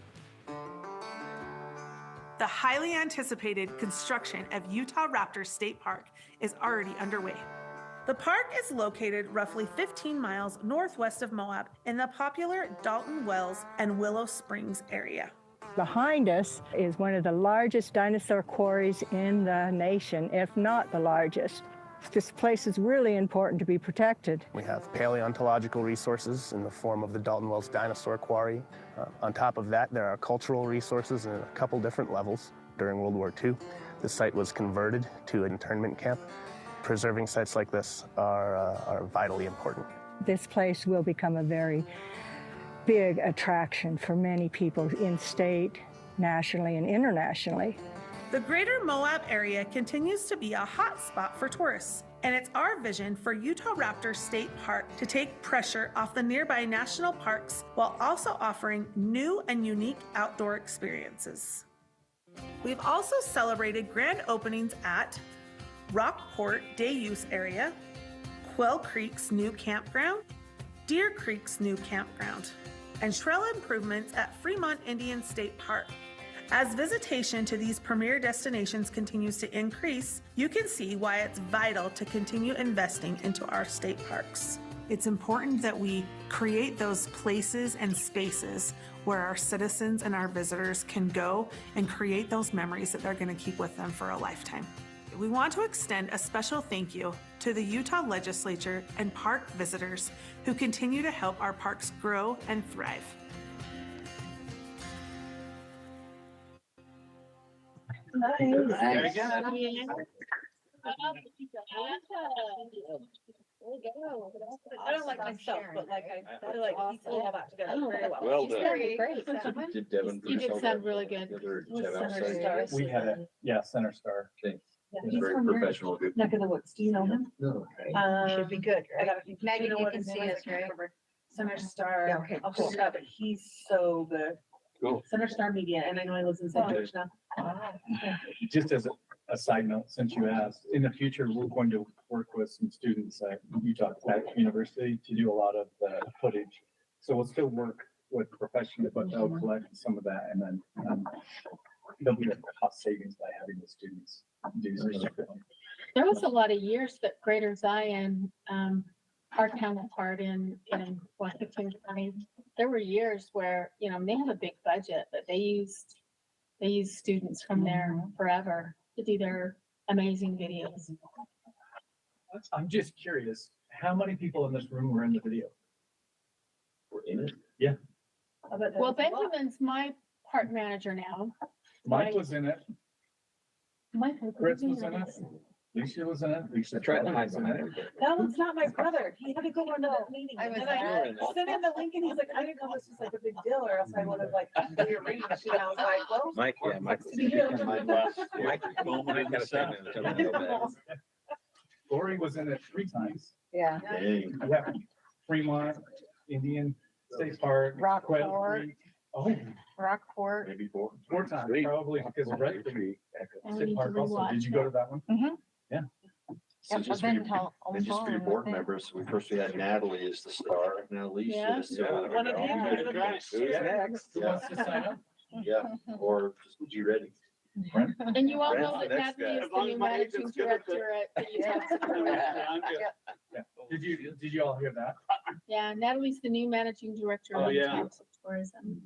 The highly anticipated construction of Utah Raptors State Park is already underway. The park is located roughly 15 miles northwest of Moab in the popular Dalton Wells and Willow Springs area. Behind us is one of the largest dinosaur quarries in the nation, if not the largest. This place is really important to be protected. We have paleontological resources in the form of the Dalton Wells Dinosaur Quarry. On top of that, there are cultural resources in a couple different levels. During World War II, the site was converted to an internment camp. Preserving sites like this are vitally important. this place will become a very big attraction for many people in state, nationally, and internationally. The greater Moab area continues to be a hot spot for tourists, and it's our vision for Utah Raptor State Park to take pressure off the nearby national parks while also offering new and unique outdoor experiences. We've also celebrated grand openings at Rockport Day Use Area, Quail Creek's new campground, Deer Creek's new campground, and trail improvements at Fremont Indian State Park. As visitation to these premier destinations continues to increase, you can see why it's vital to continue investing into our state parks. It's important that we create those places and spaces where our citizens and our visitors can go and create those memories that they're going to keep with them for a lifetime. We want to extend a special thank you to the Utah Legislature and park visitors who continue to help our parks grow and thrive. Very I don't like myself, but like I feel like he pulled all that together very well. Well He's done. very Great. Did Devin? You did sound really good. We had a, yeah, Center Star. Okay. Yeah, He's he's very from your professional. Good. neck of the woods. Do you know him? No. Should be good, I right? gotta think. Maggie, You know you what can his see name is? us, I can't right? remember. Center Star. Yeah, okay, I'll pull it up, but he's so good. Cool. Center Star Media, and I know he lives in St. George now. Just as a side note, since you asked, in the future, we're going to work with some students at Utah Tech University to do a lot of the footage. So we'll still work with professionals, but they'll collect some of that, and then there'll be a cost savings by having the students do some of it. There was a lot of years that Greater Zion, our counterpart in Washington County, there were years where, you know, they have a big budget, but they used students from there forever to do their amazing videos. I'm just curious, how many people in this room were in the video? We're in it. Yeah, Well, Benjamin's my park manager now. Mike was in it, Michael. Chris was in it, Lisa was in it, Lisa tried to hide behind it. That one's not my brother. He had to go into that meeting. I was And there. I sent him the link and he's like, I didn't know this was like a big deal or else I would have like rearranged. And I was like, well. Mike, yeah, Mike. Lori was in it 3 times. Yeah. Dang. Yeah, Fremont, Indian State Park. Quail Rockport. Creek. Oh, Rockport. Maybe 4. 4 times, probably because of Red Creek. And we State need to Park also. rewatch Did you go to that one? So Yep, just I've for been your, to and just for your Almond, board I think. members, we had Natalie as the star, now Alicia Yeah. is. the- One of you Yeah. could have Who's next? Who wants to sign up? Yeah, or just would you ready? And you all Brent's know the that next Natalie guy. is the new managing director at the Utah Yeah. Did you all hear that? Yeah, Natalie's the new managing director Oh, of yeah. Utah Tourism.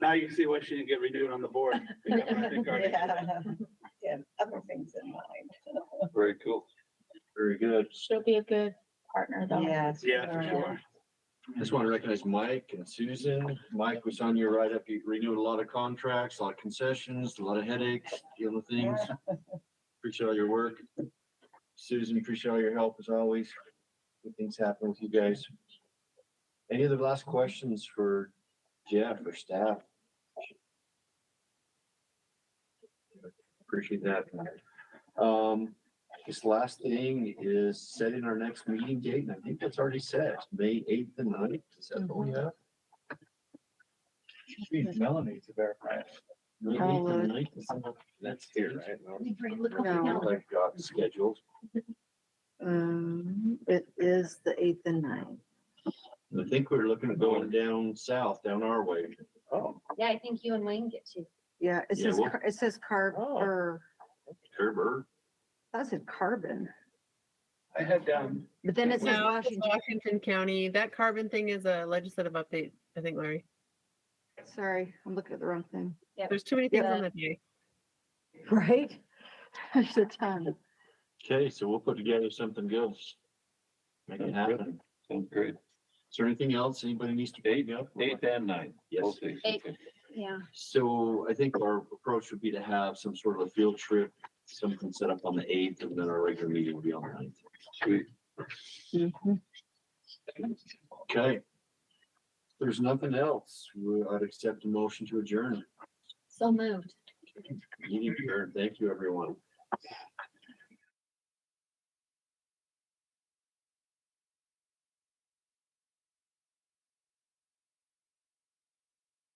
Now you can see why she didn't get renewed on the board. I think already- Yeah, other things in mind. Very cool. Very good. She'll be a good partner though. Yeah. Yeah, for sure. Just want to recognize Mike and Susan. Mike was on your write-up. You renewed a lot of contracts, a lot of concessions, a lot of headaches, dealing with things. Appreciate all your work. Susan, appreciate all your help as always. Good things happen with you guys. Any other last questions for Jeff or staff? Appreciate that. This last thing is setting our next meeting date, and I think that's already set, May 8th and 9th. Is that what we have? Need Melanie to verify it. May 8th and 9th is not- That's here, right? No. I've got scheduled. It is the 8th and 9th. I think we're looking at going down south, down our way. Oh. Yeah, I think you and Wayne get to. Yeah, it Yeah, says, well- it says carb, or, Kerber. that said carbon, I had, but then it says No, it's Washington. Washington County. That carbon thing is a legislative update, I think, Larry. Sorry, I'm looking at the wrong thing. There's too many things on that day. Right? There's a ton. Okay, so we'll put together something good. Make it happen. Sounds great. Is there anything else anybody needs to bring up? 8th and 9th. Yes. Both days. Okay. Yeah. So I think our approach would be to have some sort of a field trip, something set up on the 8th, and then our regular meeting will be on the 9th. Sweet. Mhm. Okay. There's nothing else. I'd accept a motion to adjourn. So moved. Meeting adjourned. Thank you, everyone.